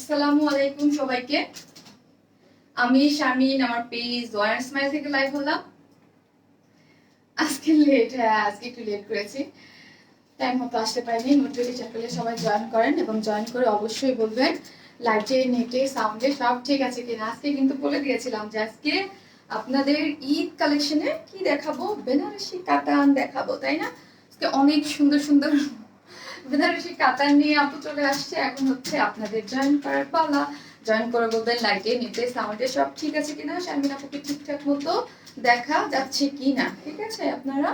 আসসালামু আলাইকুম সবাইকে। আমি শারমিন, আমার পেজ ওয়ান স্মাইল থেকে লাইভ হলাম। আজকে একটু লেট করেছি, টাইম মতো আসতে পারিনি। নোটিফিকেশন পেলে সবাই জয়েন করেন এবং জয়েন করে অবশ্যই বলবেন লাইটে, নেটে, সাউন্ডে সব ঠিক আছে কিনা। আজকে কিন্তু বলে দিয়েছিলাম যে আজকে আপনাদের ঈদ কালেকশনে কি দেখাবো, বেনারসি কাতান দেখাবো, তাই না? আজকে অনেক সুন্দর সুন্দর বেনারসি কাতান নিয়ে আপু চলে আসছে। এখন হচ্ছে আপনাদের জয়েন করার পালা। জয়েন করে বলবেন লাইটে, নেটে, সাউন্ডে সব ঠিক আছে কিনা, শারমিন আপুকে ঠিকঠাক মতো দেখা যাচ্ছে কিনা। ঠিক আছে, আপনারা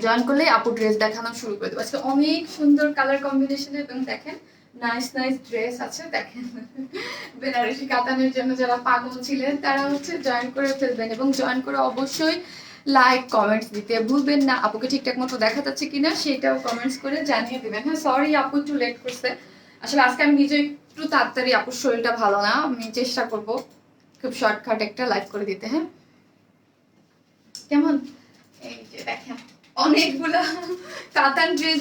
জয়েন করলে আপু ড্রেস দেখানো শুরু করে দেবো। আজকে অনেক সুন্দর কালার কম্বিনেশনে এবং দেখেন নাইস নাইস ড্রেস আছে। দেখেন বেনারসি কাতানের জন্য যারা পাগল ছিলেন তারা হচ্ছে জয়েন করে ফেলবেন এবং জয়েন করে অবশ্যই লাইক কমেন্টস দিতে ভুলবেন না। আপুকে ঠিকঠাক মতো দেখা যাচ্ছে কিনা সেটাও কমেন্টস করে জানিয়ে দিবেন। হ্যাঁ, সরি আপু একটু লেট করছে। আসলে আজকে আমি নিজে একটু তাড়াতাড়ি, আপুর শরীরটা ভালো না, আমি চেষ্টা করব খুব শর্টকাট একটা লাইভ করে দিতে। হ্যাঁ, কেমন? এই যে দেখেন অনেকগুলা কাতান ড্রেস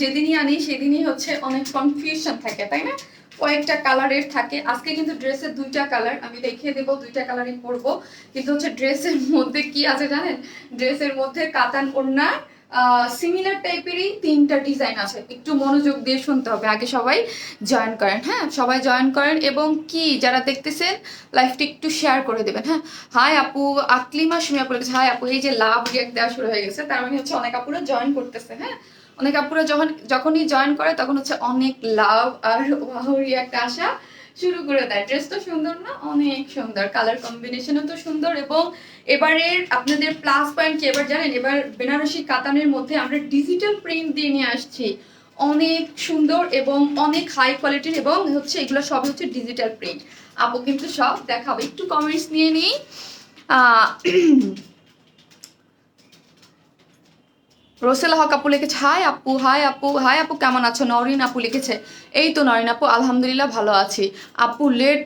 যেদিনই আনি সেদিনই হচ্ছে অনেক কনফিউশন থাকে, তাই না? কয়েকটা কালারের থাকে। আজকে কিন্তু ড্রেসের দুইটা কালার আমি দেখিয়ে দেবো, দুইটা কালারই পরবো। কিন্তু হচ্ছে ড্রেসের মধ্যে কি আছে জানেন? ড্রেসের মধ্যে কাতান ওড়না সিমিলার টাইপেরই তিনটা ডিজাইন আছে। একটু মনোযোগ দিয়ে শুনতে হবে। আগে সবাই জয়েন করেন, হ্যাঁ সবাই জয়েন করেন এবং কি যারা দেখতেছেন লাইভটি একটু শেয়ার করে দেবেন। হ্যাঁ, হাই আপু, আকলিমা সুমি আপু লিখেছে হাই আপু। এই যে লাভ রিয়াক্ট দেওয়া শুরু হয়ে গেছে, তার মানে হচ্ছে অনেক আপুরা জয়েন করতেছে। হ্যাঁ, অনেক আপুরা যখনই জয়েন করে তখন হচ্ছে অনেক লাভ আর ওয়াও রিয়াক্ট আসা শুরু করে দেয়। ড্রেস তো সুন্দর না? অনেক সুন্দর, কালার কম্বিনেশনও তো সুন্দর। এবং এবারের আপনাদের প্লাস পয়েন্ট কি এবার জানেন? এবার বেনারসি কাতানের মধ্যে আমরা ডিজিটাল প্রিন্ট দিয়ে নিয়ে আসছি, অনেক সুন্দর এবং অনেক হাই কোয়ালিটির, এবং হচ্ছে এগুলো সবই হচ্ছে ডিজিটাল প্রিন্ট। আপু কিন্তু সব দেখাবো। একটু কমেন্টস নিয়ে নিই। রোসেলা হক আপু লিখেছে হাই আপু, হাই আপু, হাই আপু কেমন আছো? নরিন আপু লিখেছে এই তো নরিন আপু আলহামদুলিল্লাহ ভালো আছি। আপু লেট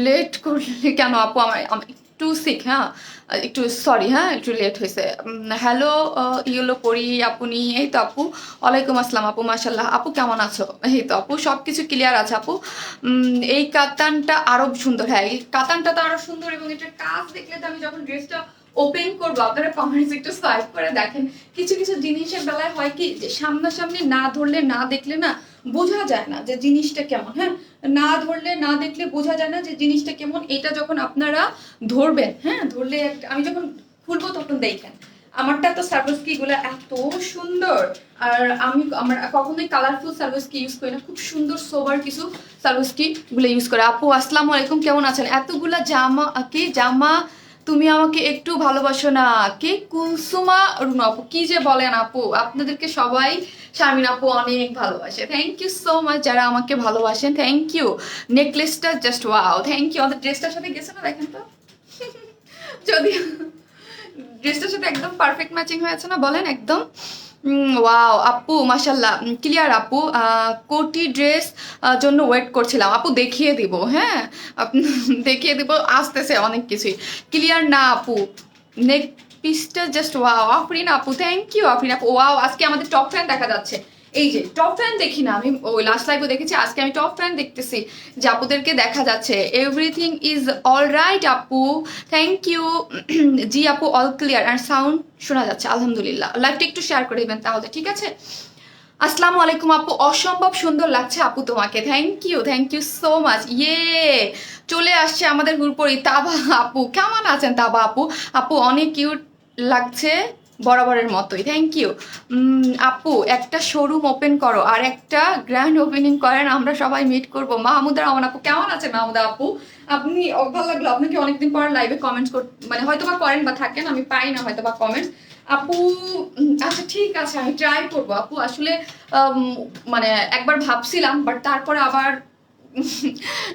লেট করলে কেন আপু? আমার একটু সিক। হ্যাঁ, একটু সরি। হ্যাঁ, একটু লেট হয়েছে। হ্যালো ইয়েলো পরি আপনি। এই তো আপু, ওয়ালাইকুম আসসালাম আপু, মাশাল্লাহ আপু কেমন আছো? এই তো আপু সব কিছু ক্লিয়ার আছে আপু। এই কাতানটা আরো সুন্দর। হ্যাঁ, এই কাতানটা তো আরো সুন্দর এবং এটার কাজ দেখলে তো আমি যখন ড্রেসটা ওপেন করবো, আপনারা কমেন্টস একটু সাইড করে দেখেন। কিছু কিছু জিনিসের বেলায় হয় কি যে সামনাসামনি না ধরলে না দেখলে না বোঝা যায় না যে জিনিসটা কেমন। হ্যাঁ, না ধরলে না দেখলে বোঝা যায় না যে জিনিসটা কেমন। এটা যখন আপনারা ধরবেন, হ্যাঁ ধরলে আমি যখন খুলবো তখন দেখেন আমারটা তো সার্ভিসকি গুলো এত সুন্দর। আর আমরা কখনোই কালারফুল সার্ভিসকি ইউজ করি না, খুব সুন্দর সোবার কিছু সার্ভিসকি গুলো ইউজ করে। আপু আসসালামু আলাইকুম, কেমন আছেন? এতগুলা জামা তুমি আমাকে একটু ভালোবাসো না? কে? কুলসুমা রুনা আপু, কি যে বলেন আপু, আপনাদেরকে সবাই শারমিন আপু অনেক ভালোবাসে। থ্যাংক ইউ সো মাচ যারা আমাকে ভালোবাসেন, থ্যাংক ইউ। নেকলেসটা জাস্ট ওয়াও, থ্যাংক ইউ। আমাদের ড্রেসটার সাথে গেছে না, দেখেন তো যদি ড্রেসটার সাথে একদম পারফেক্ট ম্যাচিং হয়েছে না, বলেন একদম। ওয়াও আপু মাশাল্লাহ ক্লিয়ার আপু। কোটি ড্রেস জন্য ওয়েট করছিলাম আপু, দেখিয়ে দিব। হ্যাঁ, দেখিয়ে দিব, আসতেছে অনেক কিছুই। ক্লিয়ার না আপু? নেক পিসটা জাস্ট ওয়াও। আফরিন আপু থ্যাংক ইউ। আফরিন আপু ওয়াও, আজকে আমাদের টপ ফ্যান দেখা যাচ্ছে। এই যে টপ ফ্যান দেখি না আমি, ওই লাস্ট লাইভও দেখেছি, আজকে আমি টপ ফ্যান দেখতেছি যে আপুদেরকে দেখা যাচ্ছে। এভরিথিং ইজ অল রাইট আপু, থ্যাংক ইউ। জি আপু অল ক্লিয়ার অ্যান্ড সাউন্ড শোনা যাচ্ছে আলহামদুলিল্লাহ। লাইভটা একটু শেয়ার করে দেবেন তাহলে, ঠিক আছে? আসসালামু আলাইকুম আপু, অসম্ভব সুন্দর লাগছে আপু তোমাকে, থ্যাংক ইউ সো মাচ। ইয়ে, চলে আসছে আমাদের হুরপরি তাবা আপু, কেমন আছেন তাবা আপু? আপু অনেক কিউট লাগছে বরাবরের মতোই, থ্যাংক ইউ। আপু একটা শোরুম ওপেন করো আর একটা গ্র্যান্ড ওপেনিং করেন, আমরা সবাই মিট করবো। মাহমুদা রহমান আপু কেমন আছেন? মাহমুদা আপু আপনি ভালো লাগলো আপনাকে অনেকদিন পর লাইভে কমেন্টস মানে হয়তো বা করেন বা থাকেন, আমি পাই না হয়তো বা কমেন্টস। আপু আচ্ছা ঠিক আছে, আমি ট্রাই করবো আপু। আসলে মানে একবার ভাবছিলাম, বাট তারপরে আবার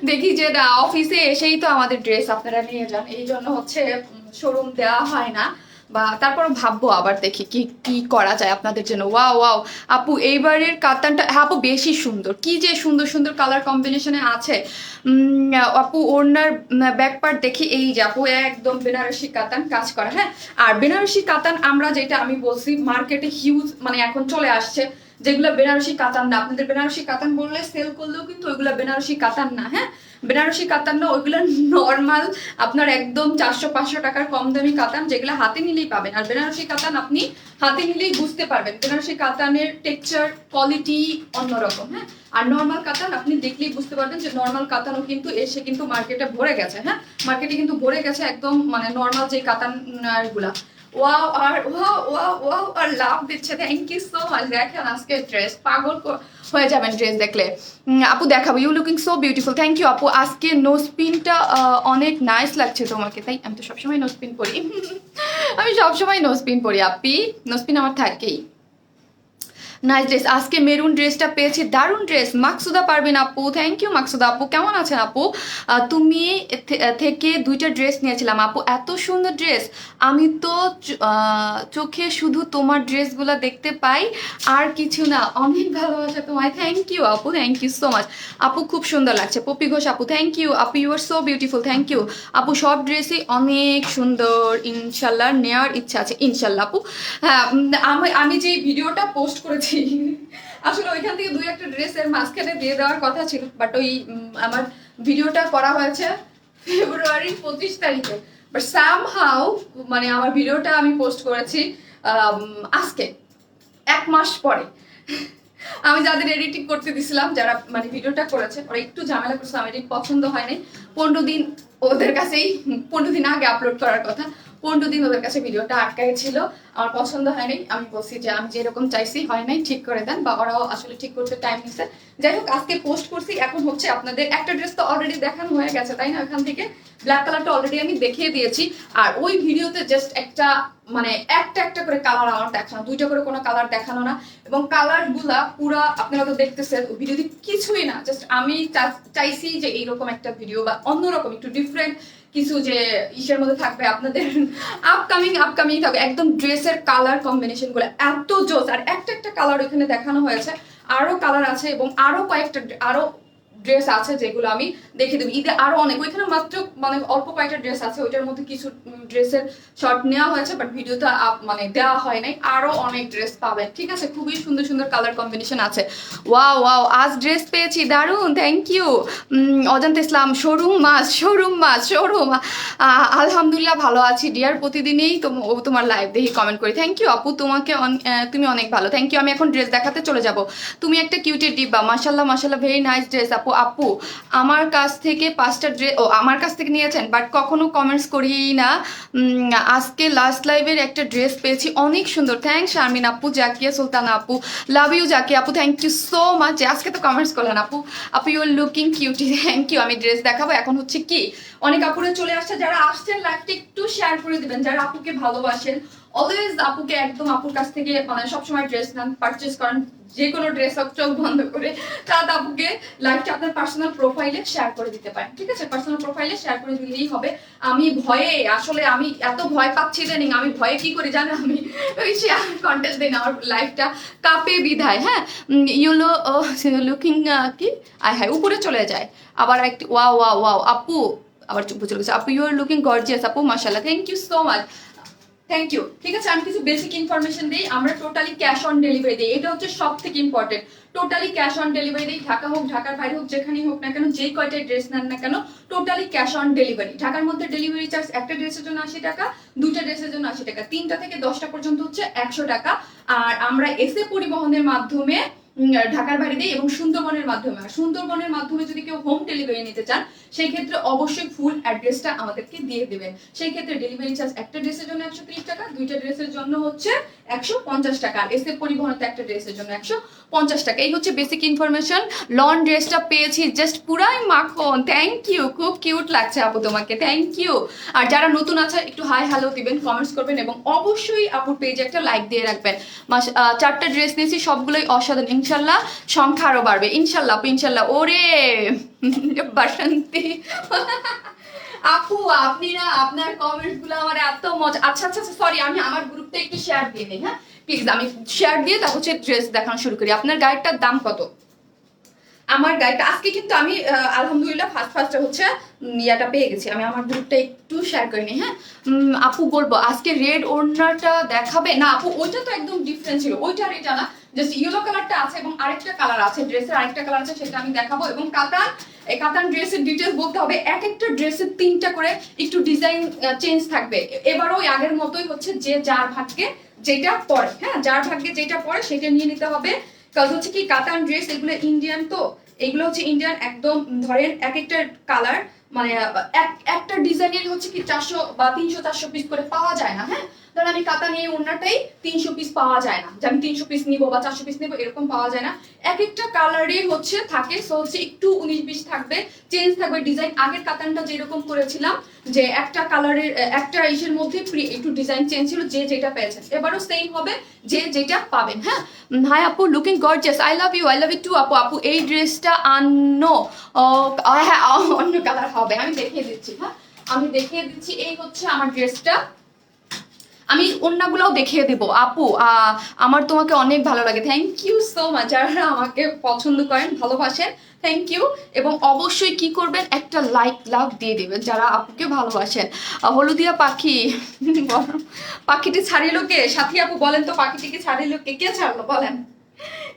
দেখি যে না, অফিসে এসেই তো আমাদের ড্রেস আপনারা নিয়ে যান, এই জন্য হচ্ছে শোরুম দেওয়া হয় না। বা তারপর ভাববো আবার, দেখি কি কি করা যায় আপনাদের জন্য। ওয়াও ওয়াও আপু, এইবারের কাতানটা হ্যাঁ আপু বেশি সুন্দর, কি যে সুন্দর সুন্দর কালার কম্বিনেশনে আছে। আপু ওড়নার ব্যাক পার্ট দেখি, এই যে আপু একদম বেনারসি কাতান কাজ করা। হ্যাঁ, আর বেনারসি কাতান আমরা যেটা আমি বলছি মার্কেটে হিউজ মানে এখন চলে আসছে, যেগুলো বেনারসি কাতান না। আপনাদের বেনারসি কাতান বললে সেল করলেও কিন্তু ওইগুলো বেনারসি কাতান না। হ্যাঁ, বেনারসি কাতান না, ওইগুলো নর্মাল আপনার একদম 400-500 টাকার কম দামি কাতান, যেগুলো হাতে নিলেই পাবেন। আর বেনারসি কাতান আপনি হাতে নিলেই বুঝতে পারবেন, বেনারসি কাতানের টেক্সচার কোয়ালিটি অন্যরকম। হ্যাঁ, আর নর্মাল কাতান আপনি দেখলেই বুঝতে পারবেন যে নর্মাল কাতানও কিন্তু এসে কিন্তু মার্কেটে ভরে গেছে। হ্যাঁ, মার্কেটে কিন্তু ভরে গেছে একদম, মানে নর্মাল যে কাতান গুলা। ওয়াও আর ওয়াও ওয়াও ওয়াও আর লাভ দিচ্ছে, থ্যাংক ইউ সো মাচ। দেখেন আজকে ড্রেস পাগল হয়ে যাবেন ড্রেস দেখলে। আপু দেখাবো, you looking so beautiful, thank you আপু। আজকে নোজপিনটা অনেক নাইস লাগছে তোমাকে, তাই আমি তো সবসময় নোজপিন পরি আমি সবসময় নোজপিন পরি আপি, নোজপিন আমার থাকেই। নাইস ড্রেস, আজকে মেরুন ড্রেসটা পেয়েছি, দারুণ ড্রেস। মাকসুদা পারবেন আপু, থ্যাংক ইউ মাকসুদা আপু। কেমন আছেন আপু? তুমি থেকে 2টা ড্রেস নিয়েছিলাম আপু, এত সুন্দর ড্রেস। আমি তো চোখে শুধু তোমার ড্রেসগুলো দেখতে পাই, আর কিছু না। অনেক ভালোবাসা তোমায়, থ্যাংক ইউ আপু, থ্যাংক ইউ সো মাচ আপু। খুব সুন্দর লাগছে। পপি ঘোষ আপু, থ্যাংক ইউ আপু, you are so beautiful, thank you আপু। সব ড্রেসই অনেক সুন্দর, ইনশাল্লাহ নেওয়ার ইচ্ছা আছে, ইনশাল্লাহ আপু। হ্যাঁ, আমি যে ভিডিওটা পোস্ট করেছি আসলে ওইখান থেকে 2-1টা ড্রেসের মাঝখানে দিয়ে দেওয়ার কথা ছিল, বাট ওই আমার ভিডিওটা করা হয়েছে ফেব্রুয়ারি 25 তারিখে, বাট সামহাউ মানে আমার ভিডিওটা আমি পোস্ট করেছি আজকে 1 মাস পরে। আমি যাদের এডিটিং করতে দিছিলাম, যারা মানে ভিডিওটা করেছে, ওরা একটু ঝামেলা করছে, আমার এডিট পছন্দ হয় নাই। 15 দিন ওদের কাছেই, 15 দিন আগে আপলোড করার কথা, 15 দিন ওদের কাছে ভিডিওটা আটকাই ছিল, আমার পছন্দ হয় নাই। আমি বলছি যে আমি যেরকম চাইছি হয় নাই, ঠিক করে দেন, বা ওরাও আসলে ঠিক করতে টাইম নিচ্ছে। যাই হোক, আজকে পোস্ট করছি। এখন হচ্ছে আপনাদের একটা ড্রেস তো অলরেডি দেখানো হয়ে গেছে, তাই না? এখান থেকে ব্ল্যাক কালারটা অলরেডি আমি দেখিয়ে দিয়েছি। আর ওই ভিডিওতে জাস্ট একটা মানে একটা করে কালার আমার দেখানো, 2টা করে কোনো কালার দেখানো না। এবং কালার গুলা পুরা আপনারা তো দেখতেছেন, ভিডিওতে কিছুই না, জাস্ট আমি চাইছি যে এইরকম একটা ভিডিও বা অন্যরকম একটু ডিফারেন্ট কিছু যে ইসের মধ্যে থাকবে, আপনাদের আপকামিং থাকবে। একদম ড্রেসের কালার কম্বিনেশন গুলো এত জোস। আর একটা কালার ওখানে দেখানো হয়েছে, আরো কালার আছে এবং আরো কয়েকটা আরো ড্রেস আছে যেগুলো আমি দেখে দেবো। ঈদে আরো অনেক, ওইখানে মাত্র মানে অল্প কয়েকটা ড্রেস আছে, ওইটার মধ্যে কিছু ড্রেসের শর্ট নেওয়া হয়েছে, বাট ভিডিওতে মানে দেওয়া হয় নাই। আরো অনেক ড্রেস পাবেন, ঠিক আছে? খুবই সুন্দর সুন্দর কালার কম্বিনেশন আছে। ওয়াও ওয়াও, আজ ড্রেস পেয়েছি, দারুন, থ্যাংক ইউ। অজান্তে ইসলাম, শোরুম। আলহামদুলিল্লাহ ভালো আছি ডিয়ার, প্রতিদিনই তোমার লাইভ দেখি, কমেন্ট করি। থ্যাংক ইউ আপু, তুমি অনেক ভালো, থ্যাংক ইউ। আমি এখন ড্রেস দেখাতে চলে যাব। তুমি একটা কিউটের ডিব্বা, মাশাল্লাহ ভেরি নাইস ড্রেস আপু। আপু আমার কাছ থেকে 5টা ড্রেস, আমার কাছ থেকে নিয়েছেন, বাট কখনো কমেন্টস করি না। আজকে লাস্ট লাইভের একটা ড্রেস পেয়েছি, অনেক সুন্দর, থ্যাংকস শারমিন আপু। জাকিয়া সুলতানা আপু, লাভ ইউ জাকিয়া আপু, থ্যাংক ইউ সো মাচ। আজকে তো কমেন্টস করলেন আপু, you are looking cutie, thank you. আমি ড্রেস দেখাবো। এখন হচ্ছে কি, অনেক আপুরে চলে আসছে, যারা আসছেন লাইভটা একটু শেয়ার করে দিবেন, যারা আপুকে ভালোবাসেন। অলওয়েজ আপুকে একদম আপুর কাছ থেকে মানে সবসময় ড্রেস নেন, পারচেস করেন, যে কোনো ড্রেস হোক, চোখ বন্ধ করে। তার আপুকে লাইভটা আপনার পার্সোনাল প্রোফাইলে শেয়ার করে দিতে পারেন, ঠিক আছে? পার্সোনাল প্রোফাইলে শেয়ার করে দিলেই হবে। আমি ভয়ে, আসলে আমি এত ভয় পাচ্ছি জানি, আমি ভয়ে কি করি জানো, আমি ওই শেয়ার কন্টেস্ট দিই না, আমার লাইফটা কাপে বিধায়। হ্যাঁ, ইউলো লুকিং কি হাই উপরে চলে যায় আবার একটি। ওয়াও আপু, আবার চলে গেছে আপু, ইউ আর লুকিং গর্জিয়াস আপু, মাশাআল্লাহ, thank you so much, thank you. ঠিক আছে, আমি কিছু বেসিক ইনফরমেশন দিই। আমরা টোটালি ক্যাশ অন ডেলিভারি দিই, এটা হচ্ছে সব থেকে important. Totally cash on delivery দিই, ঢাকা হোক, ঢাকার বাইরে হোক, যেখানেই হোক না কেন, যেই কয়টাই ড্রেস নেন না কেন, টোটালি ক্যাশ অন ডেলিভারি। ঢাকার মধ্যে ডেলিভারি চার্জ একটা ড্রেসের জন্য 80 টাকা, 2টা ড্রেসের জন্য 80 টাকা, 3টা থেকে 10টা পর্যন্ত হচ্ছে 100 টাকা। আর আমরা এসে পরিবহনের মাধ্যমে ঢাকার বাইরে দিই, এবং সুন্দরবনের মাধ্যমে। আর সুন্দরবনের মাধ্যমে যদি কেউ হোম ডেলিভারি নিতে চান, সেই ক্ষেত্রে অবশ্যই ফুল অ্যাড্রেসটা আমাদেরকে দিয়ে দেবেন। সেই ক্ষেত্রে ডেলিভারি চার্জ একটা ড্রেসের জন্য 130 টাকা, 2টা ড্রেসের জন্য হচ্ছে 150 টাকা, আর এসে পরিবহনে একটা ড্রেসের জন্য 150 টাকা। এই হচ্ছে বেসিক ইনফরমেশন। লন ড্রেসটা পেয়েছি, জাস্ট পুরাই মাখন, থ্যাংক ইউ, খুব কিউট লাগছে আপু তোমাকে, থ্যাংক ইউ। আর যারা নতুন আছে একটু হাই হ্যালো দিবেন, কমেন্টস করবেন, এবং অবশ্যই আপুর পেজে একটা লাইক দিয়ে রাখবেন। 4টা ড্রেস নিয়েছি, সবগুলোই অসাধারণ, ইনশাল্লাহ সংখ্যা আরো বাড়বে, ইনশাল্লাহ আপু, ইনশাল্লাহ। ওরে বাসন্তী আপু, আপনি না, আপনার কমেন্টস গুলো আমার এত মজা। আচ্ছা, সরি, আমি আমার গ্রুপটা একটু শেয়ার দিয়ে দিই। হ্যাঁ প্লিজ, আমি শেয়ার দিয়ে তারপর হচ্ছে ড্রেস দেখানো শুরু করি। আপনার গাইডটার দাম কত? আমার গাইডটা আজকে কিন্তু আমি আলহামদুলিল্লাহ ফার্স্ট হচ্ছে ইয়াটা পেয়ে গেছি। আমি আমার গ্রুপটা একটু শেয়ার করে নিই। হ্যাঁ আপু বলবো, আজকে রেড ওড়নাটা দেখাবে না আপু? ওইটা তো একদম ডিফারেন্ট ছিল, ওইটা আর এটা না। জাস্ট ইয়েলো কালারটা আছে এবং আরেকটা কালার আছে, ড্রেসের আরেকটা কালার আছে, সেটা আমি দেখাবো। এবং কাতান, এই কাতান ড্রেসের ডিটেলস বলতে হবে, এক একটা ড্রেসের 3টা করে একটু ডিজাইন চেঞ্জ থাকবে। এবারও আগের মতোই হচ্ছে, যে যার ভাগ্যে যেটা পড়ে, হ্যাঁ যার ভাগ্যে যেটা পড়ে সেটা নিয়ে নিতে হবে। কাজ হচ্ছে কি কাতান ড্রেস এগুলো ইন্ডিয়ান, তো এগুলো হচ্ছে ইন্ডিয়ান একদম। ধরেন এক একটা কালার মানে একটা ডিজাইনের হচ্ছে কি 400 বা 300 400 পিস করে পাওয়া যায় না। হ্যাঁ ধরেন আমি কাতান এই ওড়নাটাই 300 পিস পাওয়া যায় না, যে আমি 300 পিস নিবো বা 400 পিস নিবো, এরকম পাওয়া যায় না। এক একটা কালারে হচ্ছে থাকে, সো হচ্ছে একটু 19-20 থাকবে, চেঞ্জ থাকবে ডিজাইন। আগের কাতানটা যেরকম করেছিলাম যে একটা কালারের একটা ইসের মধ্যে একটু ডিজাইন চেঞ্জ ছিল, যে যেটা পেয়েছেন। এবারও সেম হবে, যে যেটা পাবেন। হ্যাঁ হাই আপু, looking gorgeous, I love you too আপু। আপু এই ড্রেসটা হ্যাঁ অন্য কালার হবে, আমি দেখিয়ে দিচ্ছি। হ্যাঁ আমি দেখিয়ে দিচ্ছি, এই হচ্ছে আমার ড্রেসটা, আমি অন্যগুলোও দেখিয়ে দেব। আপু আমার তোমাকে অনেক ভালো লাগে, থ্যাংক ইউ সো মাচ। যারা আমাকে পছন্দ করেন, ভালোবাসেন, থ্যাংক ইউ। এবং অবশ্যই কি করবেন, একটা লাইক লাভ দিয়ে দেবেন যারা আপুকে ভালোবাসেন। হলুদিয়া পাখি পাখিটি ছাড়িল কে? সাথী আপু বলেন তো, পাখিটিকে ছাড়িল কে? কে ছাড়লো বলেন,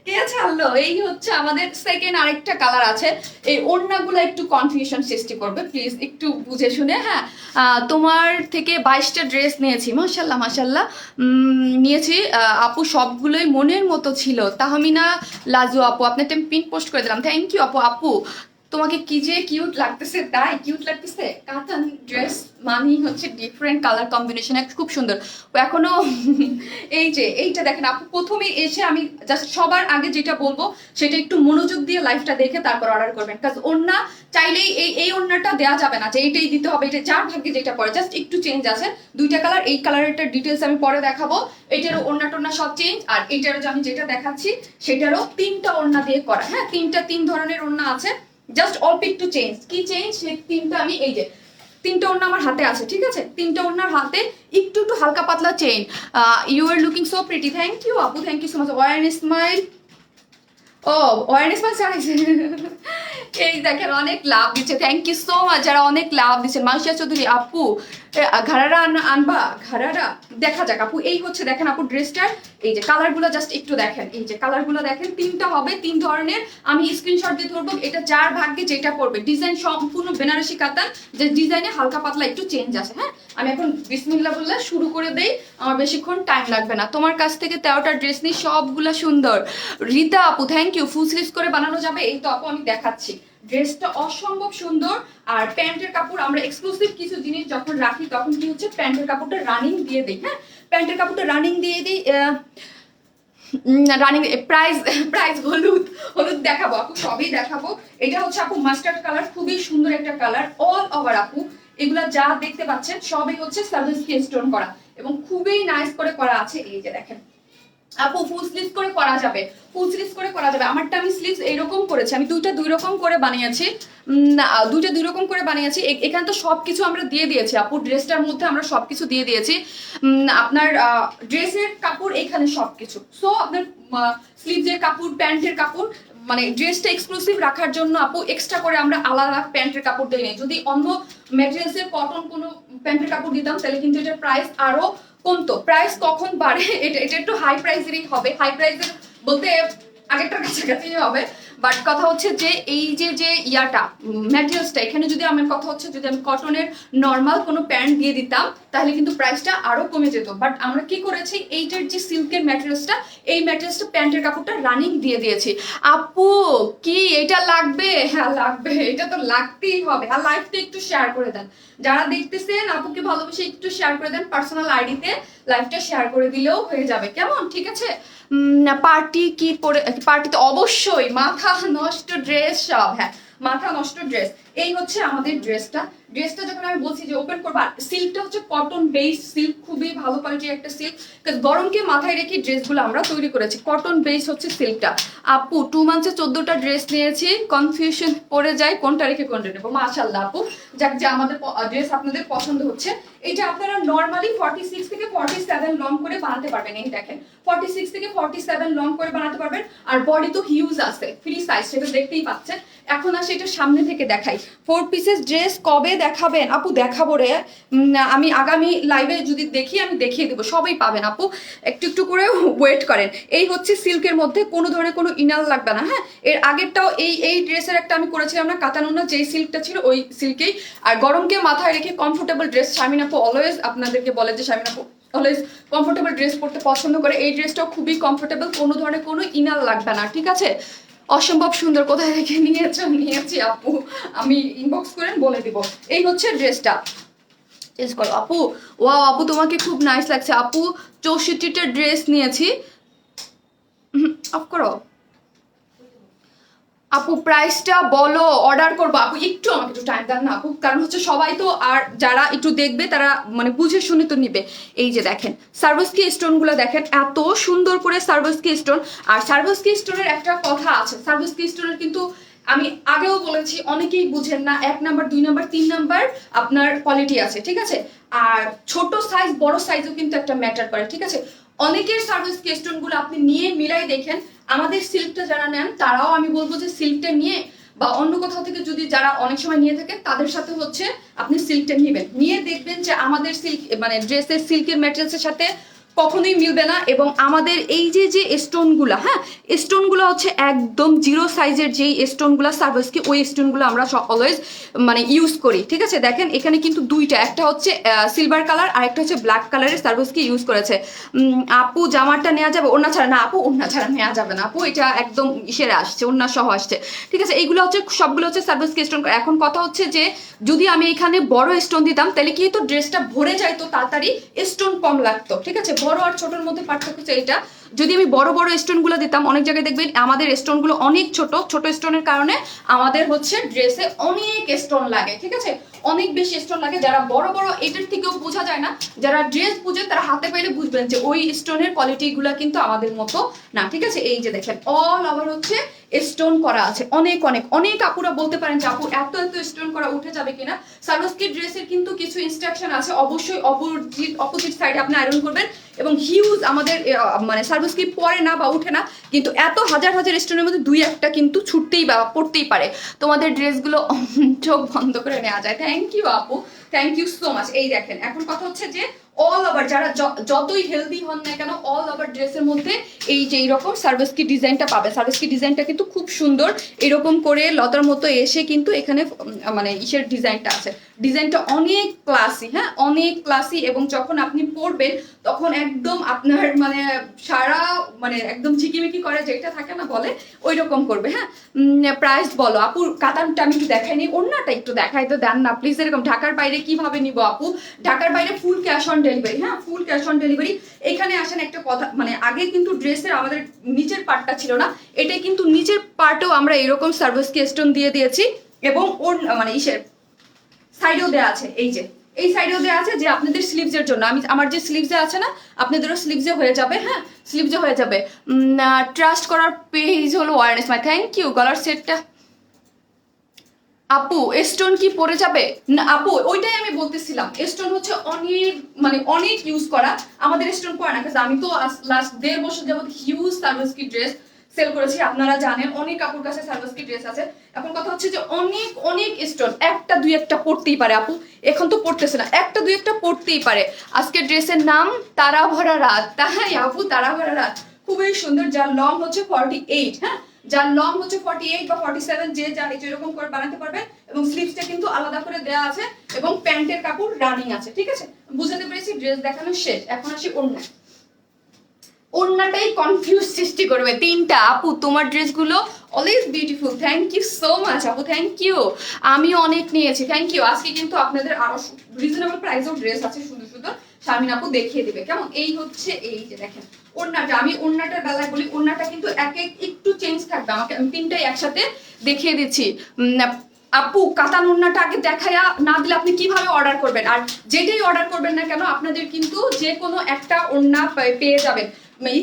কে ছাড়লো? এই হচ্ছে আমাদের সেকেন্ড আরেকটা কালার আছে। এই ওড়নাগুলো একটু কনফিউশন সৃষ্টি করবে, প্লিজ একটু বুঝে শুনে। হ্যাঁ তোমার থেকে 22টা ড্রেস নিয়েছি, মাশাল্লাহ মাশাল্লাহ নিয়েছি আপু, সবগুলোই মনের মতো ছিল। তাহমিনা লাজু আপু, আপনার টাইম পিন পোস্ট করে দিলাম, থ্যাংক ইউ আপু। আপু তোমাকে কি যে কিউট লাগতেছে, তাই কিউট লাগতেছে। কাতান ড্রেস মানেই হচ্ছে ডিফারেন্ট কালার কম্বিনেশন, খুব সুন্দর। এখনো এই যে এইটা দেখেন আপু, প্রথমে এসে আমি জাস্ট সবার আগে যেটা বলবো সেটা একটু মনোযোগ দিয়ে লাইভটা দেখে তারপর অর্ডার করবেন। কাজ ওড়না চাইলেই এই ওড়নাটা দেওয়া যাবে না যে এইটাই দিতে হবে, এটা যার ভাগ্যে যেটা পড়ে, জাস্ট একটু চেঞ্জ আছে। 2টা কালার, এই কালারেরটা ডিটেলস আমি পরে দেখাবো। এটারও ওড়না টোড়না সব চেঞ্জ, আর এটারও আমি যেটা দেখাচ্ছি সেটারও 3টা ওড়না দিয়ে করা। হ্যাঁ 3 ধরনের ওড়না আছে, জাস্ট অল্প একটু চেঞ্জ। কি চেঞ্জ? সেই 3টা আমি এই যে 3টা ওড়না আমার হাতে আছে, ঠিক আছে? 3টা ওড়নার হাতে একটু হালকা পাতলা chain. You are looking so pretty, thank you আপু, থ্যাংক ইউ সো মাচ। ওয়ার স্মাইল, ও ওয়ারনেস মাছ চাইছে, এই দেখেন অনেক লাভ দিচ্ছে, থ্যাংক ইউ সো মাচ যারা অনেক লাভ দিচ্ছেন। মানসিয়া চৌধুরী আপু ঘাড়ারা আনবা, ঘাড়ারা দেখা যাক আপু। এই হচ্ছে দেখেন আপু ড্রেসটার এই যে কালারগুলো জাস্ট একটু দেখেন, এই যে কালারগুলো দেখেন, 3টা হবে, 3 ধরনের। আমি স্ক্রিনশট দিয়ে ধরবো, এটা যার ভাগ্যে যেটা পড়বে। ডিজাইন সম্পূর্ণ বেনারসি কাতান, যে ডিজাইনে হালকা পাতলা একটু চেঞ্জ আছে। হ্যাঁ আমি এখন বিসমিল্লাহ বললে শুরু করে দেই, আমার বেশিক্ষণ টাইম লাগবে না। তোমার কাছ থেকে 13টা ড্রেস নিই, সবগুলা সুন্দর। রীতা আপু থ্যাংক ইউ, ফুল স্লিভস করে বানানো যাবে, এই তো আপু আমি দেখাচ্ছি। ড্রেসটা অসম্ভব সুন্দর। আর প্যান্টের কাপড় আমরা এক্সক্লুসিভ কিছু জিনিস যখন রাখি তখন কি হচ্ছে, প্যান্টের কাপড়টা রানিং দিয়ে দিই। হ্যাঁ প্যান্টের কাপড়টা রানিং দিয়ে দিই, রানিং। প্রাইস হলুদ দেখাবো আপু, সবই দেখাবো। এটা হচ্ছে আপু মাস্টার্ড কালার, খুবই সুন্দর একটা কালার, অল ওভার আপু। এগুলা যা দেখতে পাচ্ছেন সবই হচ্ছে সার্ভিস স্টোন করা এবং খুবই নাইস করে করা আছে। এই যে দেখেন আপু, ফুল স্লিভস করে করা যাবে, ফুল স্লিভস করে করা যাবে। আমারটা আমি স্লিভস এইরকম করেছি, আমি দুইটা 2 রকম করে বানিয়েছি, দুইটা 2 রকম করে বানিয়েছি। এখানে তো সবকিছু আমরা দিয়ে দিয়েছি আপু, ড্রেসটার মধ্যে আমরা সবকিছু দিয়ে দিয়েছি। আপনার ড্রেসের কাপড় এখানে সবকিছু, সো আপনার স্লিভসের কাপড়, প্যান্টের কাপড়, মানে ড্রেসটা এক্সক্লুসিভ রাখার জন্য আপু এক্সট্রা করে আমরা আলাদা প্যান্টের কাপড় দিই। যদি অন্য ম্যাটেরিয়ালসের কটন কোনো প্যান্টের কাপড় দিতাম তাহলে কিন্তু এটার প্রাইস আরো কমতো। প্রাইস কখন বাড়ে, এটা একটু হাই প্রাইসেরই হবে, হাই প্রাইসের বলতে আগেরটার কাছাকাছি হবে। বাট কথা হচ্ছে যে এই যে ইয়াটা ম্যাটেরিয়ালসটা, এখানে যদি আমার কথা হচ্ছে যদি আমি কটনের নর্মাল কোনো প্যান্ট দিয়ে দিতাম তাহলে কিন্তু প্রাইসটা আরো কমে যেত। বাট আমরা কি করেছি, এইটার যে সিল্কের ম্যাটেরিয়ালসটা, এই ম্যাটেরিয়ালসটা প্যান্টের কাপড়টা রানিং দিয়ে দিয়েছি। আপু কি এটা লাগবে? হ্যাঁ লাগবে, এটা তো লাগতেই হবে। আর লাইভটা একটু শেয়ার করে দেন, যারা দেখতেছেন আপুকে ভালোবেসে একটু শেয়ার করে দেন, পার্সোনাল আইডিতে লাইভটা শেয়ার করে দিলেও হয়ে যাবে, কেমন? ঠিক আছে। পার্টি কি পরে, পার্টিতে অবশ্যই মাথা নষ্ট ড্রেস সব, হ্যাঁ মাথা নষ্ট ড্রেস। এই হচ্ছে আমাদের ড্রেসটা যখন আমি বলছি যে ওপেন করবো, সিল্কটা হচ্ছে কটন বেস সিল্ক, খুবই ভালো কোয়ালিটির একটা সিল্ক। গরমকে মাথায় রেখে ড্রেসগুলো আমরা তৈরি করেছি, কটন বেস হচ্ছে সিল্কটা। আপু 2 মান্থসে 14টা ড্রেস নিয়েছি, কনফিউশন পড়ে যায় কোনটা রেখে কোনটা নেবো। মাশাআল্লাহ আপু, যাক যে আমাদের ড্রেস আপনাদের পছন্দ হচ্ছে। এটা আপনারা নর্মালি 46 থেকে 47 লং করে বানাতে পারবেন। এই দেখেন 46 থেকে 47 লং করে বানাতে পারবেন। আর বডি তো হিউজ আছে, ফ্রি সাইজ, সেটা দেখতেই পাচ্ছেন। এখন আসে এটা সামনে থেকে দেখাই। 4 পিসেস ড্রেস কবে দেখাবেন আপু? দেখাবো রে, আমি আগামী লাইভে যদি দেখি আমি দেখিয়ে দেবো, সবাই পাবেন আপু, একটু একটু করে ওয়েট করেন। এই হচ্ছে সিল্কের মধ্যে, কোনো ধরনের কোনো ইনার লাগবে না। হ্যাঁ, এর আগেরটাও এই ড্রেসের একটা আমি করেছিলাম না কাতানুনা, যেই সিল্কটা ছিল ওই সিল্কেই। আর গরমকে মাথায় রেখে কমফোর্টেবল ড্রেস, শারমিন আপু অলওয়েজ আপনাদেরকে বলে যে শারমিন আপু অলওয়েজ কমফোর্টেবল ড্রেস পরতে পছন্দ করে। এই ড্রেসটাও খুবই কমফোর্টেবল, কোনো ধরনের কোনো ইনার লাগবে না, ঠিক আছে? অসম্ভব সুন্দর, কোথায় রেখে নিয়েছি আপু, আমি ইনবক্স করেন বলে দিব। এই হচ্ছে ড্রেসটা, চেঞ্জ করো আপু। ওয়াও আপু তোমাকে খুব নাইস লাগছে আপু, 64টা ড্রেস নিয়েছি। অফ করো আপু, প্রাইসটা বলো, অর্ডার করবো আপু। একটু আমাকে একটু টাইম দেন না আপু, কারণ হচ্ছে সবাই তো আর যারা একটু দেখবে তারা মানে বুঝে শুনে তো নিবে। এই যে দেখেন সার্ভাসকি স্টোনগুলো দেখেন, এত সুন্দর করে সার্ভাসকি স্টোন। আর সার্ভাসকি স্টোনের একটা কথা আছে, সার্ভাসকি স্টোনের কিন্তু আমি আগেও বলেছি অনেকেই বুঝেন না, 1 নাম্বার 2 নাম্বার 3 নাম্বার আপনার কোয়ালিটি আছে, ঠিক আছে? আর ছোট সাইজ বড় সাইজও কিন্তু একটা ম্যাটার করে, ঠিক আছে? অনেকের সার্ভাসকি স্টোনগুলো আপনি নিয়ে মিলাই দেখেন। আমাদের সিল্কটা যারা নেন তারাও আমি বলবো যে সিল্কটা নিয়ে বা অন্য কোথাও থেকে যদি যারা অনেক সময় নিয়ে থাকেন তাদের সাথে হচ্ছে আপনি সিল্কটা নেবেন, নিয়ে দেখবেন যে আমাদের সিল্ক মানে ড্রেসের সিল্কের ম্যাটেরিয়ালসের সাথে কখনোই মিলবে না। এবং আমাদের এই যে স্টোনগুলো, হ্যাঁ স্টোনগুলো হচ্ছে একদম জিরো সাইজের যেই স্টোনগুলো সার্ভাসকি, ওই স্টোনগুলো আমরা অলওয়েজ মানে ইউজ করি, ঠিক আছে? দেখেন এখানে কিন্তু দুইটা, একটা হচ্ছে সিলভার কালার আর একটা হচ্ছে ব্ল্যাক কালারের সার্ভাসকি ইউজ করেছে। আপু জামাটা নেওয়া যাবে ওড়না ছাড়া? না আপু, ওড়না ছাড়া নেওয়া যাবে না আপু, এটা একদম ইসেরে আসছে, ওড়না সহ আসছে, ঠিক আছে? এইগুলো হচ্ছে সবগুলো হচ্ছে সার্ভাসকি স্টোন। এখন কথা হচ্ছে যে যদি আমি এখানে বড় স্টোন দিতাম তাহলে কি হতো, ড্রেসটা ভরে যাইতো তাড়াতাড়ি, স্টোন কম লাগতো, ঠিক আছে? বড় আর ছোটর মধ্যে পার্থক্য হচ্ছে এইটা। যদি আমি বড় বড় স্টোনগুলো দিতাম, অনেক জায়গায় দেখবেন আমাদের স্টোনগুলো অনেক ছোট, ছোট স্টোনের কারণে আমাদের হচ্ছে ড্রেসে অনেক স্টোন লাগে, ঠিক আছে? অনেক বেশি স্টোন লাগে। যারা বড় বড়, এটার থেকেও বোঝা যায় না, যারা ড্রেস বুঝে তারা হাতে পাইলে বুঝবেন যে ওই স্টোনের কোয়ালিটি গুলা কিন্তু আমাদের মতো না, ঠিক আছে? এই যে দেখেন অল ওভার হচ্ছে স্টোন করা আছে, অনেক অনেক অনেক আপুরা বলতে পারেন যে আপু এত এত স্টোন করা উঠে যাবে কিনা। সার্ভাসকি ড্রেসের কিন্তু কিছু ইনস্ট্রাকশন আছে, অবশ্যই অপোজিট সাইডে আপনি আয়রন করবেন। এবং হিউজ আমাদের মানে সার্ভাসকি পরে না বা উঠে না, কিন্তু এত হাজার হাজার স্টোনের মধ্যে দুই একটা কিন্তু ছুটতেই বা পড়তেই পারে। তোমাদের ড্রেসগুলো চোখ বন্ধ করে নেওয়া যায়। থ্যাংক ইউ আপু, থ্যাংক ইউ সো মাচ। এই দেখেন এখন কথা হচ্ছে যে অল ওভার যারা যতই হেলদি হন না কেন, অল ওভার ড্রেসের মধ্যে এই যে এইরকম সার্ভাসকি ডিজাইনটা পাবে। সার্ভাসকি ডিজাইনটা কিন্তু খুব সুন্দর, এরকম করে লতার মতো এসে কিন্তু এখানে মানে ইসের ডিজাইনটা আছে। ডিজাইনটা অনেক ক্লাসি, হ্যাঁ অনেক ক্লাসি। এবং যখন আপনি পরবেন তখন একদম আপনার মানে সারা মানে একদম ঝিকিমিকি করে, যেটা থাকে না বলে ওই রকম করবে। হ্যাঁ, প্রাইস বলো আপু। কাতানটা আমি একটু দেখাইনি, ওড়নাটা একটু দেখাই তো দেন না প্লিজ। এরকম ঢাকার বাইরে কিভাবে নিব আপু? ঢাকার বাইরে ফুল ক্যাশ অন ডেলিভারি, হ্যাঁ ফুল ক্যাশ অন ডেলিভারি। এখানে আসেন একটা কথা, মানে আগে কিন্তু ড্রেসের আমাদের নিচের পার্টটা ছিল না, এটাই কিন্তু নিচের পার্টেও আমরা এরকম সার্ভিসকি স্টোন দিয়ে দিয়েছি। এবং ওর মানে ইসের সাইডেও দেওয়া আছে, এই যে এই সাইডেও দেওয়া আছে যে আপনাদের স্লিভসের জন্য। আমি আমার যে স্লিভসে আছে না, আপনাদেরও স্লিভসে হয়ে যাবে। হ্যাঁ স্লিভসে হয়ে যাবে। ট্রাস্ট করার পেজ হলো ওয়ারনেস মাই, থ্যাংক ইউ। গলার সেটটা আপু স্টোন কি পরে যাবে না আপু? ওইটাই আমি বলতেছিলাম, স্টোন হচ্ছে অনেক মানে অনেক ইউজ করা, আমাদের স্টোন পরে না। আমি তো লাস্ট 1.5 বছর যাবত হিউজ সার্ভিসকি ড্রেস সেল করেছি, আপনারা জানেন অনেক কাপড় কাছে সার্ভিসকি ড্রেস আছে। এখন কথা হচ্ছে যে অনেক অনেক স্টোন, একটা দুই একটা পড়তেই পারে আপু, এখন তো পড়তেছে না, একটা দুই একটা পড়তেই পারে। আজকে ড্রেসের নাম তারা ভরা রাত, তাই আপু তারা ভরা রাত খুবই সুন্দর, যার লং হচ্ছে 48, হ্যাঁ যার লং হচ্ছে 48 বা 47, যে যা যেরকম করে বানাতে পারবে। এবং স্লিভসটা কিন্তু আলাদা করে দেয়া আছে এবং প্যান্টের কাপড় রানিং আছে, ঠিক আছে? বুঝাতে পেরেছি? ড্রেস দেখানো শেষ, এখন আসি ওড়না। ওড়নাটাই কনফিউজ সৃষ্টি করবে। 3টা আপু তোমার ড্রেসগুলো always beautiful, thank you so much আপু, থ্যাংক ইউ। আমি অনেক নিয়েছি, থ্যাংক ইউ। আজকে কিন্তু আপনাদের আরো রিজনেবল প্রাইসেও ড্রেস আছে সুন্দর সুন্দর, শারমিন আপু দেখিয়ে দিবে কেমন। এই হচ্ছে এই যে দেখেন ওড়নাটা, আমি ওড়নাটার বেলায় বলি ওড়নাটা কিন্তু এক এক একটু চেঞ্জ থাকবে। আমাকে আমি 3টাই একসাথে দেখিয়ে দিচ্ছি। আপু কাতান ওড়নাটা আগে দেখায়া না দিলে আপনি কিভাবে অর্ডার করবেন? আর যেটাই অর্ডার করবেন না কেন আপনাদের কিন্তু যে কোনো একটা ওড়না পেয়ে যাবেন।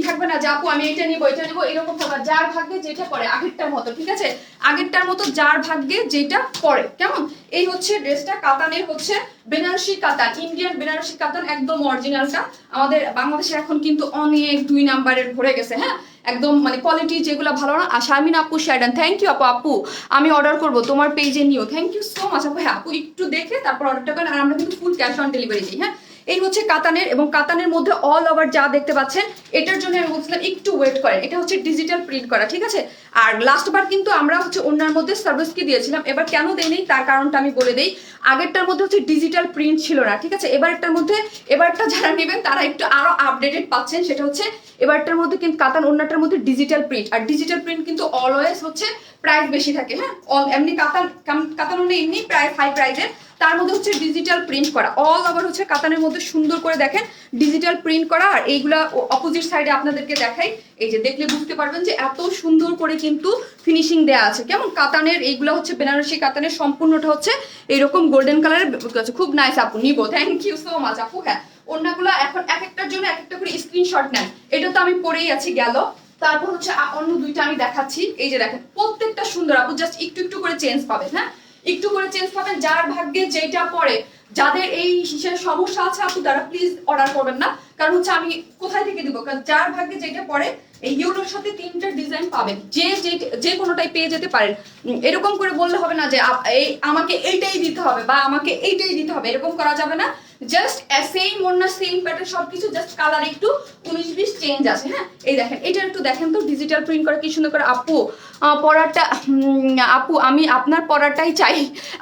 থাকবে না যে আপু আমি এটা নিবো এরকম থাকবে, যার ভাগ্যে যেটা পড়ে আগেরটার মতো, ঠিক আছে, আগেরটার মতো যার ভাগ্যে যেটা পড়ে। কেমন? এই হচ্ছে ড্রেসটা, কাতানের হচ্ছে বেনারসি কাতান, ইন্ডিয়ান বেনারসি কাতান, একদম অরিজিনালটা। আমাদের বাংলাদেশে এখন কিন্তু অনেক 2 নাম্বারের ভরে গেছে, হ্যাঁ, একদম মানে কোয়ালিটি যেগুলো ভালো না। আর শারমিন আপু শাইডান, থ্যাংক ইউ আপু আমি অর্ডার করবো তোমার পেজে নিও, থ্যাংক ইউ সো মাচ আপু। হ্যাঁ আপু একটু দেখে তারপর অর্ডারটা করেন, আর আমরা কিন্তু ফুল ক্যাশ অন ডেলিভারি দিই। হ্যাঁ, এই হচ্ছে কাতানের, এবং কাতানের মধ্যে অল ওভার যা দেখতে পাচ্ছেন, এটার জন্য আমি বলছিলাম একটু ওয়েট করেন, এটা হচ্ছে ডিজিটাল প্রিন্ট করা, ঠিক আছে। আর লাস্ট বার কিন্তু আমরা হচ্ছে ওনার মধ্যে সার্ভিস কি দিয়েছিলাম, এবার কেন দেয়নি তার কারণটা আমি বলে দেই। আগেরটার মধ্যে হচ্ছে ডিজিটাল প্রিন্ট ছিল না, ঠিক আছে, এবারটার মধ্যে, এবারটা যারা নেবেন তারা একটু আরো আপডেটেড পাচ্ছেন, সেটা হচ্ছে এবারটার মধ্যে কিন্তু কাতান ওনারটার মধ্যে ডিজিটাল প্রিন্ট, আর ডিজিটাল প্রিন্ট কিন্তু অলওয়েজ হচ্ছে প্রাইস বেশি থাকে। হ্যাঁ, এমনি কাতান ওনা এমনি প্রাইস হাই প্রাইসের, তার মধ্যে হচ্ছে ডিজিটাল প্রিন্ট করা, অল ওভার হচ্ছে কাতানের মধ্যে সুন্দর করে দেখেন ডিজিটাল প্রিন্ট করা। আর এইগুলা অপোজিট সাইডে আপনাদেরকে দেখাই, এই যে দেখলে বুঝতে পারবেন যে এত সুন্দর করে কিন্তু ফিনিশিং দেয়া আছে। কেমন? কাতানের এইগুলা হচ্ছে বেনারসি কাতানের, সম্পূর্ণটা হচ্ছে এইরকম গোল্ডেন কালারের, খুব নাইস আপু, নিবো, থ্যাংক ইউ সো মাচ আপু। হ্যাঁ, ওড়নাগুলো এখন এক একটার জন্য এক একটা করে স্ক্রিনশট নেন, এটা তো আমি পরেই আছি গেল। তারপর হচ্ছে অন্য দুইটা আমি দেখাচ্ছি, এই যে দেখেন প্রত্যেকটা সুন্দর আপু, জাস্ট একটু একটু করে চেঞ্জ পাবেন। হ্যাঁ, একটু করে চেঞ্জ পাবেন, যার ভাগ্যে যেটা পড়ে। যাদের এই হিসেবে সমস্যা আছে আপু তারা প্লিজ অর্ডার করবেন না, কারণ হচ্ছে আমি কোথায় থেকে দিব, কারণ যার ভাগ্যে যেটা পড়ে এই ইউলোর সাথে 3টা ডিজাইন পাবেন, যে কোনোটাই পেয়ে যেতে পারেন। এরকম করে বললে হবে না যে এই আমাকে এইটাই দিতে হবে বা আমাকে এইটাই দিতে হবে, এরকম করা যাবে না। জাস্ট সেম ওড়না সেম প্যাটার্ন সবকিছু, জাস্ট কালার একটু 19-20 চেঞ্জ আছে। হ্যাঁ, এই দেখেন এটা একটু দেখেন তো, ডিজিটাল প্রিন্ট করা কি সুন্দর করে। আপু পড়াটা, আপু আমি আপনার পড়াটাই চাই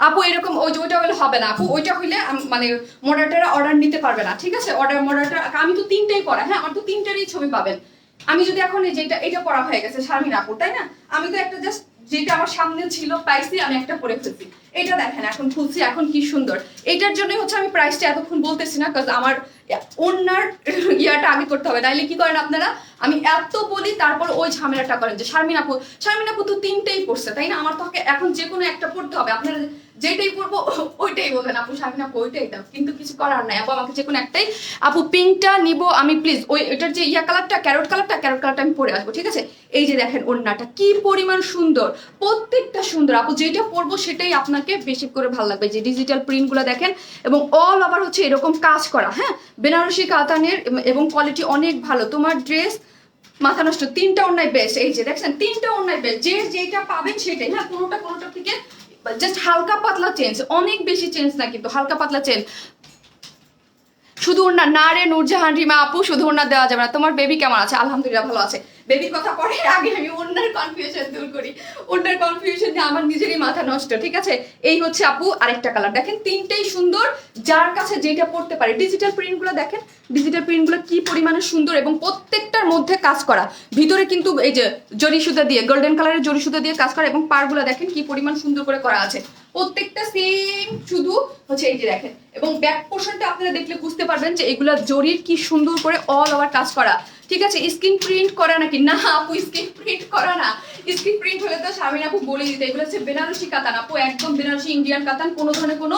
আপু, এরকম ওইটা হলে হবে না আপু, ওইটা হইলে মানে মডারেটর অর্ডার নিতে পারবে না, ঠিক আছে। মডারেটর আমি তো 3টাই পড়া, হ্যাঁ আমার তো 3টারই ছবি পাবেন। আমি যদি এখন যেটা এটা পড়া হয়ে গেছে শারমিন আপু, তাই না, আমি তো একটা জাস্ট যেটা আমার সামনে ছিল পাইছি, আমি একটা পরে ফেলছি। এটা দেখেন এখন খুলছি, এখন কি সুন্দর। এটার জন্যই হচ্ছে আমি প্রাইসটা এতক্ষণ বলতেছি না, কারণ আমার ওনার ইয়াটা আগে করতে হবে, নাইলে কি করেন আপনারা, আমি এত বলি তারপর ওই ঝামেলাটা করেন যে শারমিন আপু তো 3টেই পড়ছে, তাই না, আমার তো এখন যে কোনো একটা পড়তে হবে, আপনারা যেটাই পড়বো ওইটাই বলবেন আপু শারমিন আপু ওইটাই দাও, কিন্তু কিছু করার নাই আপু, আমাকে যে কোনো একটাই। আপু পিঙ্কটা নিব আমি প্লিজ, ওই এটার যে কালারটা ক্যারট কালারটা আমি পরে আসবো, ঠিক আছে। এই যে দেখেন ওড়নাটা কি পরিমাণ সুন্দর, প্রত্যেকটা সুন্দর আপু, যেটা পরবো সেটাই আপনাকে বেশি করে ভালো লাগবে। যে ডিজিটাল প্রিন্ট গুলো দেখেন, এবং অল ওভার হচ্ছে এরকম কাজ করা। হ্যাঁ, বেনারসি কাতানের, এবং কোয়ালিটি অনেক ভালো। তোমার ড্রেস মাথা নষ্ট, 3টা ওড়নায় বেস্ট, এই যে দেখছেন 3টা ওড়নায় বেস্ট, যেটা পাবেন সেটাই। হ্যাঁ, কোনোটা থেকে জাস্ট হালকা পাতলা চেঞ্জ, অনেক বেশি চেঞ্জ না, কিন্তু হালকা পাতলা চেঞ্জ। শুধু ওড়না না রে নূরজাহান রিমা আপু, শুধু ওড়না দেওয়া যাবে না। তোমার বেবি কেমন আছে? আলহামদুলিল্লাহ ভালো আছে। বেবির কথা পরে, আগে আমি ওড়নার কনফিউশন দূর করি, ওড়নার কনফিউশন দিয়ে আমার নিজেরই মাথা নষ্ট, ঠিক আছে। এই হচ্ছে আপু আরেকটা কালার, দেখেন 3টেই সুন্দর, যার কাছে যেটা পড়তে পারে। ডিজিটাল প্রিন্ট গুলো দেখেন, ডিজিটাল প্রিন্ট গুলো কি পরিমাণে সুন্দর, এবং প্রত্যেকটার মধ্যে কাজ করা, ভিতরে কিন্তু এই যে জরি সুতা দিয়ে, গোল্ডেন কালারের জরি সুতা দিয়ে কাজ করা, এবং পাড়গুলো দেখেন কি পরিমাণ সুন্দর করে করা আছে, প্রত্যেকটা সেম, শুধু হচ্ছে এই যে দেখেন। এবং ব্যাক পোর্শনটা আপনারা দেখলে বুঝতে পারবেন যে এগুলা জরির কি সুন্দর করে অল ওভার কাজ করা, ঠিক আছে। স্ক্রিন প্রিন্ট করা নাকি? না আপু স্ক্রিন প্রিন্ট করা না, স্ক্রিন প্রিন্ট হলে তো শারমিন আপু বলে দিতে। এগুলো হচ্ছে বেনারসি কাতান আপু, একদম বেনারসি ইন্ডিয়ান কাতান, কোনো ধরনের কোনো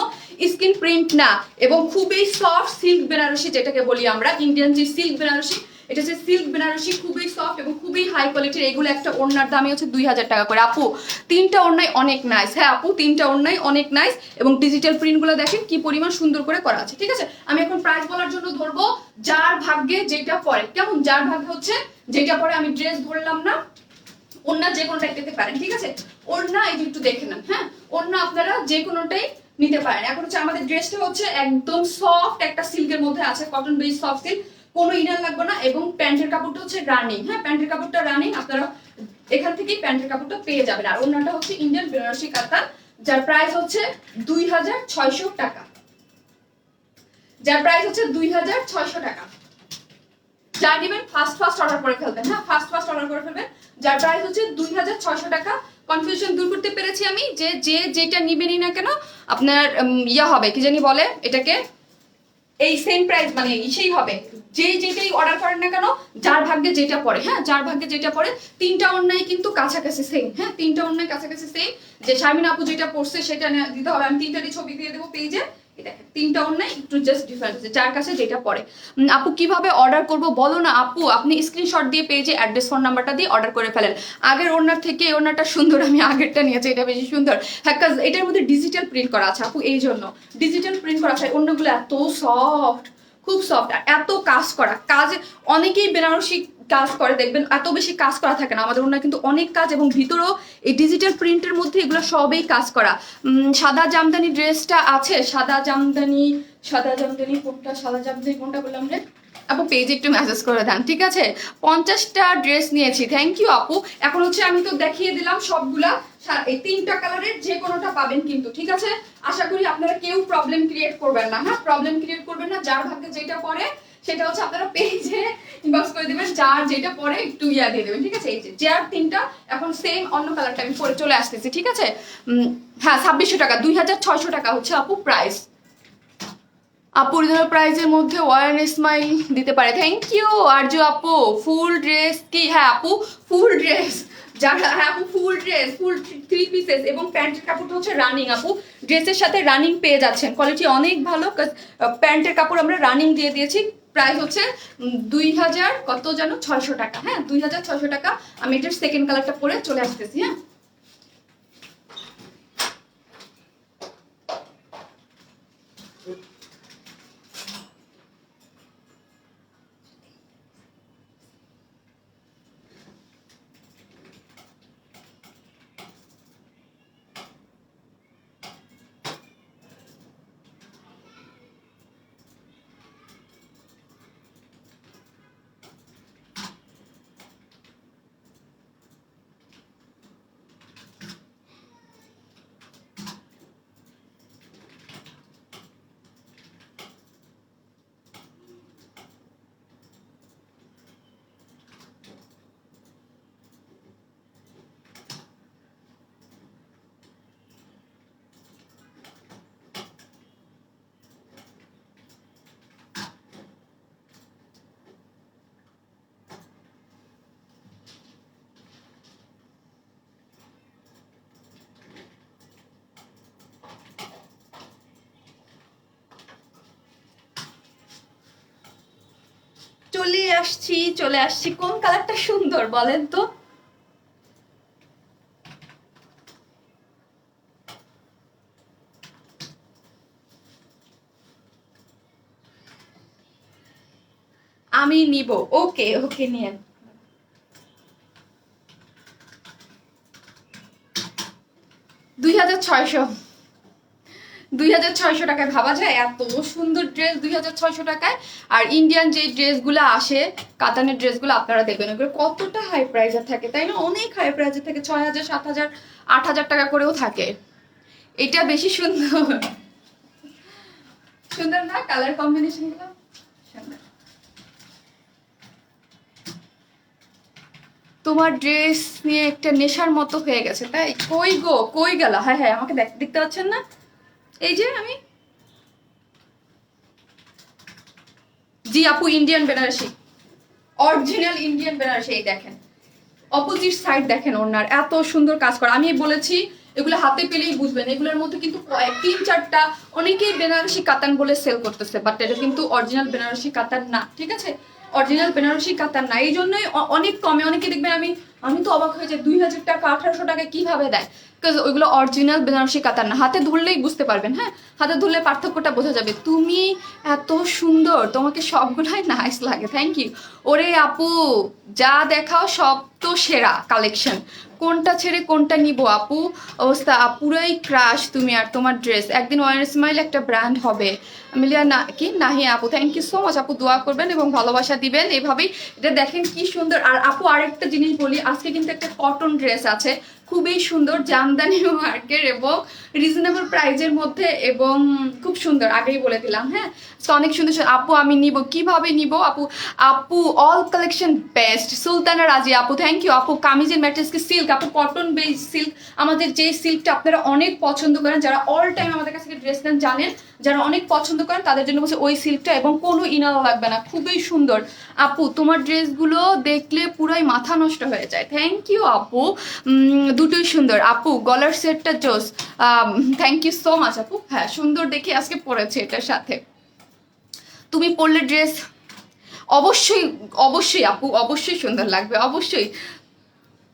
স্ক্রিন প্রিন্ট না, এবং খুবই সফট সিল্ক বেনারসি, যেটাকে বলি আমরা ইন্ডিয়ান যে সিল্ক বেনারসি, এটা হচ্ছে সিল্ক বেনারসি, খুবই সফট এবং খুবই হাই কোয়ালিটির। এগুলো একটা ওড়নার দামই হচ্ছে 2000 টাকা করে আপু, 3টা ওড়নাই অনেক নাইস। হ্যাঁ আপু 3টা ওড়নাই অনেক নাইস, এবং ডিজিটাল প্রিন্ট গুলো দেখেন কি পরিমাণ সুন্দর করে করা আছে, ঠিক আছে। আমি এখন প্রাইস বলার জন্য ধরবো যার ভাগ্যে যেটা পড়ে। কেমন? যার ভাগ্যে হচ্ছে যেটা পড়ে, আমি ড্রেস ধরলাম না, ওড়না যে কোনোটাই পেতে পারেন, ঠিক আছে। ওড়না এই একটু দেখে নেন, হ্যাঁ ওড়না আপনারা যে কোনোটাই নিতে পারেন। এখন হচ্ছে আমাদের ড্রেসটা হচ্ছে একদম সফট একটা সিল্কের মধ্যে আছে, কটন বেস সফট সিল্ক, কোনো ইনার লাগবে না, এবং প্যান্টের কাপড়টা হচ্ছে রানিং। হ্যাঁ, প্যান্টের কাপড়টা রানিং, আপনারা এখান থেকেই প্যান্টের কাপড়টা পেয়ে যাবেন। আর ওড়নাটা হচ্ছে ইন্ডিয়ান বেনারসি কাতান, যার প্রাইস হচ্ছে 2600 টাকা, যার প্রাইস হচ্ছে 2600 টাকা। যা নেবেন ফার্স্ট অর্ডার করে ফেলবেন, হ্যাঁ ফার্স্ট অর্ডার করে ফেলবেন, যার প্রাইস হচ্ছে 2600 টাকা। কনফিউশন দূর করতে পেরেছি আমি, যে যেটা নিবেনই না কেন আপনার ইয়া হবে, কি জানি বলে এটাকে, এই সেম প্রাইস মানে সেই হবে, যেটাই অর্ডার করেন না কেন, যার ভাগ্যে যেটা পড়ে। হ্যাঁ, যার ভাগ্যে যেটা পড়ে। 3টা ওড়নাই কিন্তু কাছাকাছি সেম। হ্যাঁ, 3টা ওড়নাই কাছাকাছি সেম, যে শারমিন আপু যেটা পড়ছে সেটা দিতে হবে। আমি 3টারই ছবি দিয়ে দেবো পেজে, এই দেখেন 3টা ওড়না একটু জাস্ট ডিফারেন্স আছে, যার কাছে যেটা পড়ে। আপু কিভাবে অর্ডার করব বলো না আপু। আপনি স্ক্রিনশট দিয়ে পেজে অ্যাড্রেস ফোন নাম্বারটা দিয়ে অর্ডার করে ফেলেন। আগের ওড়নার থেকে এই ওড়নাটা সুন্দর, আমি আগেরটা নিয়েছি, এটা বেশি সুন্দর। হ্যাঁ কাজ এটার মধ্যে ডিজিটাল প্রিন্ট করা আছে আপু, এই জন্য ডিজিটাল প্রিন্ট করা আছে। ওড়নাগুলো এত সফট, খুব সফট, আর এত কাজ করা। কাজে অনেকেই বেনারসি কাজ করে দেখবেন, এত বেশি কাজ করা থাকে না, আমাদের ওনার কিন্তু অনেক কাজ, এবং ভিতরেও এই ডিজিটাল প্রিন্টের মধ্যে এগুলো সবই কাজ করা। সাদা জামদানি ড্রেসটা আছে, সাদা জামদানি কোনটা, সাদা জামদানি কোনটা বললাম রে আপু, পেজে একটু মেসেজ করে দেন, ঠিক আছে? 50টা ড্রেস নিয়েছি, থ্যাংক ইউ আপু। এখন হচ্ছে আমি তো দেখিয়ে দিলাম সবগুলা, এই 3টা কালারের যে কোনোটা পাবেন কিন্তু, ঠিক আছে? আশা করি আপনারা কেউ প্রবলেম ক্রিয়েট করবেন না, হ্যাঁ প্রবলেম ক্রিয়েট করবেন না। যার ভাগ্যে যেটা পড়ে সেটা হচ্ছে আপনারা পেজে ইনবক্স করে দিবেন, যার যেটা পরে একটু ইয়া দিয়ে দেবেন, ঠিক আছে? এই যে যার 3টা এখন সেম অন্য কালারটা আমি পরে চলে আসতেছি, ঠিক আছে? হ্যাঁ 2600 টাকা, 2600 টাকা হচ্ছে আপু প্রাইস। আপু অরিজিনাল প্রাইসের মধ্যে ওয়ান স্মাইল দিতে পারে, থ্যাংক ইউ আরজু আপু। ফুল ড্রেস কি? হ্যাঁ আপু ফুল ড্রেস, যারা, হ্যাঁ আপু ফুল ড্রেস, ফুল 3 পিসেস, এবং প্যান্টের কাপড়টা হচ্ছে রানিং আপু, ড্রেসের সাথে রানিং পেয়ে যাচ্ছেন, কোয়ালিটি অনেক ভালো। প্যান্টের কাপড় আমরা রানিং দিয়ে দিয়েছি, প্রাইস হচ্ছে 2000 কত যেন 600 টাকা, হ্যাঁ 2600 টাকা। আমি এটার সেকেন্ড কালারটা পরে চলে আসতেছি, হ্যাঁ। চলে আসছি। কোন কালারটা সুন্দর বলেন তো? আমি নিব, ওকে ওকে নিয়েন। 2600, 2600 টাকায় ভাবা যায় এত সুন্দর ড্রেস 2600 টাকায়? আর ইন্ডিয়ান যে ড্রেসগুলো আসে, কাতানের ড্রেসগুলো আপনারা দেখবেন ওগুলো কতটা হাই প্রাইসে থাকে, তাই না? অনেক হাই প্রাইসে থাকে, 6000, 7000, 8000 টাকা করেও থাকে। এটা বেশি সুন্দর, সুন্দর না কালার কম্বিনেশনগুলো? সুন্দর। তোমার ড্রেস নিয়ে একটা নেশার মতো হয়ে গেছে, তাই? কই গো, কই গেল? হ্যাঁ হ্যাঁ আমাকে দেখতে পাচ্ছেন না? এই যে আমি, জি আপু Indian Benarasi, original Indian Benarasi. এই দেখেন অপোজিট সাইড দেখেন, ওনার এত সুন্দর কাজ করা। আমি বলেছি এগুলো হাতে পেলেই বুঝবেন, এগুলোর মধ্যে কিন্তু 3-4টা অনেকেই বেনারসি কাতান বলে সেল করতেছে, বাট এটা কিন্তু অরিজিনাল বেনারসি কাতান না, ঠিক আছে? অরিজিনাল বেনারসি কাতান না, এই জন্যই অনেক কমে। অনেকে দেখবেন, আমি তো অবাক হয়ে যাই 2000 টাকা 1800 টাকা কিভাবে দেয়, বিকজ ওইগুলো অরিজিনাল বেনারসি কাতান না। হাতে ধরলেই বুঝতে পারবেন, হ্যাঁ হাতে ধরলে পার্থক্যটা বোঝা যাবে। তুমি এত সুন্দর, তোমাকে সবগুলাই নাইস লাগে, থ্যাংক ইউ। ওরে আপু যা দেখাও সব তো সেরা কালেকশন, কোনটা ছেড়ে কোনটা নিব আপু? অবস্থা পুরাই ক্রাশ তুমি আর তোমার ড্রেস। একদিন ওয়ান স্মাইল একটা ব্র্যান্ড হবে। মিলিয়া না কি নাহিয়া আপু, থ্যাংক ইউ সো মাচ আপু, দোয়া করবেন এবং ভালোবাসা দিবেন এভাবেই। এটা দেখেন কি সুন্দর। আর আপু আরেকটা জিনিস বলি, আজকে কিন্তু একটা কটন ড্রেস আছে, খুবই সুন্দর, জামদানি ওয়ার্কের এবং রিজনেবল প্রাইজের মধ্যে, এবং খুব সুন্দর, আগেই বলে দিলাম, হ্যাঁ তো অনেক সুন্দর। আপু আমি নিব, কিভাবে নিব আপু? আপু অল কালেকশন বেস্ট, সুলতানা রাজি আপু, থ্যাংক ইউ আপু। কামিজের ম্যাটেরিয়ালস কি সিল্ক আপু, কটন বেস সিল্ক, আমাদের যে সিল্কটা আপনারা অনেক পছন্দ করেন, যারা অল টাইম আমাদের কাছ থেকে ড্রেস নেন জানেন, যারা অনেক পছন্দ করেন তাদের জন্য বলছে ওই সিল্কটা, এবং কোনো ইনার লাগবে না, খুবই সুন্দর। আপু তোমার ড্রেসগুলো দেখলে পুরাই মাথা নষ্ট হয়ে যায়, থ্যাংক ইউ আপু, দুটোই সুন্দর আপু। গলার সেটটা জোস, থ্যাংক ইউ সো মাচ আপু। হ্যাঁ সুন্দর দেখে আজকে পরেছে এটার সাথে। তুমি পরলে ড্রেস অবশ্যই অবশ্যই আপু, অবশ্যই সুন্দর লাগবে, অবশ্যই।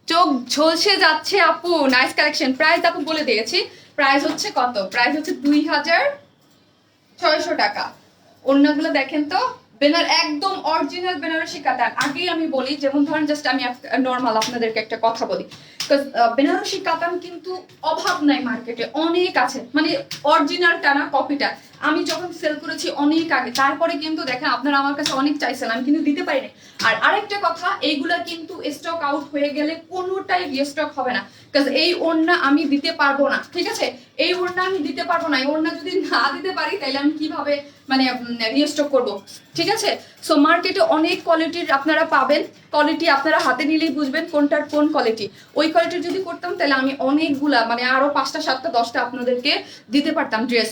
চোখ ঝলসে যাচ্ছে আপু, নাইস কালেকশন। প্রাইস আপু বলে দিয়েছি, প্রাইস হচ্ছে কত, প্রাইস হচ্ছে 2600 টাকা। ওড়নাগুলো দেখেন তো, একদম অরিজিনাল বেনারসি কাতান। আগেই আমি বলি, যেমন ধরেন জাস্ট আমি নর্মাল আপনাদেরকে একটা কথা বলি, বেনারসি কাতান কিন্তু অভাব নাই মার্কেটে, অনেক আছে, মানে অরিজিনালটা না কপিটা। আমি যখন সেল করেছি অনেক আগে, তারপরে কিন্তু দেখেন আপনারা আমার কাছে অনেক চাইছেন, আমি কিন্তু দিতে পারিনি। আর আরেকটা কথা, এইগুলা কিন্তু স্টক আউট হয়ে গেলে কোনোটাই রিস্টক হবে না, কারণ এই ওড়না আমি দিতে পারবো না, ঠিক আছে? এই ওড়না আমি দিতে পারবো না। এই ওড়না যদি না দিতে পারি তাহলে আমি কিভাবে মানে রিস্টক করব, ঠিক আছে? সো মার্কেটে অনেক কোয়ালিটির আপনারা পাবেন, কোয়ালিটি আপনারা হাতে নিলেই বুঝবেন কোনটার কোন কোয়ালিটি। ওই কোয়ালিটির যদি করতাম তাহলে আমি অনেকগুলা মানে আরো 5টা 7টা 10টা আপনাদেরকে দিতে পারতাম ড্রেস,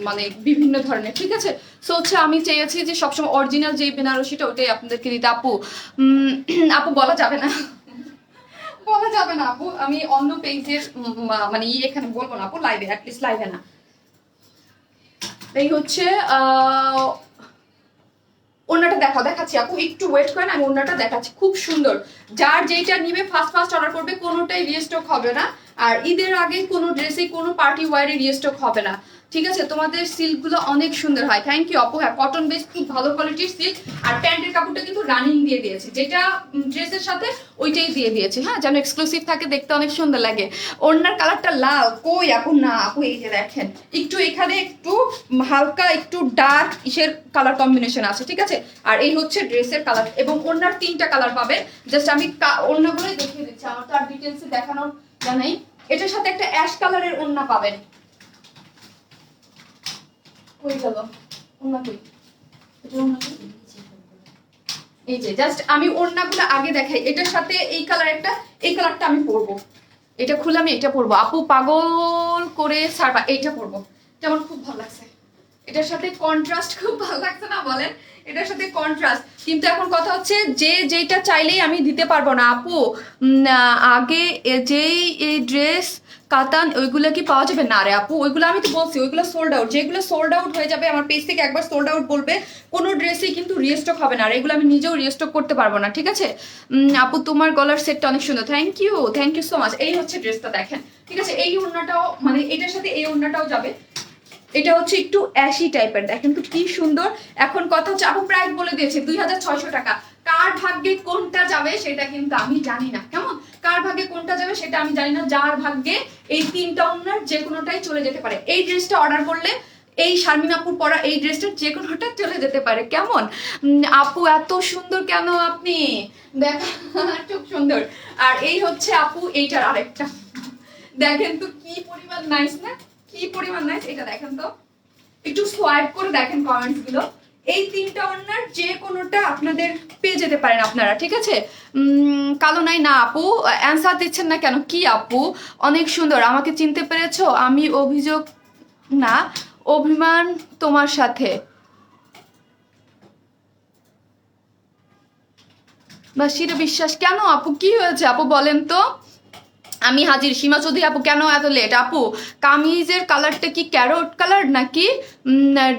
মানে বিভিন্ন ধরনের, ঠিক আছে? সো হচ্ছে আমি চেয়েছি যে সবসময় অরিজিনাল যে বেনারসিটা ওটাই আপনাদেরকে দিতে। আপু আপু বলা যাবে না, বলা যাবে না আপু, আমি অন্য পেজের মানে এখানে বলবো না আপু, লাইভে, অ্যাটলিস্ট লাইভে না। এই হচ্ছে ওড়নাটা দেখাচ্ছি আপু, একটু ওয়েট করেন, আমি ওড়নাটা দেখাচ্ছি, খুব সুন্দর। যার যেটা নিবে ফার্স্ট অর্ডার করবে, কোনোটাই রিস্টক হবে না। আর ঈদের আগে কোনো ড্রেসে কোনো পার্টি ওয়ারে রিস্টক হবে না, ঠিক আছে? তোমাদের সিল্কগুলো অনেক সুন্দর হয়। থ্যাংক ইউ আপু। হ্যাঁ কটন বেস, খুব ভালো কোয়ালিটির সিল্ক। আর প্যান্টের কাপড়টা কিন্তু রানিং দিয়ে দিয়েছে, যেটা ড্রেসের সাথে ওইটাই দিয়ে দিয়েছে, হ্যাঁ, যেন এক্সক্লুসিভ থাকে, দেখতে অনেক সুন্দর লাগে। ওড়নার কালারটা লাল কই আপু? না আপু, এই যে দেখেন, একটু এখানে একটু হালকা একটু ডার্ক ইসের কালার কম্বিনেশন আছে, ঠিক আছে? আর এই হচ্ছে ড্রেসের কালার, এবং ওড়নার 3টা কালার পাবেন। জাস্ট আমি ওড়নাগুলোই দেখিয়ে দিচ্ছি, আমার তো আর ডিটেলসে দেখানোর জানাই। এটার সাথে একটা অ্যাশ কালারের ওড়না পাবেন। কই গেল ওড়না, কই এটা ওড়না? এই যে জাস্ট আমি ওড়নাগুলো আগে দেখাই। এটার সাথে এই কালার একটা, এই কালারটা আমি পরবো, এটা খুলে আমি এটা পরবো আপু, পাগল করে সারবা, এইটা পরবো, এটা আমার খুব ভালো লাগছে। এটার সাথে কন্ট্রাস্ট খুব ভালো লাগছে না বলেন? এটার সাথে কন্ট্রাস্ট। কিন্তু এখন কথা হচ্ছে যে যেটা চাইলেই আমি দিতে পারবো না আপু। আগে যেই এই ড্রেস কাতান ওইগুলো কি পাওয়া যাবে? না রে আপু, ওইগুলো আমি তো বলছি ওইগুলো সোল্ড আউট। যেগুলো সোল্ড আউট হয়ে যাবে, আমার পেজ থেকে একবার সোল্ড আউট বলবে, কোনো ড্রেসই কিন্তু রিস্টক হবে না। আর এগুলো আমি নিজেও রিস্টক করতে পারবো না, ঠিক আছে? আপু তোমার গলার সেটটা অনেক সুন্দর, থ্যাংক ইউ সো মাচ। এই হচ্ছে ড্রেসটা দেখেন, ঠিক আছে? এই ওড়নাটাও মানে এটার সাথে এই ওড়নাটাও যাবে। এটা হচ্ছে একটু অ্যাশি টাইপের, দেখেন তো কি সুন্দর। এখন কথা হচ্ছে আপু প্রাইস বলে দিয়েছে 2600 টাকা। কার ভাগ্যে কোনটা যাবে সেটা কিন্তু আমি জানি না, কেমন? কার ভাগ্যে কোনটা যাবে সেটা আমি জানি না। যার ভাগ্যে এই 3টা ওড়নার যে কোনোটাই চলে যেতে পারে। এই ড্রেসটা অর্ডার করলে এই শারমিন আপুর পরা এই ড্রেসটা যে কোনোটা চলে যেতে পারে, কেমন? আপু এত সুন্দর কেন আপনি? দেখা খুব সুন্দর। আর এই হচ্ছে আপু এইটার আরেকটা, দেখেন তো কি পরিমাণ নাইস না, কি পরিমাণ নাইস। এটা দেখেন তো, একটু সোয়াইপ করে দেখেন কমেন্টস গুলো। এই 3টা ওড়নার যে কোনোটা আপনাদের পেয়ে যেতে পারেন আপনারা, ঠিক আছে? কালো নাই না আপু, অ্যান্সার দিচ্ছেন না কেন? কি আপু অনেক সুন্দর, আমাকে চিনতে পেরেছো? আমি অভিযোগ না, অভিমান তোমার সাথে। বাসির বিশ্বাস কেন আপু, কি হয়েছে আপু বলেন তো? আমি হাজির। সীমা চৌধুরী আপু কেন এত লেট? আপু কামিজের কালারটা কি ক্যারট কালার নাকি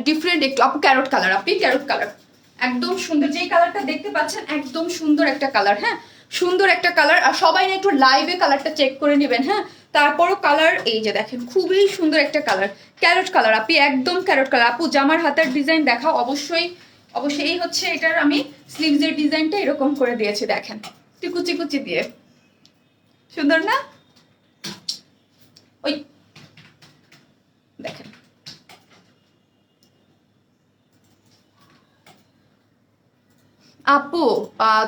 ডিফারেন্ট একটু? আপু ক্যারট কালার, আপনি ক্যারট কালার, একদম সুন্দর। যেই কালারটা দেখতে পাচ্ছেন একদম সুন্দর একটা কালার, হ্যাঁ সুন্দর একটা কালার। আর সবাই না একটু লাইভে কালারটা চেক করে নেবেন, হ্যাঁ? তারপরও কালার এই যে দেখেন, খুবই সুন্দর একটা কালার, ক্যারট কালার। আপনি একদম ক্যারট কালার। আপু জামার হাতের ডিজাইন দেখাও, অবশ্যই অবশ্যই। এই হচ্ছে এটার আমি স্লিভসের ডিজাইনটা এরকম করে দিয়েছি, দেখেন কুচি কুচি দিয়ে, সুন্দর না? ওই দেখেন, আপু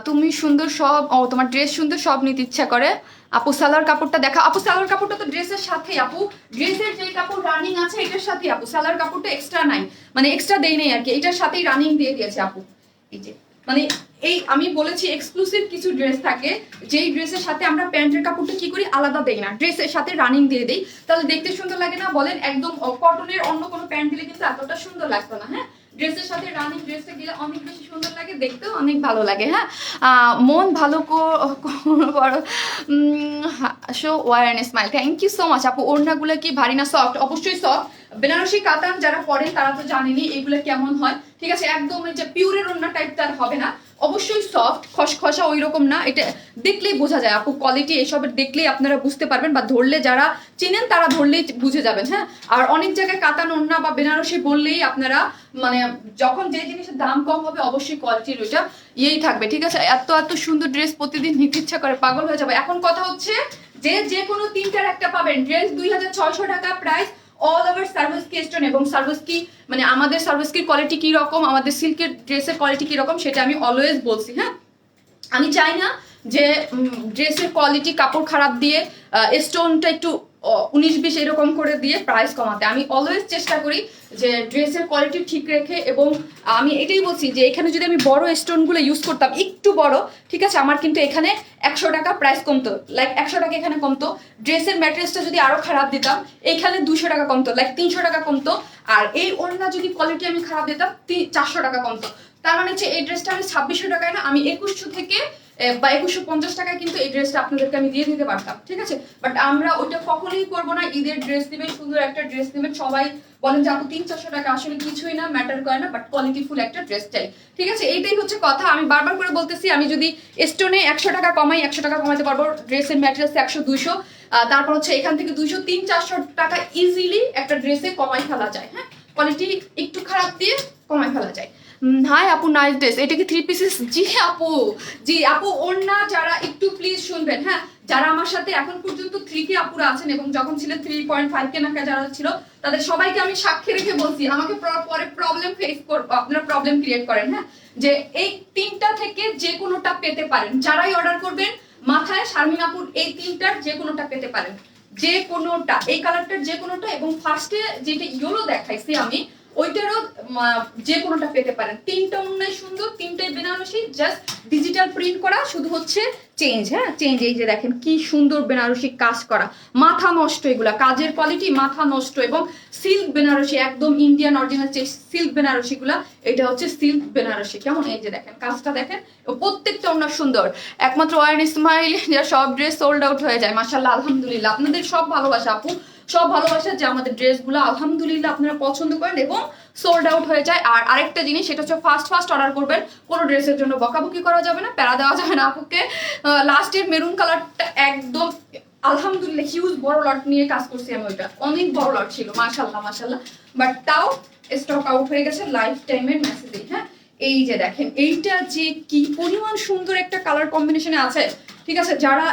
তুমি সুন্দর সব, তোমার ড্রেস সুন্দর, সব নিতে ইচ্ছা করে। আপু সালোয়ার কাপড়টা দেখা। আপু সালোয়ার কাপড়টা তো ড্রেসের সাথেই, আপু ড্রেসের যে কাপড় রানিং আছে এটার সাথেই আপু, সালোয়ার কাপড়টা এক্সট্রা নাই, মানে এক্সট্রা দেই নাই আর কি, এটার সাথেই রানিং দিয়ে দিয়েছে আপু। এই যে মানে এই আমি বলেছি এক্সক্লুসিভ কিছু ড্রেস থাকে যেই ড্রেসের সাথে আমরা প্যান্টের কাপড়টা কি করি, আলাদা দেই না, ড্রেসের সাথে রানিং দিয়ে দেই, তাহলে দেখতে সুন্দর লাগে না বলেন? একদম কটনের অন্য কোনো প্যান্ট দিলে কিন্তু এতটা সুন্দর লাগতো না, হ্যাঁ? ড্রেসের সাথে রানিং ড্রেসটা গেলে অনেক বেশি সুন্দর লাগে, দেখতেও অনেক ভালো লাগে। হ্যাঁ, মন ভালো করো show wear and smile, thank you so much আপু। ওড়নাগুলো কি ভারী না সফট? অবশ্যই সফট। বেনারসি কাতান যারা পরেন তারা তো জানেনি এগুলো কেমন হয়, ঠিক আছে? একদম যে পিওরের ওড়না টাইপ তার হবে না, অবশ্যই সফট, খসখসা ওই রকম না। এটা দেখলেই বোঝা যায় আপু, কোয়ালিটি এসবের দেখলেই আপনারা বুঝতে পারবেন, বা ধরলে যারা চিনেন তারা ধরলেই বুঝে যাবেন। হ্যাঁ, আর অনেক জায়গায় কাতান ওড়না বা বেনারসি বললেই আপনারা মানে যখন যে জিনিসের দাম কম হবে অবশ্যই কোয়ালিটির ওইটা ইয়েই থাকবে, ঠিক আছে? এত এত সুন্দর ড্রেস প্রতিদিন নিতে ইচ্ছা করে, পাগল হয়ে যাবে। এখন কথা হচ্ছে যে কোনো তিনটার একটা পাবেন। ড্রেস 2600 টাকা প্রাইস, অল ওভার সার্ভিস কি স্টোন, এবং সার্ভিস কি মানে আমাদের সার্ভিস কি কোয়ালিটি কি রকম, আমাদের সিল্কের ড্রেসের কোয়ালিটি কি রকম, সেটা আমি অলওয়েজ বলছি। হ্যাঁ, আমি চাই না যে ড্রেসের কোয়ালিটি কাপড় খারাপ দিয়ে স্টোনটা একটু 19-20 এরকম করে দিয়ে প্রাইস কমাতে। আমি অলওয়েজ চেষ্টা করি যে ড্রেসের কোয়ালিটি ঠিক রেখে, এবং আমি এটাই বলছি যে এখানে যদি আমি বড় স্টোনগুলো ইউজ করতাম একটু বড়, ঠিক আছে, আমার কিন্তু এখানে 100 টাকা প্রাইস কমতো, লাইক 100 টাকা এখানে কমতো। ড্রেসের ম্যাটেরিয়ালসটা যদি আরো খারাপ দিতাম এখানে 200 টাকা কমতো, লাইক 300 টাকা কমতো। আর এই ওড়না যদি কোয়ালিটি আমি খারাপ দিতাম 400 টাকা কমতো। তার মানে হচ্ছে এই ড্রেসটা আমি 2600 টাকায় না, আমি 2100 থেকে বা 2150 টাকায় কিন্তু এই ড্রেসটা আপনাদেরকে আমি দিয়ে দিতে পারতাম, ঠিক আছে? বাট আমরা ওইটা কখনোই করবো না। ঈদের ড্রেস দিবেন, সুন্দর একটা ড্রেস দিবেন, সবাই বলেন যে আপু 300-400 টাকা আসলে কিছুই না, ম্যাটার করে না, বাট কোয়ালিটিফুল একটা ড্রেস চাই, ঠিক আছে? এইটাই হচ্ছে কথা। আমি বারবার করে বলতেছি, আমি যদি স্টোনে 100 টাকা কমাই 100 টাকা কমাতে পারবো, ড্রেসের ম্যাটেরিয়ালস 100-200, তারপর হচ্ছে এখান থেকে 200-300-400 টাকা ইজিলি একটা ড্রেসে কমাই ফেলা যায়। হ্যাঁ, কোয়ালিটি একটু খারাপ দিয়ে কমাই ফেলা যায়। হাই আপু, নাইস ড্রেস। এটা কি 3 পিসেস? জি আপু, জি আপু। ওড়না যারা একটু প্লিজ শুনবেন, হ্যাঁ, যারা আমার সাথে এখন পর্যন্ত 3K আপুরা আছেন এবং যখন ছিলেন 3.5K নাকা যারা ছিল, তাদের সবাইকে আমি সাক্ষী রেখে বলছি, আমাকে পরে প্রবলেম ফেস করবো, আপনারা প্রবলেম ক্রিয়েট করেন। হ্যাঁ, যে এই তিনটা থেকে যে কোনোটা পেতে পারেন, যারাই অর্ডার করবেন মাথায় শারমিন আপুর এই তিনটার যে কোনোটা পেতে পারেন, যে কোনোটা, এই কালারটার যে কোনোটা, এবং ফার্স্টে যেটা ইয়েলো দেখাইছি আমি ওইটারও যে কোনোটা পেতে পারেন। তিনটা অন্যায় সুন্দর, তিনটাই বেনারসি, জাস্ট ডিজিটাল প্রিন্ট করা, শুধু হচ্ছে চেঞ্জ। হ্যাঁ, চেঞ্জ। এই যে দেখেন কি সুন্দর বেনারসি কাজ করা, মাথা নষ্ট, এগুলা কাজের কোয়ালিটি মাথা নষ্ট। এবং সিল্ক বেনারসি, একদম ইন্ডিয়ান অরিজিনাল সিল্ক বেনারসি গুলা, এটা হচ্ছে সিল্ক বেনারসি। কেমন? এই যে দেখেন কাজটা দেখেন, প্রত্যেকটা অন্য সুন্দর। একমাত্র ওয়ার স্মাইল সব ড্রেস সোল্ড আউট হয়ে যায়, মাশাআল্লাহ, আলহামদুলিল্লাহ। আপনাদের সব ভালোবাসা আপু, সব ভালোবাসা যে আমাদের ড্রেসগুলো আলহামদুলিল্লাহ আপনারা পছন্দ করেন এবং সোল্ড আউট হয়ে যায়। আর আরেকটা জিনিস, সেটা হচ্ছে ফার্স্ট অর্ডার করবেন, কোনো ড্রেসের জন্য বকাবকি করা যাবে না, প্যারা দেওয়া যাবে না আপুকে। লাস্টের মেরুন কালারটা একদম আলহামদুলিল্লাহ হিউজ বড় লট নিয়ে কাজ করছি আমি, ওইটা অনেক বড় লট ছিল, মাশাআল্লাহ মাশাআল্লাহ, বাট তাও স্টক আউট হয়ে গেছে লাইফ টাইমের মেসেজে। হ্যাঁ, এই যে দেখেন এইটা যে কি পরিমাণ সুন্দর একটা কালার কম্বিনেশনে আছে, ঠিক আছে? যারা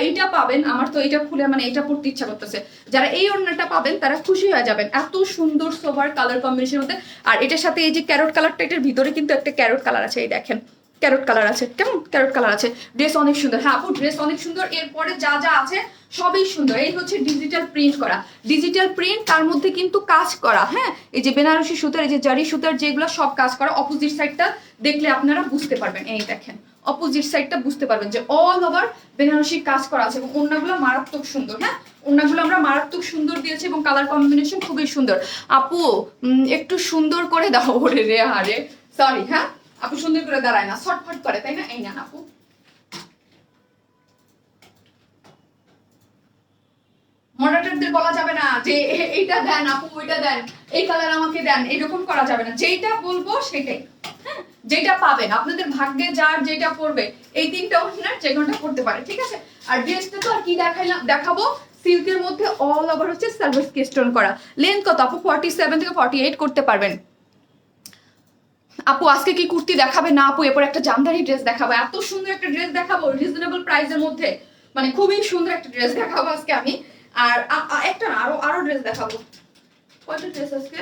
এইটা পাবেন, আমার তো এটা খুলে মানে এটা পড়তে ইচ্ছা করতেছে, যারা এই ওড়নাটা পাবেন তারা খুশি হয়ে যাবেন, এত সুন্দর সোভার কালার কম্বিনেশন মধ্যে। আর এটার সাথে এই যে ক্যারট কালারটা, এটার ভিতরে কিন্তু একটা ক্যারট কালার আছে, এই দেখেন ক্যারট কালার আছে, কেমন ক্যারট কালার আছে। ড্রেস অনেক সুন্দর। হ্যাঁ আপু, ড্রেস অনেক সুন্দর। এরপরে যা যা আছে সবই সুন্দর। এই হচ্ছে ডিজিটাল প্রিন্ট করা, ডিজিটাল প্রিন্ট, তার মধ্যে কিন্তু কাজ করা। হ্যাঁ, এই যে বেনারসি সুতার, এই যে জারি সুতার, যেগুলো সব কাজ করা। অপোজিট সাইডটা দেখলে আপনারা বুঝতে পারবেন, এই দেখেন অপোজিট সাইডটা বুঝতে পারবেন যে অল ওভার বেনারসি কাজ করা আছে, এবং ওড়নাগুলো মারাত্মক সুন্দর। হ্যাঁ, ওড়নাগুলো আমরা মারাত্মক সুন্দর দিয়েছি এবং কালার কম্বিনেশন খুবই সুন্দর। আপু একটু সুন্দর করে দাও, ওরে রে হারে, সরি। হ্যাঁ আপু সুন্দর করে দাঁড়ায় না, ছটফট করে, তাই না? এই না আপু, মডারেটরদের বলা যাবে না যে এইটা দেন আপু, ওইটা দেন, এই কালার আমাকে দেন, এরকম করা যাবে না। যেটা বলবো সেটাই, হ্যাঁ, যেটা পাবেন আপনাদের ভাগ্যে, যার যেটা পড়বে, এই তিনটা ওড়নার যে কোনটা পড়তে পারে, ঠিক আছে? আর ড্রেসটা তো আর কি দেখাবো, সিল্কের মধ্যে অল ওভার হচ্ছে সার্ভিস স্টোন করা। লেন্থ কত আপু? 47 থেকে 48 করতে পারবেন। আপু আজকে কি কুর্তি দেখাবে? না আপু, এরপর একটা জামদানি ড্রেস দেখাবো, এত সুন্দর একটা ড্রেস দেখাবো রিজনেবল প্রাইসের মধ্যে, মানে খুবই সুন্দর একটা ড্রেস দেখাবো আজকে আমি। আর একটা না, আরো ড্রেস দেখাবো। কয়টা ড্রেস আজকে?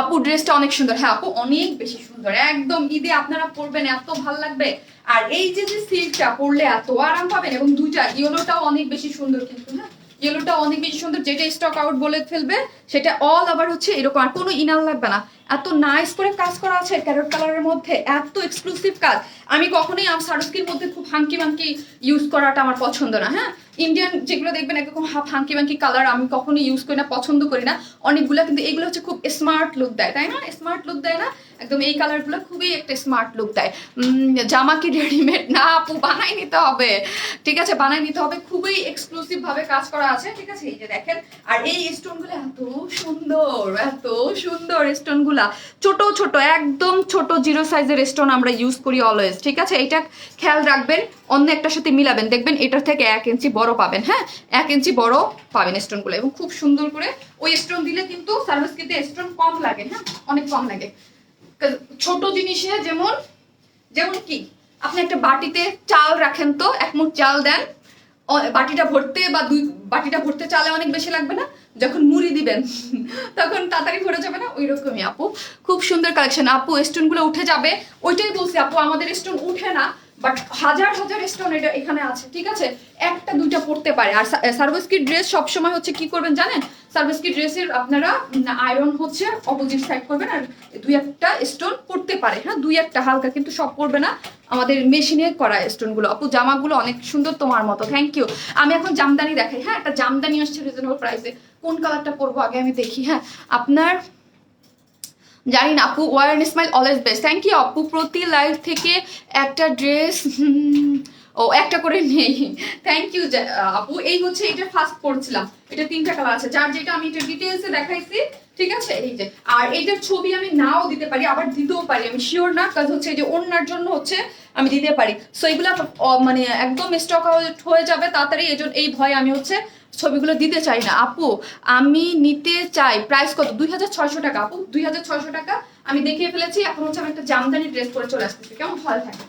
আপু ড্রেসটা অনেক সুন্দর। হ্যাঁ আপু, অনেক বেশি সুন্দর, একদম ঈদে আপনারা পরবেন, এত ভালো লাগবে। আর এই যে সিল্কটা পরলে এত আরাম পাবেন, এবং দুইটা ইয়েলোটাও অনেক বেশি সুন্দর কিন্তু। হ্যাঁ, ইয়েলোটা অনেক বেশি সুন্দর। যেটা স্টক আউট বলে ফেলবে সেটা অল আবার হচ্ছে এরকম, আর কোনো ইনার লাগবে না, এত নাইস করে কাজ করা আছে ক্যারট কালারের মধ্যে, এত এক্সক্লুসিভ কাজ। আমি কখনোই সারস্কির মধ্যে খুব হাঙ্কি মাঙ্কি ইউজ করাটা আমার পছন্দ না। হ্যাঁ, ইন্ডিয়ান যেগুলো দেখবেন একরকম হাঙ্কি মাঙ্কি কালার আমি কখনোই ইউজ করি না, পছন্দ করি না অনেকগুলো, কিন্তু এগুলো হচ্ছে খুব স্মার্ট লুক দেয়, তাই না? স্মার্ট লুক দেয় না একদম, এই কালারগুলো খুবই একটা স্মার্ট লুক দেয়। জামা কি রেডিমেড না আপু, বানাই নিতে হবে, ঠিক আছে, বানাই নিতে হবে। খুবই এক্সক্লুসিভ ভাবে কাজ করা আছে, ঠিক আছে। এই যে দেখেন, আর এই স্টোনগুলো এত সুন্দর, এত সুন্দর স্টোনগুলা, ছোট ছোট একদম ছোট 0 সাইজের স্টোন আমরা ইউজ করি অলওয়েজ, ঠিক আছে। এটা খেয়াল রাখবেন, অন্য একটার সাথে মিলাবেন, দেখবেন এটার থেকে 1 ইঞ্চি বড় পাবেন। হ্যাঁ, 1 ইঞ্চি বড় পাবেন স্টোনগুলো, এবং খুব সুন্দর করে ওই স্টোন দিলে কিন্তু সার্ভিসকিতে স্টোন কম লাগে, হ্যাঁ, অনেক কম লাগে। ছোট জিনিসে যেমন যেমন কি আপনি একটা বাটিতে চাল রাখেন, তো 1 মুঠ চাল দেন, বাটিটা ভরতে বা 2 বাটিটা ভরতে চালে অনেক বেশি লাগবে না, যখন মুড়ি দিবেন তখন তাড়াতাড়ি ভরে যাবে না, ওই রকমই আপু। খুব সুন্দর কালেকশন আপু, স্টোনগুলো উঠে যাবে, ওইটাই বলছি আপু, আমাদের স্টোন উঠে না, বাট হাজার হাজার স্টোন এটা এখানে আছে, ঠিক আছে, একটা দুইটা পড়তে পারে। আর সার্ভিসকি ড্রেস সবসময় হচ্ছে কি করবেন জানেন, সার্ভিসকি ড্রেসের আপনারা আয়রন হচ্ছে অপোজিট সাইড করবেন, আর 2-1টা স্টোন পড়তে পারে, হ্যাঁ, 2-1টা হালকা, কিন্তু সব পড়বে না, আমাদের মেশিনে করা স্টোনগুলো। আপু জামাগুলো অনেক সুন্দর তোমার মতো, থ্যাংক ইউ। আমি এখন জামদানি দেখাই। হ্যাঁ, একটা জামদানি আসছে রিজনেবল প্রাইসে, কোন কালারটা পরবো আগে আমি দেখি। হ্যাঁ, আপনার জানি না আপু, wear and smile always best, thank you আপু। প্রতি লাইভ থেকে একটা ড্রেস, ও একটা করে নেই, থ্যাংক ইউ আপু। এই হচ্ছে এটা ফার্স্ট পড়ছিলাম, এটা 3টা কালার আছে, যার যেটা আমি এটা ডিটেইলসে দেখাইছি, ঠিক আছে। এই যে, আর এইটার ছবি আমি নাও দিতে পারি, আবার দিতেও পারি, আমি শিওর না, কাজ হচ্ছে এই যে ওনার জন্য হচ্ছে আমি দিতে পারি। সো এগুলা মানে একদম স্টক আউট হয়ে যাবে তাড়াতাড়ি, এই ভয়ে আমি হচ্ছে ছবিগুলো দিতে চাই না আপু। আমি নিতে চাই, প্রাইস কত? 2600 টাকা আপু, 2600 টাকা। আমি দেখিয়ে ফেলেছি, এখন হচ্ছে আমি একটা জামদানি ড্রেস পরে চলে আসতেছি, কেমন ভালো থাকে।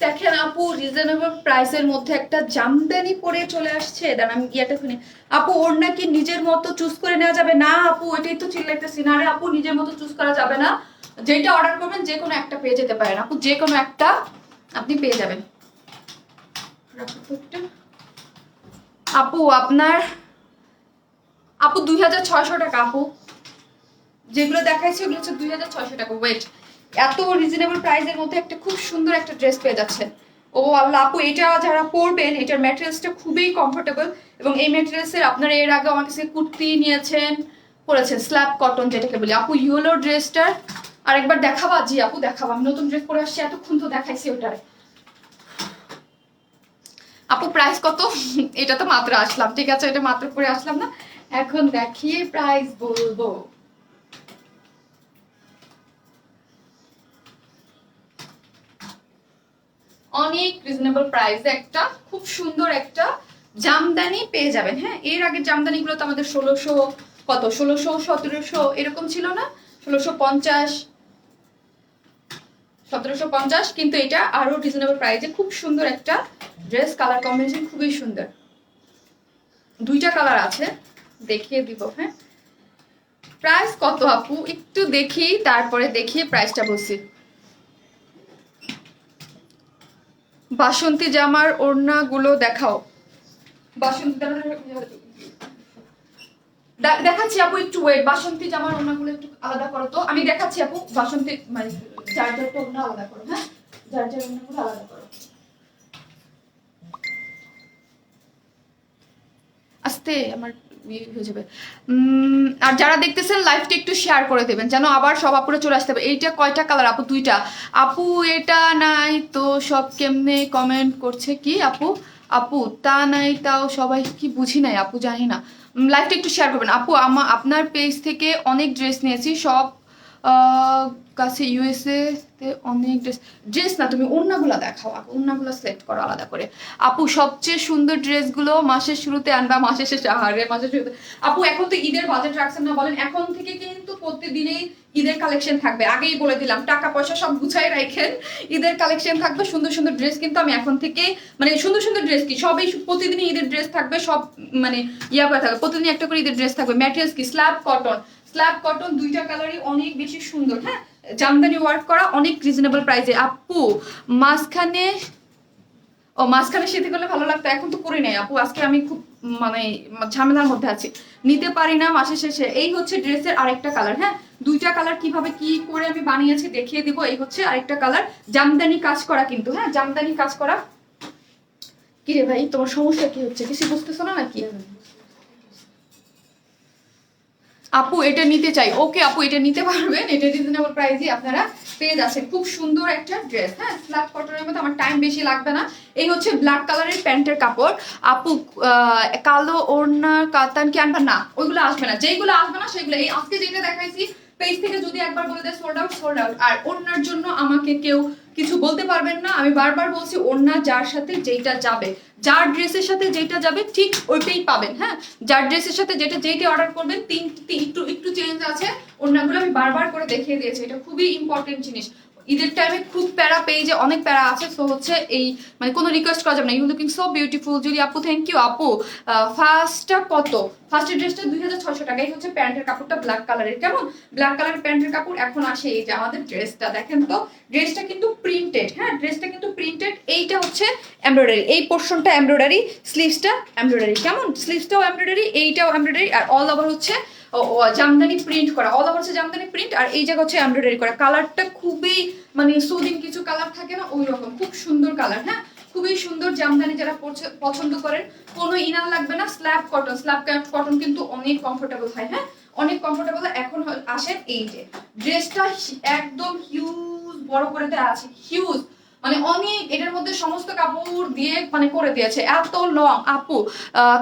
দেখেন আপু, রিজনেবল প্রাইসের মধ্যে একটা জামদানি পরে চলে আসছে, দেন আমি গিয়েটা শুনি। আপু ওর নাকি নিজের মতো চুজ করে নেওয়া যাবে না আপু, এটাই তো চিল্লাইতেছি না রে আপু, নিজের মতো চুজ করা যাবে না, যেটা অর্ডার করবেন যে কোনো একটা পেয়ে যেতে পারেন আপু, যে কোনো একটা আপনি পেয়ে যাবেন আপু। আপনার আপু 2600 টাকা আপু, যেগুলো দেখাইছি ওগুলো হচ্ছে 2600 টাকা। ওয়েট, এত রিজনেবল প্রাইসের মধ্যে একটা খুব সুন্দর একটা ড্রেস পেয়ে যাচ্ছে। ও আল্লাহ আপু, এটা যারা পরবেন, এটার ম্যাটেরিয়ালসটা খুবই কমফোর্টেবল, এবং এই ম্যাটেরিয়ালসের আপনারা এর আগে আমার কাছে কুর্তি নিয়েছেন, পরেছেন স্ল্যাব কটন যেটাকে বলি আপু। ইয়েলো ড্রেসটার আরেকবার দেখাবা? জি আপু দেখাবো, আমি নতুন ড্রেস পরে আসছি, এতক্ষণ তো দেখাইছি ওটারে। আপু প্রাইস কত? এটা তো মাত্র আসলাম, ঠিক আছে, এটা মাত্র পরে আসলাম না, এখন দেখিয়ে প্রাইস বলবো। অনেক রিজনেবল প্রাইসে একটা খুব সুন্দর একটা জামদানি পেয়ে যাবেন। হ্যাঁ, এর আগের জামদানিগুলো তো আমাদের 1600 কত, 1600 1700 এরকম ছিল না, 1650 1750, কিন্তু এটা আরো রিজনেবল প্রাইসে খুব সুন্দর একটা ড্রেস, কালার কম্বিনেশন খুবই সুন্দর, 2টা কালার আছে, দেখিয়ে দিব। হ্যাঁ, প্রাইস কত আপু একটু দেখি, তারপরে দেখিয়ে প্রাইসটা বলছি। বাসন্তী জামার ওড়নাগুলো দেখাও। বাসন্তী দেখাচ্ছি আপু, একটু ওয়েট। বাসন্তী জামার ওড়নাগুলো একটু আলাদা করো তো, আমি দেখাচ্ছি আপু। বাসন্তী মানে যার যারটা ওড়না আলাদা করো, হ্যাঁ, যার যার ওড়নাগুলো আলাদা করো। আস্তে আমার হয়ে যাবে। আর যারা দেখতেছেন লাইভটা একটু শেয়ার করে দেবেন যেন আবার সব আপুরে চলে আসতে হবে। এইটা কয়টা কালার আপু? 2টা। আপু এটা নাই তো সব কেমনে কমেন্ট করছে কি আপু? আপু তা নাই তাও সবাই কি? বুঝি নাই আপু, জানি না। লাইভটা একটু শেয়ার করবেন আপু। আপনার পেজ থেকে অনেক ড্রেস নিয়েছি, সব কাছে ইউএসএ তে অনেক ড্রেস না, তুমি ওড়নাগুলো দেখাও আপু, ওড়নাগুলো সেট করো আলাদা করে আপু। সবচেয়ে সুন্দর ড্রেসগুলো মাসের শুরুতে আনবা, মাসের শেষে। আরে মাসের শুরুতে আপু, এখন তো ঈদের বাজেট রাখছেন না বলেন? এখন থেকে কিন্তু প্রতিদিনই ঈদের কালেকশন থাকবে, আগেই বলে দিলাম। টাকা পয়সা সব গুছাই রাখেন, ঈদের কালেকশন থাকবে। সুন্দর সুন্দর ড্রেস কিন্তু আমি এখন থেকে মানে সুন্দর সুন্দর ড্রেস কি সবই প্রতিদিনই ঈদের ড্রেস থাকবে, সব মানে ইয়া করে থাকবে, প্রতিদিন একটা করে ঈদের ড্রেস থাকবে। ম্যাটেরিয়ালস কি? Slab cotton. স্ল্যাব কটন 2টা কালারই অনেক বেশি সুন্দর, হ্যাঁ, জামদানি ওয়ার্ক করা, অনেক রিজনেবল প্রাইসে আপু। মাঝখানে শীতে করলে ভালো লাগতো, এখন তো করি নাই আপু। আজকে আমি খুব মানে ঝামেলার মধ্যে আছি, নিতে পারি না মাসের শেষে। এই হচ্ছে ড্রেসের আরেকটা কালার, হ্যাঁ, 2টা কালার কিভাবে কি করে আমি বানিয়েছি দেখিয়ে দিব। এই হচ্ছে আরেকটা কালার, জামদানি কাজ করা কিন্তু, হ্যাঁ, জামদানি কাজ করা। কি রে ভাই, তোমার সমস্যা কি হচ্ছে? কিছু বুঝতেছো না নাকি আপু? এটা নিতে চাই। ওকে আপু, এটা নিতে পারবেন, এটা রিজনেবল প্রাইসে আপনারা পেয়ে যাচ্ছেন। খুব সুন্দর একটা ড্রেস, হ্যাঁ, স্ল্যাব কটনের মধ্যে। আমার টাইম বেশি লাগবে না। এই হচ্ছে ব্ল্যাক কালারের প্যান্টের কাপড় আপু। কালো ওড়নার কাতান কি আনবা? না, ওইগুলো আসবে না। যেইগুলো আসবে না সেগুলো এই আজকে যেটা দেখাইছি পেজ থেকে যদি একবার বলে দেয় সোল্ড আউট, সোল্ড আউট। আর ওড়নার জন্য আমাকে কেউ কিছু বলতে পারবেন না। আমি বারবার বলছি, ওড়না যার সাথে যেটা যাবে, যার ড্রেসের সাথে যেটা যাবে ঠিক ওইটাই পাবেন, হ্যাঁ। যার ড্রেসের সাথে যেটা অর্ডার করবেন, একটু একটু চেঞ্জ আছে। ওড়নাগুলো আমি বারবার করে দেখিয়ে দিয়েছি, এটা খুবই ইম্পর্টেন্ট জিনিস। ঈদের টাইমে খুব প্যারা, পেজে অনেক প্যারা আছে। সো হচ্ছে এই মানে কোনো রিকোয়েস্ট করা যাবে না। You looking so beautiful Julie আপু, থ্যাংক ইউ আপু। ফার্স্টটা কত? ফার্স্টের ড্রেসটা 2600 টাকা। এই হচ্ছে প্যান্টের কাপড়টা ব্ল্যাক কালারের, কেমন ব্ল্যাক কালারের প্যান্টের কাপড়। এখন আসে এই যে আমাদের ড্রেসটা, দেখেন তো ড্রেসটা কিন্তু প্রিন্টেড, হ্যাঁ, ড্রেসটা কিন্তু প্রিন্টেড। এইটা হচ্ছে এমব্রয়ডারি, এই পোর্শনটা এমব্রয়ডারি, স্লিভসটা এমব্রয়ডারি, কেমন স্লিভসটাও এমব্রয়ডারি, এইটাও এমব্রয়ডারি। আর অল ওভার হচ্ছে জামদানি প্রিন্ট করা, অল ওভার হচ্ছে জামদানি প্রিন্ট। আর এই জায়গা হচ্ছে এমব্রয়ডারি করা। কালারটা খুবই মানে সুদিং কিছু কালার থাকে না, ওই রকম খুব সুন্দর কালার, হ্যাঁ, খুবই সুন্দর। জামদানি যারা পছন্দ করেন, কোনো ইনার লাগবে না। স্ল্যাব কটন, স্ল্যাব কটন কিন্তু অনেক কমফোর্টেবল হয়, হ্যাঁ, অনেক কমফোর্টেবল। এখন আসেন এই যে ড্রেসটা একদম হিউজ বড় করে দেওয়া আছে, হিউজ মানে অনেক। এটার মধ্যে সমস্ত কাপড় দিয়ে মানে করে দিয়েছে, এত লং আপু।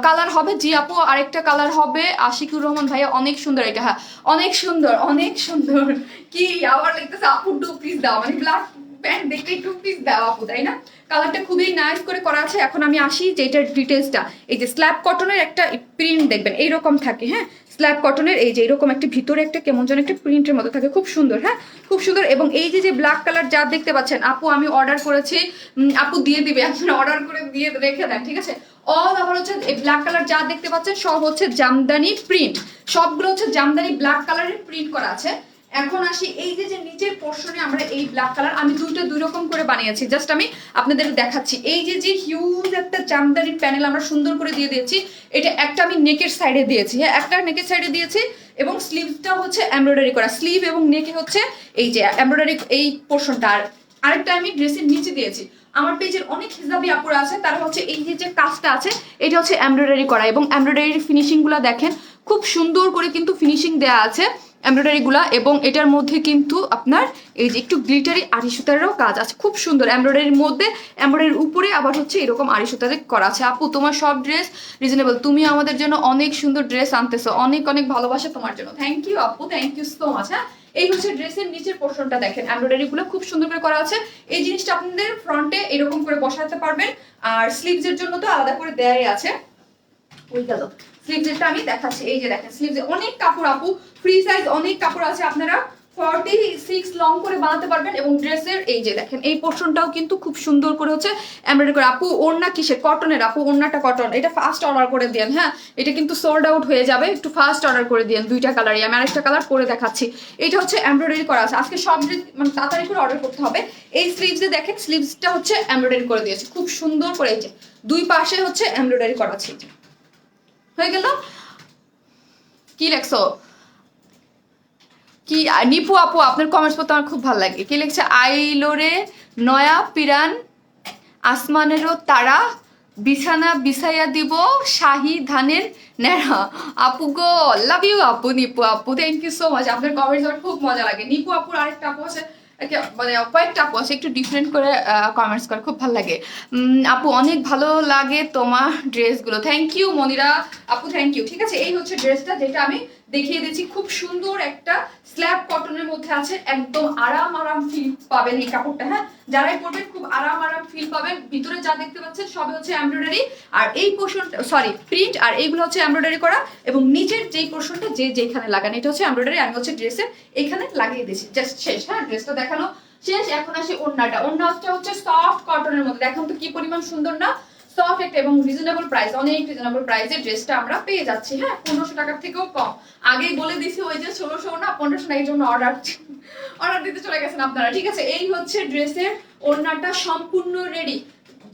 কালার হবে জি আপু, আরেকটা কালার হবে আশিকুর রহমান ভাইয়া, অনেক সুন্দর এটা, হ্যাঁ, অনেক সুন্দর, অনেক সুন্দর। কি আবার লিখতেছে আপু 2 পিস দাও, মানে ব্ল্যাক প্যান্ট দেখতে 2 পিস দাও আপু, তাই না? কালারটা খুবই নাইস করে করা আছে। এখন আমি আসি যে এটার ডিটেলসটা। এই যে স্ল্যাব কটনের একটা প্রিন্ট দেখবেন এইরকম থাকে, হ্যাঁ, স্ল্যাব কটনের এই যে এরকম একটা ভিতরে একটা কেমন যেন একটা প্রিন্টের মতো থাকে, খুব সুন্দর, হ্যাঁ, খুব সুন্দর। এবং এই যে ব্ল্যাক কালার যা দেখতে পাচ্ছেন আপু, আমি অর্ডার করেছি, আপু দিয়ে দিবে, আপনি অর্ডার করে দিয়ে রেখে দেন, ঠিক আছে। অল আবার হচ্ছে এই ব্ল্যাক কালার যা দেখতে পাচ্ছেন সব হচ্ছে জামদানি প্রিন্ট, সবগুলো হচ্ছে জামদানি ব্ল্যাক কালারের প্রিন্ট করা আছে। এখন আসি এই যে নিচের পোর্শনে আমরা এই ব্ল্যাক কালার, আমি দুইটা দুই রকম করে বানিয়েছি, জাস্ট আমি আপনাদের দেখাচ্ছি। এই যে হিউজ একটা জামদানি প্যানেল আমরা সুন্দর করে দিয়ে দিয়েছি। এটা একটা আমি নেকের সাইডে দিয়েছি, হ্যাঁ, একটা নেকের সাইডে দিয়েছি। এবং স্লিভটা হচ্ছে এমব্রয়ডারি করা, স্লিভ এবং নেকে হচ্ছে এই যে এমব্রয়ডারি এই পোর্শনটা। আর আরেকটা আমি ড্রেসের নিচে দিয়েছি। আমার পেজের অনেক হিজাবি আপুরা আছে, তারা হচ্ছে এই যে কাজটা আছে এটা হচ্ছে এমব্রয়ডারি করা। এবং এমব্রয়ডারির ফিনিশিং গুলা দেখেন, খুব সুন্দর করে কিন্তু ফিনিশিং দেওয়া আছে এমব্রয়ডারি গুলা। এবং এটার মধ্যে কিন্তু আপনার এই যে একটু গ্লিটারি আড়ি সুতারেরও কাজ আছে, খুব সুন্দর। এমব্রয়ডারির মধ্যে এমব্রয়ডারির উপরে আবার হচ্ছে এরকম আড়ি সুতারে করা আছে। আপু তোমার সব ড্রেস রিজনেবল, তুমি আমাদের জন্য অনেক সুন্দর ড্রেস আনতেছো, অনেক অনেক ভালোবাসা তোমার জন্য। থ্যাংক ইউ আপু, থ্যাংক ইউ সো মাচ। হ্যাঁ, এই হচ্ছে ড্রেসের নিচের পোর্শনটা দেখেন, এমব্রয়ডারি গুলো খুব সুন্দর করে করা আছে। এই জিনিসটা আপনাদের ফ্রন্টে এরকম করে বসাতে পারবেন। আর স্লিভস এর জন্য তো আলাদা করে দেয়াই আছে। ওই গেল স্লিভসটা আমি দেখাচ্ছি। এই যে দেখেন স্লিভসে অনেক কাপড় আপু, ফ্রি সাইজ অনেক কাপড় আছে, আপনারা 46 লং করে বানাতে পারবেন। এবং ড্রেসের এই যে দেখেন এই পোর্শনটাও কিন্তু খুব সুন্দর করে হচ্ছে এমব্রয়ডারি করে। আপু ওড়না কিসের? কটনের আপু, ওড়নাটা কটন। এটা ফার্স্ট অর্ডার করে দেন, হ্যাঁ এটা কিন্তু সোল্ড আউট হয়ে যাবে, একটু ফার্স্ট অর্ডার করে দেন। দুইটা কালারই আমি আরেকটা কালার পরে দেখাচ্ছি। এটা হচ্ছে এমব্রয়ডারি করা আছে। আজকে সব ড্রেস মানে তাড়াতাড়ি করে অর্ডার করতে হবে। এই স্লিভসে দেখেন, স্লিভসটা হচ্ছে এমব্রয়ডারি করে দিয়েছে খুব সুন্দর করে। এই যে দুই পাশে হচ্ছে এমব্রয়ডারি করা আছে। হয়ে গেল। কি লেখছো? কি নিপু আপু আপনার কমেন্টস পড়তে আমার খুব ভালো লাগে। কি লিখছে? আইলোরে নয়া পিরান আসমানেরও তারা বিছানা বিছাইয়া দিব শাহি ধানের নেড়া। আপু গো লাভ ইউ আপু, নিপু আপু থ্যাংক ইউ সো মাচ। আপনার কমেন্টস আমার খুব মজা লাগে। নিপু আপুর আরেকটা আপু আছে, মানে কয়েকটা আপু আছে একটু ডিফারেন্ট করে কমেন্টস করে, খুব ভালো লাগে। আপু অনেক ভালো লাগে তোমার ড্রেসগুলো। থ্যাংক ইউ মনিরা আপু, থ্যাংক ইউ। ঠিক আছে, এই হচ্ছে ড্রেসটা যেটা আমি দেখিয়ে দিচ্ছি। খুব সুন্দর একটা স্ল্যাব কটনের মধ্যে আছে, একদম আরাম আরাম ফিল পাবেন এই কাপড়টা। হ্যাঁ যারাই পরবেন খুব আরাম আরাম ফিল পাবেন। ভিতরে যা দেখতে পাচ্ছেন সবই হচ্ছে এমব্রয়ডারি, আর এই পোর্শনটা সরি প্রিন্ট, আর এইগুলো হচ্ছে এমব্রয়ডারি করা। এবং নিচের যেই পোর্শনটা যেখানে লাগানো এটা হচ্ছে এমব্রয়ডারি। আমি হচ্ছে ড্রেসের এখানে লাগিয়ে দিয়েছি, জাস্ট শেষ। হ্যাঁ ড্রেসটা দেখানো শেষ। এখন আসে ওড়নাটা। ওড়নাটা হচ্ছে সফট কটনের মধ্যে, দেখুন তো কি পরিমাণ সুন্দর না, সফট একটা এবং রিজনেবল প্রাইস, অনেক রিজনেবল প্রাইসে ড্রেসটা আমরা পেয়ে যাচ্ছি। হ্যাঁ 1500 টাকার থেকেও কম। আগেই বলে দিছি ওই যে 1600 না 1500 না, এই জন্য অর্ডার দিতে চলে গেছেন আপনারা। ঠিক আছে, এই হচ্ছে ড্রেসের ওড়নাটা সম্পূর্ণ রেডি।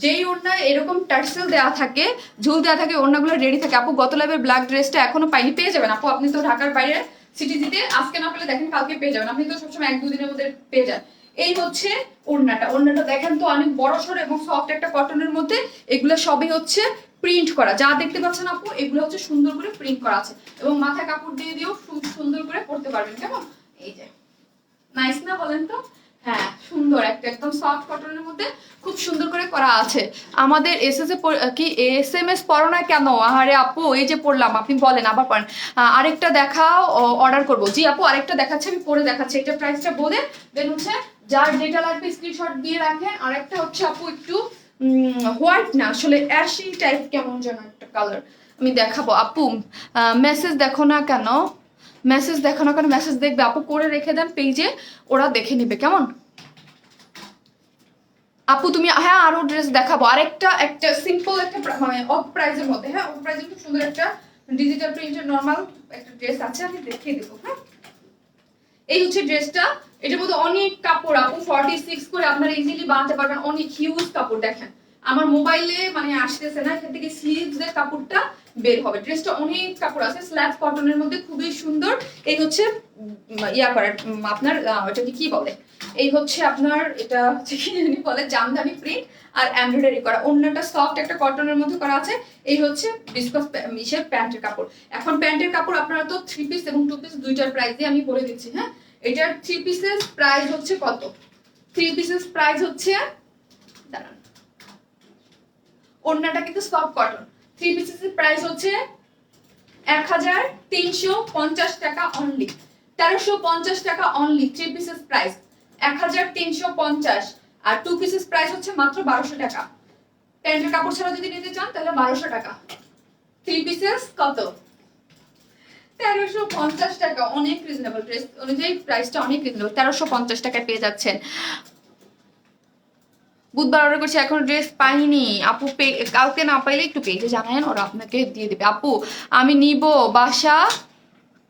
যেই ওড়না এরকম টার্সেল দেওয়া থাকে, ঝুল দেওয়া থাকে, ওড়নাগুলো রেডি থাকে। আপু গত লাইভের ব্ল্যাক ড্রেসটা এখনো পাইনি, পেয়ে যাবেন আপু। আপনি তো ঢাকার বাইরে সিটিতে, আজকে না পেলে দেখেন কালকে পেয়ে যাবেন। আপনি তো সবসময় 1-2 দিনের মধ্যে পেয়ে যান। এই হচ্ছে ওড়নাটা। ওড়নাটা দেখেন তো অনেক বড় সড়ো এবং সফট একটা কটনের মধ্যে। এগুলো সবই হচ্ছে প্রিন্ট করা, যা দেখতে পাচ্ছেন আপু এগুলো হচ্ছে সুন্দর করে প্রিন্ট করা আছে। এবং মাথায় কাপড় দিয়ে দিয়েও সুন্দর করে পরতে পারবেন। কেমন? এই যে নাইস না বলেন তো? হ্যাঁ সুন্দর একটা একদম সফট কটনের মধ্যে খুব সুন্দর করে করা আছে। আমাদের এসএমএস পড়ো না কেন? আরে আপু এই যে পড়লাম, আপনি বলেন আবার পড়েন। আরেকটা দেখাও, অর্ডার করবো। জি আপু আরেকটা দেখাচ্ছে, আমি পরে দেখাচ্ছি। এটা প্রাইসটা বলে দেন হচ্ছে যার যেটা লাগবে স্ক্রিনশট দিয়ে রাখেন। আরেকটা হচ্ছে আপু একটু হোয়াইট না আসলে অ্যাশি টাইপ কেমন যেন একটা কালার, আমি দেখাবো। আপু মেসেজ দেখো না কেন? মেসেজ দেখো না কেন? মেসেজ দেখবে আপু, করে রেখে দেন পেজে, ওরা দেখে নিবে। কেমন আপু তুমি? হ্যাঁ আরো ড্রেস দেখাবো। আরেকটা একটা সিম্পল একটা মানে অফ প্রাইজের মধ্যে, হ্যাঁ অফ প্রাইজের খুব সুন্দর একটা ডিজিটাল প্রিন্টের নরমাল একটা ড্রেস আছে, আমি দেখিয়ে দেবো। হ্যাঁ এই হচ্ছে ড্রেসটা। এটার মধ্যে অনেক কাপড় আপু, 46 করে আপনারা ইজিলি বানাতে পারবেন। অনেক হিউজ কাপড় দেখেন, আমার মোবাইলে মানে আসতেছে না, এখান থেকে স্লিভস এর কাপড়টা বের হবে। ড্রেসটা অনেক কাপড় আছে, স্ল্যাব কটনের মধ্যে খুবই সুন্দর। এই হচ্ছে ইয়া করার আপনার ওটাকে কি বলে, এই হচ্ছে আপনার এটা হচ্ছে কি জানি বলে, জামদানি প্রিন্ট আর এমব্রয়ডারি করা। ওড়নাটা সফট একটা কটনের মধ্যে করা আছে। এই হচ্ছে বিস্কস মিশের প্যান্টের কাপড়। এখন প্যান্টের কাপড় আপনারা তো 3 পিস এবং 2 পিস দুইটার প্রাইস দিয়ে আমি বলে দিচ্ছি। হ্যাঁ এটার 3 পিসের প্রাইস হচ্ছে কত? 3 পিসের প্রাইস হচ্ছে, দাঁড়ান, ওড়নাটা কিন্তু সফট কটন। 3 পিসের প্রাইস হচ্ছে 1350 টাকা অনলি। 1350 টাকা অনলি 3 পিসের প্রাইস 1350। আর 2 পিসের প্রাইস হচ্ছে মাত্র 1200 টাকা। প্যান্টের কাপড় ছাড়া যদি নিতে চান তাহলে 1200 টাকা। 3 পিসেস কত? 1350 টাকা। অনেক রিজনেবল, ড্রেস অনুযায়ী প্রাইসটা অনেক রিজনেবল। 1350 টাকায় পেয়ে যাচ্ছেন। বুধবার অর্ডার করছি, এখন ড্রেস পাইনি আপু। কালকে না পাইলে একটু পেজে জানায়েন, ওরা আপনাকে দিয়ে দেবে। আপু আমি নিব বাসা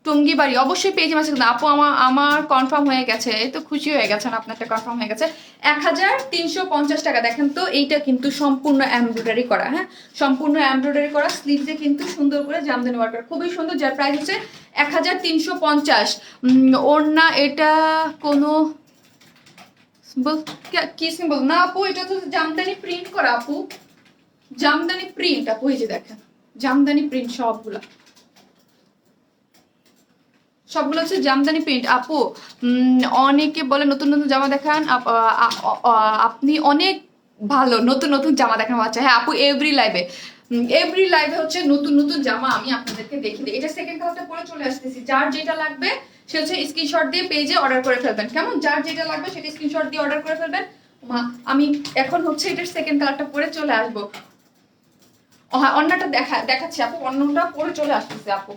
টঙ্গি বাড়ি, অবশ্যই পেজে মেসেজ করুন। আপু আমার কনফার্ম হয়ে গেছে, এই তো খুশি হয়ে গেছেন, আপনারটা কনফার্ম হয়ে গেছে। 1350 টাকা। দেখেন তো এইটা কিন্তু সম্পূর্ণ এমব্রয়ডারি করা। হ্যাঁ সম্পূর্ণ এমব্রয়ডারি করা, স্লিভসে কিন্তু সুন্দর করে জামদানি ওয়ার্ক করা, খুবই সুন্দর। যার প্রাইস হচ্ছে 1350। ওড়না এটা কোনো কি সিম্বল না আপু, এটা তো জামদানি প্রিন্ট করা আপু, জামদানি প্রিন্ট আপু। এই যে দেখেন জামদানি প্রিন্ট, সবগুলো হচ্ছে জামদানি প্রিন্ট আপু। অনেকে বলে নতুন নতুন জামা দেখান, আপনি অনেক ভালো, নতুন নতুন জামা দেখানো হচ্ছে। হ্যাঁ আপু এভরি লাইভে হচ্ছে নতুন নতুন জামা আমি আপনাদেরকে দেখিয়ে দিই। এটা সেকেন্ড কালারটা পরে চলে আসতেছি। যার যেটা লাগবে সে হচ্ছে স্ক্রিনশট দিয়ে পেজে অর্ডার করে ফেলবেন। কেমন? যার যেটা লাগবে সেটা স্ক্রিনশট দিয়ে অর্ডার করে ফেলবেন। আমি এখন হচ্ছে এটার সেকেন্ড কালারটা পরে চলে আসবো। হ্যাঁ অন্যটা দেখাচ্ছি আপু, অন্যটা পরে চলে আসতেছে আপু।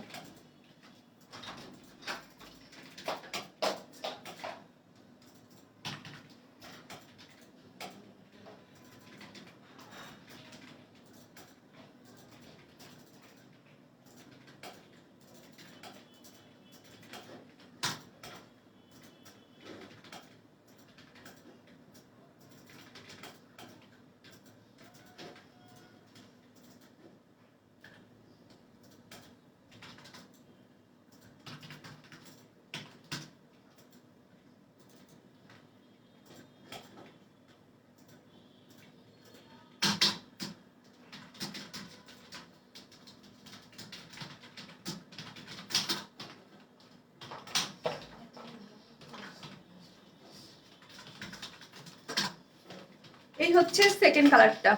এই হচ্ছে সেকেন্ড কালারটা,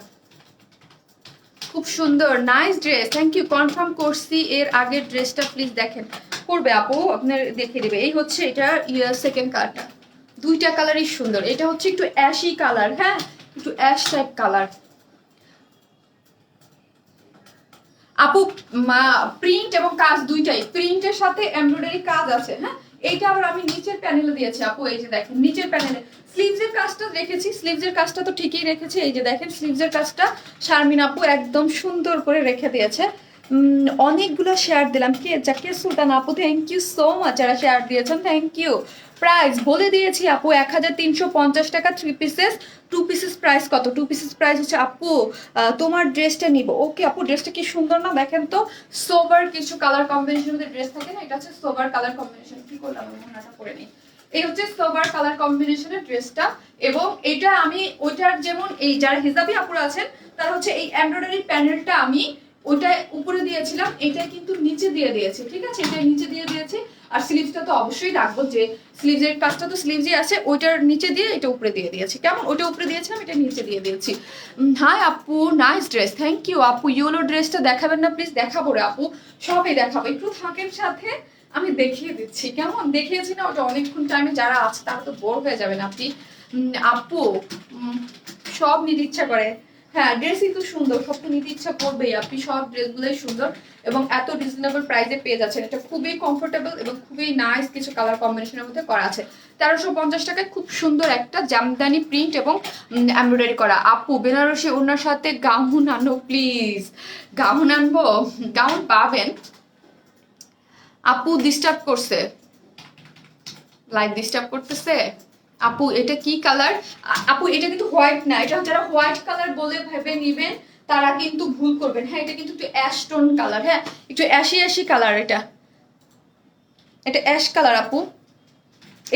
খুব সুন্দর, nice dress, thank you. Confirm করছি এর আগের ড্রেসটা প্লিজ দেখেন, করবে আপু আপনার দেখিয়ে দেবে। এই হচ্ছে এটা সেকেন্ড কালারটা, দুইটা কালারই সুন্দর। এটা হচ্ছে একটু অ্যাশি কালার, হ্যাঁ একটু অ্যাশ টাইপ কালার। আপু প্রিন্ট এবং কাজ দুইটাই, প্রিন্টের সাথে এমব্রয়ডারি কাজ আছে, হ্যাঁ এইটা আবার আমি নিচের প্যানেলে দিয়েছি আপু, এই যে দেখেন নিচের প্যানেলে স্লিভসের কাজটা রেখেছি, স্লিভসের কাজটা তো ঠিকই রেখেছি। এই যে দেখেন স্লিভসের কাজটা শারমিন আপু একদম সুন্দর করে রেখে দিয়েছে। অনেকগুলো শেয়ার দিলাম, কে জাকির সুলতান আপু থ্যাংক ইউ সো মাচ, যারা শেয়ার দিয়েছেন থ্যাংক ইউ। প্রাইস বলে দিয়েছি আপু 1350 টাকা 3 পিসেস। 2 পিসেস প্রাইস কত? 2 পিসেস প্রাইস হচ্ছে আপু তোমার ড্রেসটা নিব। ওকে আপু ড্রেসটা কি সুন্দর না, দেখেন তো সোবার কিছু কালার কম্বিনেশন মধ্যে ড্রেস থাকে না, এটা হচ্ছে সোবার কালার কম্বিনেশন। কি করলাম আমি মনেটা করে নিই, এই হচ্ছে সোবার কালার কম্বিনেশনের ড্রেসটা। এবং এটা আমি ওইটার যেমন এই যারা হিজাবি আপুরা আছেন তার হচ্ছে এই এমব্রয়ডারি প্যানেলটা আমি ওইটা উপরে দিয়েছিলাম, এটা কিন্তু নিচে দিয়ে দিয়েছি, ঠিক আছে এটা নিচে দিয়ে দিয়েছি। আর স্লিভসটা তো অবশ্যই রাখবো, যে স্লিভসের কাজটা তো স্লিভসই আছে, ওইটার নিচে দিয়ে এটা উপরে দিয়ে দিয়েছি। কেমন, ওইটা উপরে দিয়েছিলাম, এটা নিচে দিয়ে দিয়েছি। হাই আপু নাইস ড্রেস, থ্যাংক ইউ আপু। ইয়েলো ড্রেসটা দেখাবেন না প্লিজ? দেখাবো রে আপু, সবই দেখাবো, একটু থাকেন সাথে, আমি দেখিয়ে দিচ্ছি। কেমন দেখিয়েছি না, ওটা অনেকক্ষণ টাইমে যারা আছে তারা তো বোর হয়ে যাবেন আপনি। আপু সব নিতে ইচ্ছা করে, হ্যাঁ ড্রেসই তো সুন্দর, সব তো নিতে ইচ্ছা করবেই। আপনি সব ড্রেসগুলোই সুন্দর এবং এত রিজনেবল প্রাইসে পেয়ে যাচ্ছেন। এটা খুবই কমফোর্টেবল এবং খুবই নাইস কিছু কালার কম্বিনেশনের মধ্যে করা আছে। 1350 টাকায় খুব সুন্দর একটা জামদানি প্রিন্ট এবং এমব্রয়ডারি করা। আপু বেনারসি ওনার সাথে গাউন আনো প্লিজ। গাউন আনবো, গাউন পাবেন। আপু ডিস্টার্ব করছে, লাইভ ডিস্টার্ব করতেছে। আপু এটা কি কালার? আপু এটা কিন্তু হোয়াইট না, এটা যারা হোয়াইট কালার বলে ভেবে নিবেন তারা কিন্তু ভুল করবেন। হ্যাঁ এটা কিন্তু একটু অ্যাশ টোন কালার, হ্যাঁ একটু অ্যাশি অ্যাশি কালার, এটা এটা অ্যাশ কালার আপু।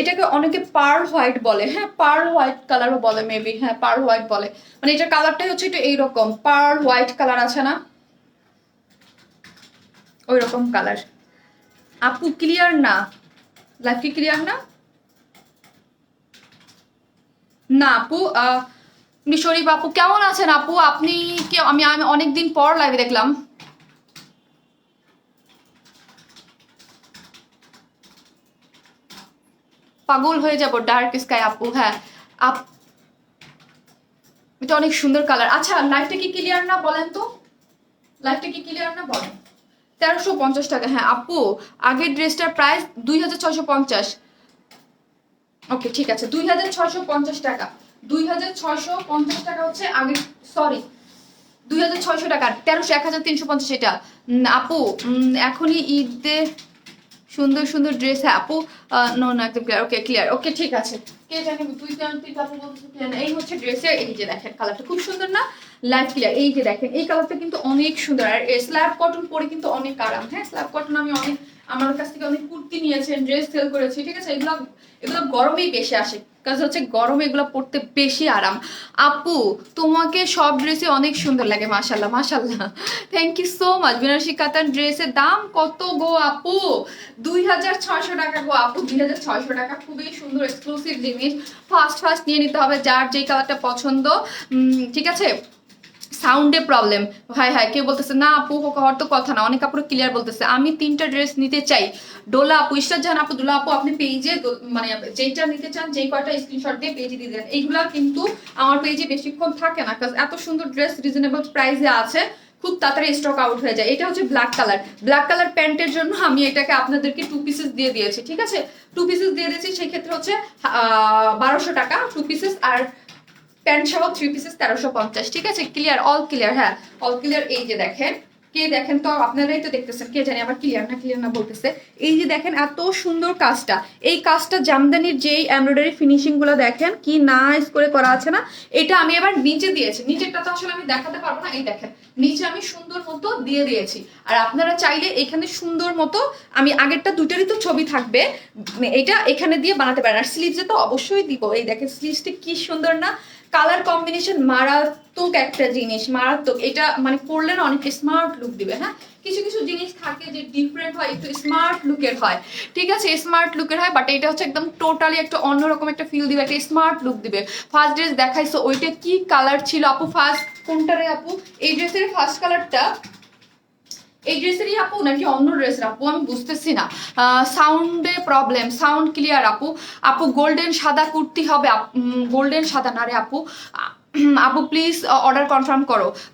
এটাকে অনেকে পার্ল হোয়াইট বলে, হ্যাঁ পার্ল হোয়াইট কালারও বলে মেবি, হ্যাঁ পার্ল হোয়াইট বলে। মানে এটার কালারটাই হচ্ছে একটু এইরকম পার্ল হোয়াইট কালার আছে না, ওই রকম কালার। আপু ক্লিয়ার না, লাইভ কি ক্লিয়ার না? না আপু শরীফ আপু কেমন আছেন আপু? আপনি কি, আমি আমি অনেকদিন পর লাইভে দেখলাম। পাগল হয়ে যাব ডার্ক স্কাই আপু, হ্যাঁ আপ এটা অনেক সুন্দর কালার। আচ্ছা লাইভটা কি ক্লিয়ার না বলেন তো, লাইভটা কি ক্লিয়ার না বলেন? 1350 টাকা, হ্যাঁ আপু আগের ড্রেসটার প্রাইস 2650। ওকে ঠিক আছে 2650 টাকা, 2650 টাকা হচ্ছে আগে, সরি 2600 টাকা, 1350 এটা। আপু এখনই ঈদে সুন্দর সুন্দর ড্রেস, হ্যাঁ আপু নো না একদম ক্লিয়ার, ওকে ক্লিয়ার, ওকে ঠিক আছে। কে জানি তুই আপু বলছিস এই হচ্ছে ড্রেসের, এই যে দেখেন কালারটা খুব সুন্দর না, লাইট ক্লিয়ার। এই যে দেখেন এই কালারটা কিন্তু অনেক সুন্দর, আর স্ল্যাব কটন পরে কিন্তু অনেক আরাম। হ্যাঁ স্ল্যাব কটন আমি অনেক, আমার কাছ থেকে অনেক কুর্তি নিয়েছেন, ড্রেস সেল করেছি, ঠিক আছে এগুলো এগুলো গরমেই বেশি আসে, কাজ হচ্ছে গরমে এগুলো পড়তে বেশি আরাম। আপু তোমাকে সব ড্রেসে অনেক সুন্দর লাগে, মাশাল্লাহ মাশাল্লাহ, thank you so much. Benarasi কাতান ড্রেসের দাম কত গো আপু? 2600 টাকা গো আপু, 2600 টাকা, খুবই সুন্দর এক্সক্লুসিভ জিনিস। ফার্স্ট ফার্স্ট নিয়ে নিতে হবে যার যেই কালারটা পছন্দ, ঠিক আছে। সাউন্ডে প্রবলেম, হাই হাই কেউ বলতেছে না আপু হওয়ার তো কথা না, অনেক আপুরা ক্লিয়ার বলতেছে আমি 3টা ড্রেস নিতে চাই। ডোলা আপু, ইস্টার জাহান আপু, ডোলা আপু আপনি পেজে মানে যেইটা নিতে চান যেই কয়টা স্ক্রিনশট দিয়ে পেজে দিয়ে দেন। এইগুলা কিন্তু আমার পেজে বেশিক্ষণ থাকে না, কারণ এত সুন্দর ড্রেস রিজনেবল প্রাইসে আছে, খুব তাড়াতাড়ি স্টক আউট হয়ে যায়। এটা হচ্ছে ব্ল্যাক কালার, ব্ল্যাক কালার প্যান্টের জন্য আমি এটাকে আপনাদেরকে 2 পিসেস দিয়ে দিয়েছি, ঠিক আছে 2 পিসেস দিয়ে দিয়েছি, সেই ক্ষেত্রে হচ্ছে 1200 টাকা 2 পিসেস, আর প্যান্ট সহ 3 পিসেস 1350, ঠিক আছে ক্লিয়ার, অল ক্লিয়ার, হ্যাঁ অল ক্লিয়ার। এই যে দেখেন, কে দেখেন তো আপনারাই তো দেখতেছেন, কে জানি আবার ক্লিয়ার না বলতেছে। এই যে দেখেন এত সুন্দর কাজটা, এই কাজটা জামদানির যেই এমব্রয়ডারি ফিনিশিং গুলো দেখেন কি নাইস করে করা আছে না। এটা আমি এবার নিচে দিয়েছি, নিচেরটা তো আসলে আমি দেখাতে পারবো না, এই দেখেন নিচে আমি সুন্দর মতো দিয়ে দিয়েছি। আর আপনারা চাইলে এখানে সুন্দর মতো, আমি আগেরটা দুটারই তো ছবি থাকবে, এটা এখানে দিয়ে বানাতে পারেন। আর স্লিভসে তো অবশ্যই দিব, এই দেখেন স্লিভসটা কি সুন্দর না, কালার কম্বিনেশন মারাত্মক একটা জিনিস, মারাত্মক। এটা মানে পরলে না অনেক স্মার্ট লুক দিবে, হ্যাঁ কিছু কিছু জিনিস থাকে যে ডিফারেন্ট হয়, একটু স্মার্ট লুকের হয়, ঠিক আছে, স্মার্ট লুকের হয়, বাট এটা হচ্ছে একদম টোটালি একটা অন্যরকম একটা ফিল দিবে, একটা স্মার্ট লুক দিবে। ফার্স্ট ড্রেস দেখাইছো ওইটা কি কালার ছিল আপু? ফার্স্ট কোনটা রে আপু? এই ড্রেসের ফার্স্ট কালারটা এই ড্রেসেরই আপু নাকি অন্য ড্রেসের আপু? আমি বুঝতেছি না, সাউন্ডে প্রবলেম, সাউন্ড ক্লিয়ার আপু? আপু গোল্ডেন সাদা কুর্তি হবে? গোল্ডেন সাদা না রে আপু। আপু প্লিজ অর্ডার কনফার্ম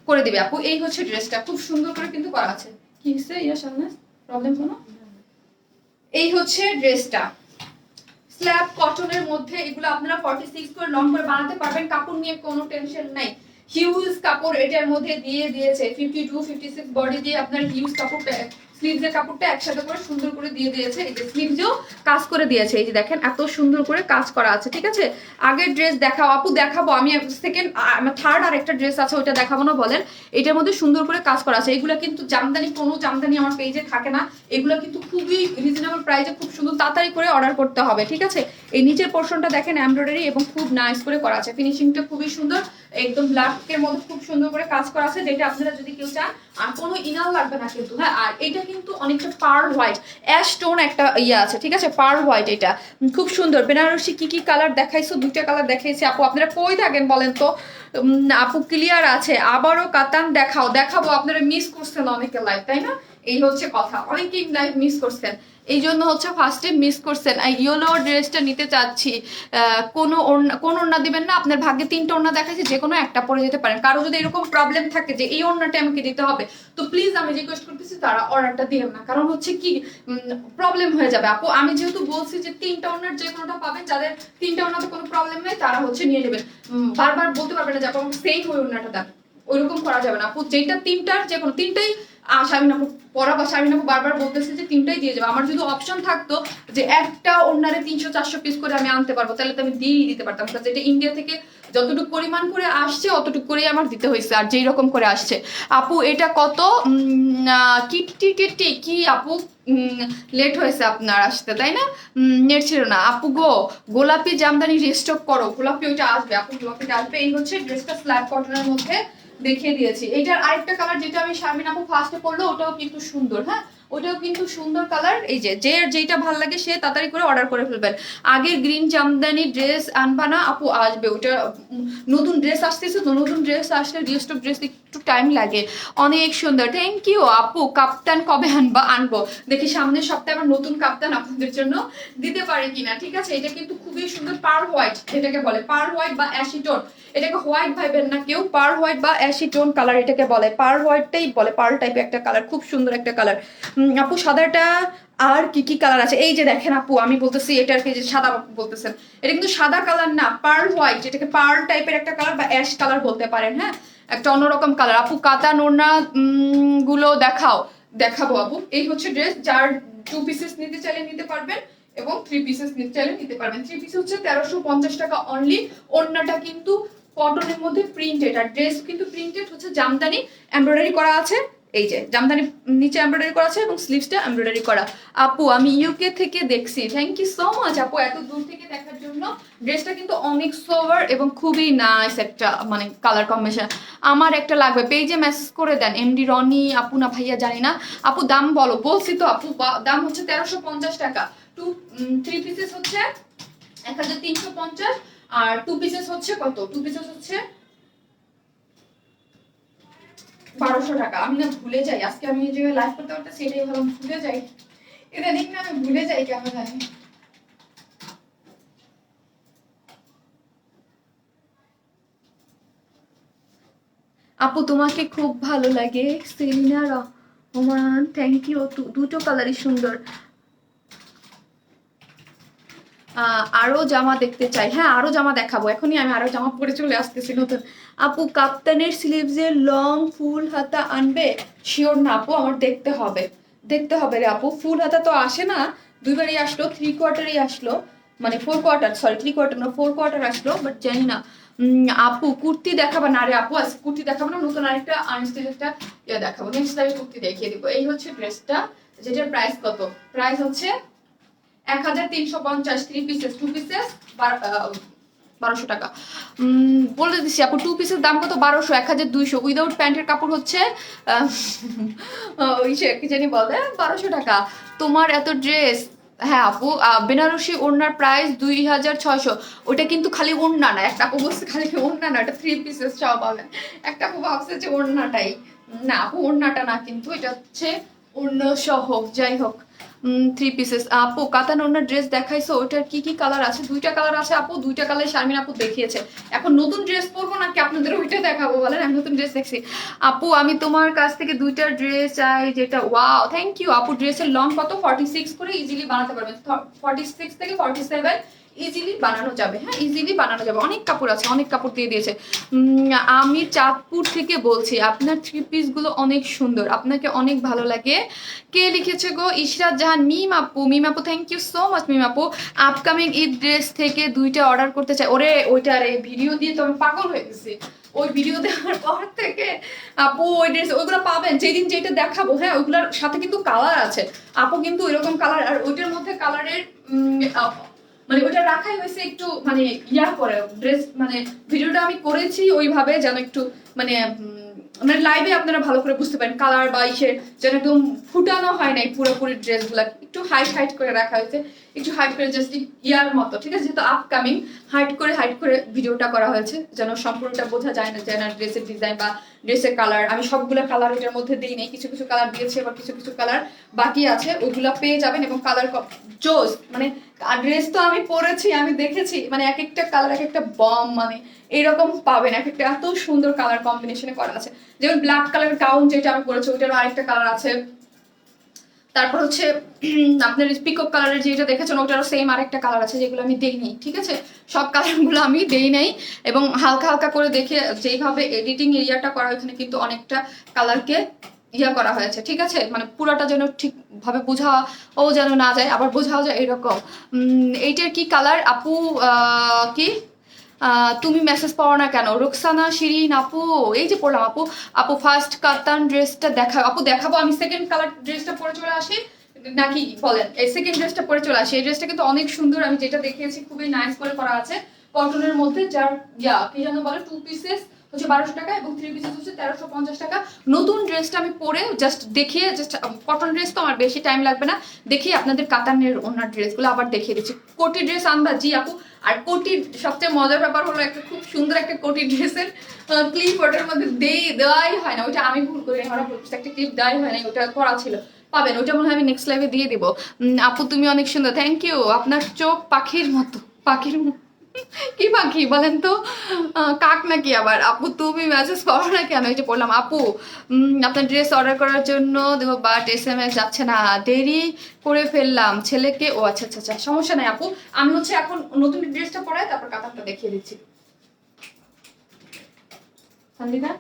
করে দিবে আপু। এই হচ্ছে ড্রেসটা, খুব সুন্দর করে কিন্তু করা আছে। কি হচ্ছে ইয়ার সামনে প্রবলেম কোনো? এই হচ্ছে ড্রেসটা, স্ল্যাব কটনের মধ্যে। এগুলো আপনারা 46 করে লং করে বানাতে পারবেন, কাপড় নিয়ে কোনো টেনশন নাই। হিউজ কাপড় এটার মধ্যে দিয়ে দিয়েছে, 52 56 বডি দিয়ে আপনার হিউজ কাপড়টা, স্লিভসের কাপড়টা একসাথে করে সুন্দর করে দিয়ে দিয়েছে। এই যে স্লিভসেও কাজ করে দিয়েছে, এই যে দেখেন এত সুন্দর করে কাজ করা আছে, ঠিক আছে। আগের ড্রেস দেখাও আপু? দেখাবো আমি, সেকেন্ড থার্ড আর একটা ড্রেস আছে ওইটা দেখাবো না বলেন? এটার মধ্যে সুন্দর করে কাজ করা আছে। এগুলো কিন্তু জামদানি, কোনো জামদানি আমার পেজে থাকে না, এগুলো কিন্তু খুবই রিজনেবল প্রাইসে, খুব সুন্দর, তাড়াতাড়ি করে অর্ডার করতে হবে, ঠিক আছে। এই নিচের পোর্শনটা দেখেন এমব্রয়ডারি এবং খুব নাইস করে করা আছে, ফিনিশিংটা খুবই সুন্দর, একদম ব্ল্যাকের মধ্যে খুব সুন্দর করে কাজ করা আছে, যেটা আপনারা যদি কেউ চান। আর কোনো ইনার লাগবে না কিন্তু, হ্যাঁ। আর এটা কিন্তু অনেকটা পার্ল হোয়াইট, অ্যাশ টোন একটা ইয়ে আছে, ঠিক আছে, পার্ল হোয়াইট। এটা খুব সুন্দর। বেনারসি কি কি কালার দেখাইছো? দুইটা কালার দেখাইছি আপু, আপনারা কই থাকেন বলেন তো? আপু ক্লিয়ার আছে? আবারও কাতান দেখাবো, আপনারা মিস করছেন অনেকে লাইভ, তাই না? এই হচ্ছে কথা, অনেকেই লাইভ মিস করছেন, এই জন্য হচ্ছে ফার্স্টে মিস করছেন। ইয়েলো ড্রেসটা নিতে চাচ্ছি, কোন ওড়না দিবেন না? আপনার ভাগ্যে 3টা ওড়না দেখাচ্ছে, যে কোনো একটা পরে যেতে পারেন। কারো যদি এরকম প্রবলেম থাকে যে এই ওড়নাটা আমাকে দিতে হবে, তো প্লিজ আমি রিকোয়েস্ট করতেছি তারা অর্ডারটা দিবেন না, কারণ হচ্ছে কি প্রবলেম হয়ে যাবে আপু। আমি যেহেতু বলছি যে 3টা ওড়নার যে কোনোটা পাবেন, যাদের 3টা ওড়নাতে কোনো প্রবলেম নেই তারা হচ্ছে নিয়ে নেবেন। বারবার বলতে পারবেন না যে আপু আমাকে সেম ওই ওড়নাটা দেন, ওইরকম করা যাবে না আপু। যেটা 3টার যে কোনো 3টাই শামিন আপু পরা, বা শামিন আপু বারবার বলতেছে যে 3টাই দিয়ে যাবে। আমার যদি অপশন থাকতো যে একটা ওড়নারে 300-400 পিস করে আমি আনতে পারবো, তাহলে তো আমি দিয়েই দিতে পারতাম, কারণ এটা ইন্ডিয়া থেকে যতটুকু পরিমাণ করে আসছে অতটুকু করেই আমার দিতে হয়েছে, আর যেই রকম করে আসছে। আপু এটা কত? কি আপু লেট হয়েছে আপনার আসতে, তাই না? নেট ছিল না আপু গো। গোলাপি জামদানি রিস্টক করো, গোলাপি ওইটা আসবে আপু, গোলাপিটা আসবে। এই হচ্ছে ড্রেসটা স্ল্যাব কটনের মধ্যে দেখিয়ে দিয়েছি। এটার আরেকটা কালার যেটা আমি শারমিন আপু ফার্স্টে পড়লো, ওটাও কিন্তু সুন্দর, হ্যাঁ, ওটাও কিন্তু সুন্দর কালার। এই যে যেটা ভালো লাগে সে তাড়াতাড়ি করে অর্ডার করে ফেলবেন। আগের গ্রিন জামদানি ড্রেস আনবা না আপু? আসবে, ওটা নতুন ড্রেস আসতেছে তো, নতুন ড্রেস আসলে রিস্টক ড্রেস একটু টাইম লাগে। অনেক সুন্দর, থ্যাংক ইউ আপু। কাপ্তান কবে আনবো দেখি, সামনের সপ্তাহে আবার নতুন কাপ্তান আপনাদের জন্য দিতে পারে কিনা, ঠিক আছে। এটা কিন্তু খুবই সুন্দর, পার্ল হোয়াইট যেটাকে বলে, পার্ল হোয়াইট বা অ্যাশি টোন, এটাকে হোয়াইট ভাইবেন না কেউ, পার্ল হোয়াইট বা অ্যাশি টোন কালার এটাকে বলে, পার্ল হোয়াইটটাই বলে, পার্ল টাইপের একটা কালার, খুব সুন্দর একটা কালার। আপু সাদাটা আর কি কি কালার আছে? এই যে দেখেন আপু, আমি বলতেছি এটার কি যে সাদা বলতেছেন, এটা কিন্তু সাদা কালার না, পার্ল হোয়াইট, যেটাকে পার্ল টাইপের একটা কালার বা অ্যাশ কালার বলতে পারেন, হ্যাঁ, একটা অন্যরকম কালার। আপু কাতান ওড়না গুলো দেখাবো আপু। এই হচ্ছে ড্রেস, যার 2 পিসেস নিতে চাইলে নিতে পারবেন এবং 3 পিসেস নিতে চাইলে নিতে পারবেন। 3 পিস হচ্ছে 1350 টাকা অনলি। ওড়নাটা কিন্তু কটনের মধ্যে প্রিন্টেড, আর ড্রেস কিন্তু প্রিন্টেড হচ্ছে, জামদানি এমব্রয়ডারি করা আছে, এই যে জামদানি নিচে এমব্রয়ডারি করা আছে এবং স্লিভসটা এমব্রয়ডারি করা। আপু আমি ইউকে থেকে দেখছি, থ্যাংক ইউ সো মাচ আপু এত দূর থেকে দেখার জন্য। ড্রেসটা কিন্তু অনেক সোভার এবং খুবই নাইস একটা মানে কালার কম্বিনেশন। আমার একটা লাগবে, পেজে মেসেজ করে দেন। এমডি রনি আপু না ভাইয়া জানি না আপু, দাম বলো। বলছি তো আপু, দাম হচ্ছে 1350 টাকা। 3 পিসেস হচ্ছে 1350, আর 2 পিসেস হচ্ছে কত? 2 পিসেস হচ্ছে 1200 টাকা। আমি না ভুলে যাই, আজকে আমি এই জায়গায় লাইভ করতে করতে সেটাই ভালো, ভুলে যাই, এটা দেখ না, আমি ভুলে যাই কেমন জানি। আপু তোমাকে খুব ভালো লাগে, সেলিনা রহমান, থ্যাংক ইউ। দুটো কালারই সুন্দর। আরো জামা দেখতে চাই, হ্যাঁ আরো জামা দেখাবো, এখনই আমি আরো জামা পরে চলে আসতেছি নতুন। আপু কাপ্তানের স্লিভসের লং ফুল হাতা আনবে? শিওর না আপু, আমার দেখতে হবে রে আপু। ফুল হাতা তো আসে না, দুইবারই আসলো, 3/4 আসলো, মানে 4/4, সরি 3/4 না 4/4 আসলো, বাট জানি না। আপু কুর্তি দেখাবা না রে আপু? কুর্তি দেখাবো না, নতুন আরেকটা আনস্টেজ একটা ইয়ে দেখাবো, নেক্সট টাইম কুর্তি দেখিয়ে দিব। এই হচ্ছে ড্রেসটা, যেটার প্রাইস কত? প্রাইস হচ্ছে 1350, 3 পিসেস, 2 পিসেস 1200 টাকা। বলে দিচ্ছি আপু, 2 পিসের দাম কত? 1200, 1200 উইদাউট প্যান্টের কাপড় হচ্ছে ওই সে কি জানি বলে 1200 টাকা। তোমার এত ড্রেস। হ্যাঁ আপু, বেনারসি ওড়নার প্রাইস 2600। ওটা কিন্তু খালি ওড়না না, একটা আপু বলছে খালি ওড়না না, এটা 3 পিসেস সব পাবেন। একটা আপু ভাবছে যে ওড়নাটাই, না আপু ওড়নাটা না, কিন্তু এটা হচ্ছে ওড়না সহ। যাই হোক, 3 পিসেস। আপু কাতান ওড়নার ড্রেস দেখাইছো, ওটার কি কি কালার আছে? 2টা কালার আছে আপু, 2টা কালার শারমিন আপু দেখিয়েছে। এখন নতুন ড্রেস পরবো নাকি আপনাদের ওইটা দেখাবো বলেন? আমি নতুন ড্রেস দেখছি। আপু আমি তোমার কাছ থেকে 2টা ড্রেস চাই, যেটা ওয়াও থ্যাংক ইউ আপু। ড্রেসের লং কত? 46 করে ইজিলি বানাতে পারবেন, 46 থেকে 47 ইজিলি বানানো যাবে। হ্যাঁ ইজিলি বানানো যাবে, অনেক কাপড় আছে, অনেক কাপড় দিয়ে দিয়েছে। আমি চাঁদপুর থেকে বলছি, আপনার 3 পিস গুলো অনেক সুন্দর, আপনাকে অনেক ভালো লাগে। কে লিখেছে গো? ইশরাত জাহান। মিম আপু, মিম আপু থ্যাংক ইউ সো মাচ। মিম আপু আপকামিং ঈদ ড্রেস থেকে 2টা অর্ডার করতে চাই। ওরে ওইটার এই ভিডিও দিয়ে তো আমি পাগল হয়ে গেছি। ওই ভিডিও দেখার পর থেকে আপু ওই ড্রেস ওইগুলো পাবেন যেদিন যেটা দেখাবো। হ্যাঁ ওইগুলোর সাথে কিন্তু কালার আছে আপু, কিন্তু এরকম কালার, আর ওইটার মধ্যে কালারের মানে ওটা রাখাই হয়েছে একটু মানে ইয়া করে ড্রেস, মানে ভিডিওটা আমি করেছি ওইভাবে যেন একটু মানে মানে লাইভে আপনারা ভালো করে বুঝতে পারেন কালার বা ইসের, যেন একদম ফুটানো হয় নাই পুরোপুরি ড্রেসগুলা, একটু হাইট করে রাখা হয়েছে, একটু হাইট করে জাস্ট ইয়ার মতো, ঠিক আছে? যেহেতু আপকামিং হাইট করে ভিডিওটা করা হয়েছে, যেন সম্পূর্ণটা বোঝা যায় না ড্রেসের ডিজাইন বা ড্রেসের কালার। আমি সবগুলো কালার এটার মধ্যে দিই নাই, কিছু কিছু কালার দিয়েছি, আবার কিছু কিছু কালার বাকি আছে, ওইগুলা পেয়ে যাবেন। এবং কালার জোস, মানে ড্রেস তো আমি পরেছি, আমি দেখেছি, মানে এক একটা কালার এক একটা বম, মানে এইরকম পাবেন, এক একটা এত সুন্দর কালার কম্বিনেশনে করা আছে। যেমন ব্ল্যাক কালার গাউন যেটা আমি পরেছি, ওইটারও আরেকটা কালার আছে। তারপর হচ্ছে আপনার পিকক কালারের যেটা দেখেছেন ওটারও সেম আরেকটা কালার আছে, যেগুলো আমি দেই নাই, ঠিক আছে? সব কালারগুলো আমি দেই নাই, এবং হালকা হালকা করে দেখে যেইভাবে এডিটিং এরিয়াটা করা, ওইখানে কিন্তু অনেকটা কালারকে ইয়া করা হয়েছে, ঠিক আছে? মানে পুরাটা যেন ঠিকভাবে বোঝাও যেন না যায়, আবার বোঝাও যায় এরকম। এইটার কি কালার আপু? কি তুমি মেসেজ পাও না কেন? রুকসানা শিরিন আপু, এই যে পড়লাম আপু। আপু ফার্স্ট কাতান ড্রেসটা দেখাও। আপু দেখাবো, আমি সেকেন্ড কালার ড্রেসটা পরে চলে আসি নাকি বলেন? এই সেকেন্ড ড্রেসটা পরে চলে আসি। এই ড্রেসটা কিন্তু অনেক সুন্দর, আমি যেটা দেখিয়েছি খুবই নাইস করে করা আছে, কটনের মধ্যে, যার কি যেন বলে 2 পিসেস হচ্ছে 1200 টাকা এবং 3 পিসেস হচ্ছে 1350 টাকা। নতুন ড্রেসটা আমি পরে জাস্ট দেখিয়ে, জাস্ট কটন ড্রেস তো আমার বেশি টাইম লাগবে না, দেখিয়ে আপনাদের কাতানের ওনার ড্রেসগুলো আবার দেখিয়ে দিচ্ছি। কোটি ড্রেস আনবা? জি আপু। আর কোটির সবচেয়ে মজার ব্যাপার হলো একটা খুব সুন্দর একটা কোটি ড্রেসের ক্লিপ ওটার মধ্যে দেওয়াই হয় না, ওইটা আমি ভুল করি, আমার একটা ক্লিপ দেওয়াই হয় না, ওটা করা ছিল, পাবেন ওইটা মনে হয় আমি নেক্সট লাইভে দিয়ে দিব। আপু তুমি অনেক সুন্দর, থ্যাংক ইউ। আপনার চোখ পাখির মতো, পাখির মতো কি পাখি বলেন তো? কাক নাকি আবার? আপু তুমি মেসেজ করো না কেন? এই যে বললাম আপু, আপনার ড্রেস অর্ডার করার জন্য দেবো, বাট SMS যাচ্ছে না, দেরি করে ফেললাম ছেলেকে। ও আচ্ছা আচ্ছা আচ্ছা, সমস্যা নাই আপু, আমি হচ্ছে এখন নতুন ড্রেসটা পরাই তারপর কাতারটা দেখিয়ে দিচ্ছি। সন্দিতা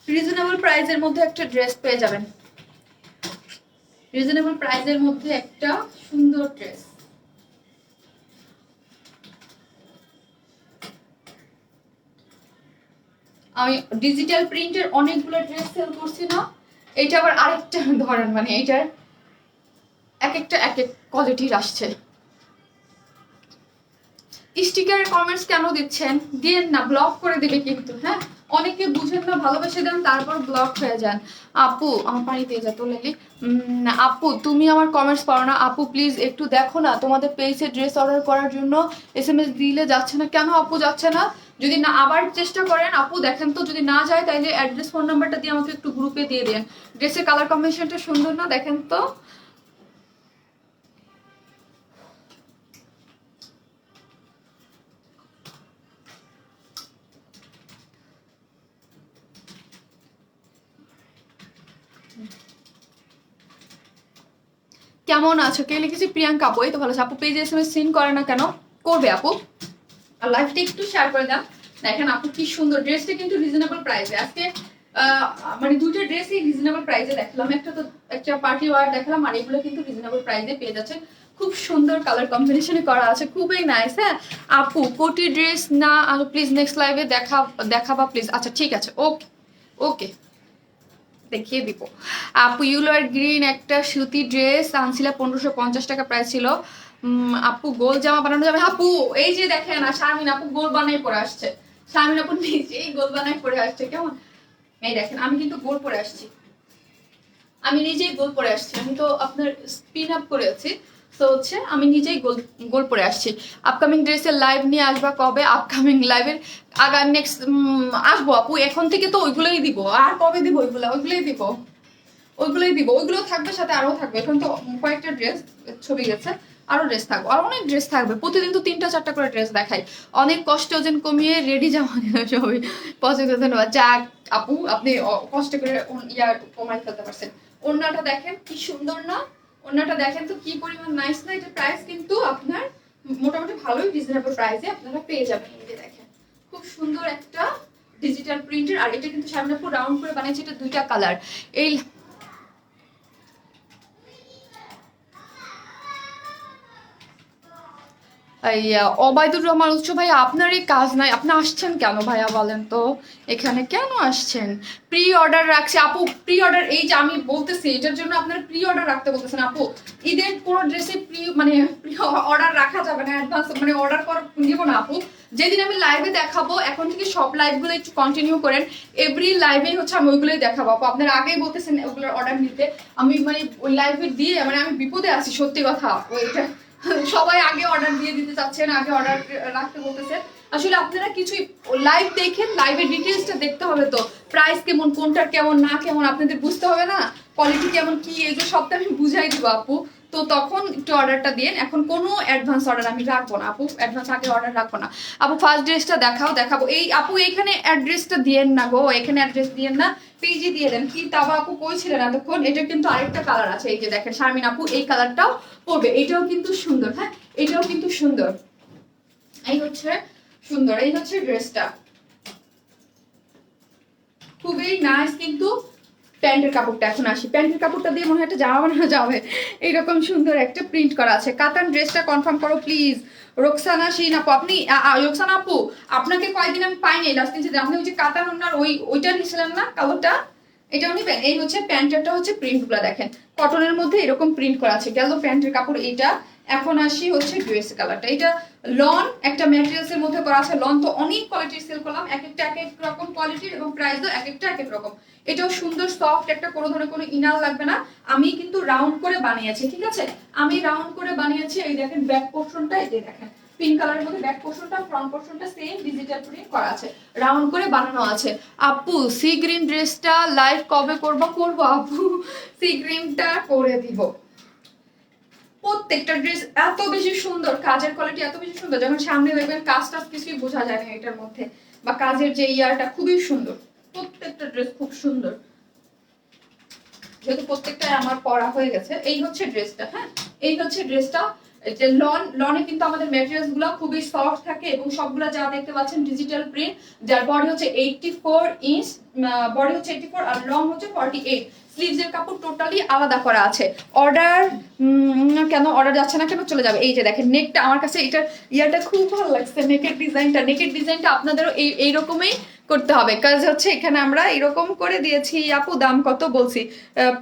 রিজনেবল প্রাইসের মধ্যে একটা ড্রেস পেয়ে যাবেন, রিজনেবল প্রাইসের মধ্যে একটা সুন্দর ড্রেস। আমি ডিজিটাল প্রিন্টের অনেকগুলো ড্রেস সেল করছি না, এইটা আবার আরেকটা ধরেন, মানে এইটার এক একটা এক এক কোয়ালিটির আসছে। স্টিকারের কমেন্টস কেন দিচ্ছেন? দিয়েন না, ব্লক করে দেবে কিন্তু। হ্যাঁ, অনেকে বুঝেন না, ভালোবেসে দেন তারপর ব্লক হয়ে যান। আপু আমার পানি দিয়ে যা তো লেলি। আপু তুমি আমার কমেন্টস পড়ো না আপু, প্লিজ একটু দেখো না, তোমাদের পেজে ড্রেস অর্ডার করার জন্য SMS দিলে যাচ্ছে না কেন আপু? যাচ্ছে না, যদি না আবার চেষ্টা করেন আপু, দেখেন তো যদি না যায় তাইলে অ্যাড্রেস ফোন নাম্বারটা দিয়ে আমাকে একটু গ্রুপে দিয়ে দেন। ড্রেসের কালার কম্বিনেশনটা সুন্দর না? দেখেন তো। কেমন আছো? কে লিখেছি? প্রিয়াঙ্কা আপু। এই তো ভালো আছে আপু। পেজে SMS সিন করে না কেন? করবে আপু, আর লাইভটা একটু শেয়ার করে দাও। দেখেন আপু কি সুন্দর ড্রেসটা, কিন্তু রিজনেবল প্রাইসে আজকে মানে দুটো ড্রেসই রিজনেবল প্রাইসে দেখালাম। একটা তো একটা পার্টি ওয়্যার দেখালাম, আর এগুলো কিন্তু রিজনেবল প্রাইসে পেয়ে যাচ্ছে। খুব সুন্দর কালার কম্বিনেশনে করা আছে, খুবই নাইস। হ্যাঁ আপু, কোটি ড্রেস না প্লিজ নেক্সট লাইভে দেখাবা প্লিজ। আচ্ছা ঠিক আছে, ওকে ওকে, দেখিয়ে দিব আপু। ইউলো আর গ্রিন একটা সুতি ড্রেস আনছিল, 1550 টাকা প্রাইস ছিল। আপু গোল জামা বানানো যাবে আপু? এই যে দেখেন, আর শারমিন আপু গোল বানাই পরে আসছে। শারমিন আপু নিজেই গোল বানাই পরে আসছে, কেমন? এই দেখেন আমি কিন্তু গোল পরে আসছি, আমি নিজেই গোল পরে আসছি। আমি তো আপনার স্পিন আপ করে আছি, তো হচ্ছে আমি নিজেই গোল গোল পরে আসছি। আপকামিং ড্রেসের লাইভ নিয়ে আসবা কবে? আপকামিং লাইভের নেক্সট আসবো আপু। এখন থেকে তো ওইগুলোই দিব, আর কবে দিব? ওইগুলোই দিব, ওইগুলো থাকবে, সাথে আরো থাকবে। এখন তো কয়েকটা ড্রেস ছবি গেছে, আরো ড্রেস থাকবে, আর অনেক ড্রেস থাকবে। প্রতিদিন তো 3টা 4টা করে ড্রেস দেখাই। অনেক কষ্ট ওজন কমিয়ে রেডি জামা সবাই পছন্দ। ধন্যবাদ যাক আপু, আপনি কষ্ট করে কমাই ফেলতে পারছেন। ওড়নাটা দেখেন কি সুন্দর না? ওড়নাটা দেখেন তো কি পরিমাণ নাইস না? এটা প্রাইস কিন্তু আপনার মোটামুটি ভালোই রিজনেবল প্রাইসে আপনারা পেয়ে যাবেন। এই যে দেখেন খুব সুন্দর একটা ডিজিটাল প্রিন্টের, আর এটা কিন্তু সামনে পুরো রাউন্ড করে বানিয়েছে। এটা 2টা কালার। এই অবায়দুর রহমান উৎস ভাইয়া, আপনার এই কাজ নাই, আপনি আসছেন কেন ভাইয়া বলেন তো? এখানে কেন আসছেন? প্রি অর্ডার রাখছি আপু, প্রি অর্ডার। এই যে আমি বলতেছি এটার জন্য আপনার প্রি অর্ডার রাখতে বলতেছেন আপু। ঈদের কোনো ড্রেসে প্রি অর্ডার রাখা যাবে না, অ্যাডভান্স মানে অর্ডার করা নিব না আপু। যেদিন আমি লাইভে দেখাবো, এখন থেকে সব লাইভগুলো একটু কন্টিনিউ করেন। এভরি লাইভে হচ্ছে আমি ওইগুলোই দেখাবো আপু। আপনারা আগেই বলতেছেন ওগুলোর অর্ডার নিতে, আমি মানে ওই লাইভে দিয়ে মানে আমি বিপদে আছি, সত্যি কথা। ওইটা সবাই আগে অর্ডার দিয়ে দিতে চাচ্ছেন, আগে অর্ডার রাখতে বলতেছেন। আসলে আপনারা কিছুই লাইভ দেখেন, লাইভের ডিটেলসটা দেখতে হবে তো, প্রাইস কেমন, কোনটার কেমন না কেমন আপনাদের বুঝতে হবে না, কোয়ালিটি কেমন কি, এগুলো সবটা আমি বুঝাই দিব আপু। তো তখন একটু অর্ডারটা দিন। এখন কোনো অ্যাডভান্স অর্ডার আমি রাখবো না আপু, অ্যাডভান্স আগে অর্ডার রাখবো না আপু। ফার্স্ট ড্রেসটা দেখাবো। এই আপু এইখানে অ্যাড্রেসটা দিয়েন না গো, এখানে অ্যাড্রেস দিয়েন না, পেজে দিয়ে দেন। কি তাবা আপু কই ছিলেন এতক্ষণ? এটা কিন্তু আরেকটা কালার আছে, এই যে দেখেন শারমিন আপু এই কালারটাও পরবে, এটাও কিন্তু সুন্দর। হ্যাঁ এটাও কিন্তু সুন্দর, এই হচ্ছে সুন্দর, এই হচ্ছে ড্রেসটা খুবই নাইস। কিন্তু প্যান্টের কাপড়টা এখন আসি, প্যান্টের কাপড়টা দিয়ে মনে হয় একটা জামা বানানো যাবে, এইরকম সুন্দর একটা প্রিন্ট করা আছে। কাতান ড্রেসটা কনফার্ম করো প্লিজ। রোকসানা শিন আপু, আপনি রোকসানা আপু আপনাকে কয়েকদিন আমি পাইনি লাস্ট দিন, আপনি ওই যে কাতান ওনার ওইটা নিয়েছিলেন না কালোটা, এটাও নিবেন। এই হচ্ছে প্যান্টেরটা হচ্ছে প্রিন্টগুলো দেখেন, কটনের মধ্যে এরকম প্রিন্ট করা আছে। গেল প্যান্টের কাপড় এইটা। এখন আসি হচ্ছে ড্রেস কালারটা, এটা লন একটা ম্যাটেরিয়ালস এর মধ্যে করা আছে। লন তো অনেক কোয়ালিটির সেল করলাম, এক একটা এক এক রকম কোয়ালিটির এবং প্রাইসও এক একটা এক এক রকম। এটাও সুন্দর সফট একটা, কোনো ধরনের কোনো ইনার লাগবে না। আমি কিন্তু রাউন্ড করে বানিয়েছি, ঠিক আছে, আমি রাউন্ড করে বানিয়েছি। এই দেখেন ব্যাক পোর্শনটা, এই যে দেখেন পিঙ্ক কালারের মধ্যে ব্যাক পোর্শনটা, ফ্রন্ট পোর্শনটা সেম ডিজিটাল প্রিন্ট করা আছে, রাউন্ড করে বানানো আছে। আপু সি গ্রিন ড্রেসটা লাইভ কবে করবো আপু? সি গ্রিনটা করে দিব। প্রত্যেকটা ড্রেস এত বেশি সুন্দর, কাজের কোয়ালিটি এত বেশি সুন্দর, যখন সামনে দেখবেন কাজটা কিছুই বোঝা যায় না এটার মধ্যে, বা কাজের যে ইয়ারটা খুবই সুন্দর। প্রত্যেকটা ড্রেস খুব সুন্দর, যেহেতু প্রত্যেকটা আমার পরা হয়ে গেছে। এই হচ্ছে ড্রেসটা, হ্যাঁ এই হচ্ছে ড্রেসটা। যে লনে কিন্তু আমাদের ম্যাটেরিয়ালস গুলো খুবই সফট থাকে, এবং সবগুলা যা দেখতে পাচ্ছেন ডিজিটাল প্রিন্ট, যার বডি হচ্ছে 84 ইঞ্চ, বডি হচ্ছে 84 আর লং হচ্ছে 48। স্লিভসের কাপড় টোটালি আলাদা করা আছে। অর্ডার কেন অর্ডার যাচ্ছে না কেন, চলে যাবে। এই যে দেখেন নেকটা, আমার কাছে এটার ইয়াটা খুব ভালো লাগছে, নেকের ডিজাইনটা আপনাদেরও এইরকমই করতে হবে, কাজ হচ্ছে এখানে আমরা এরকম করে দিয়েছি। আপু দাম কত বলছি?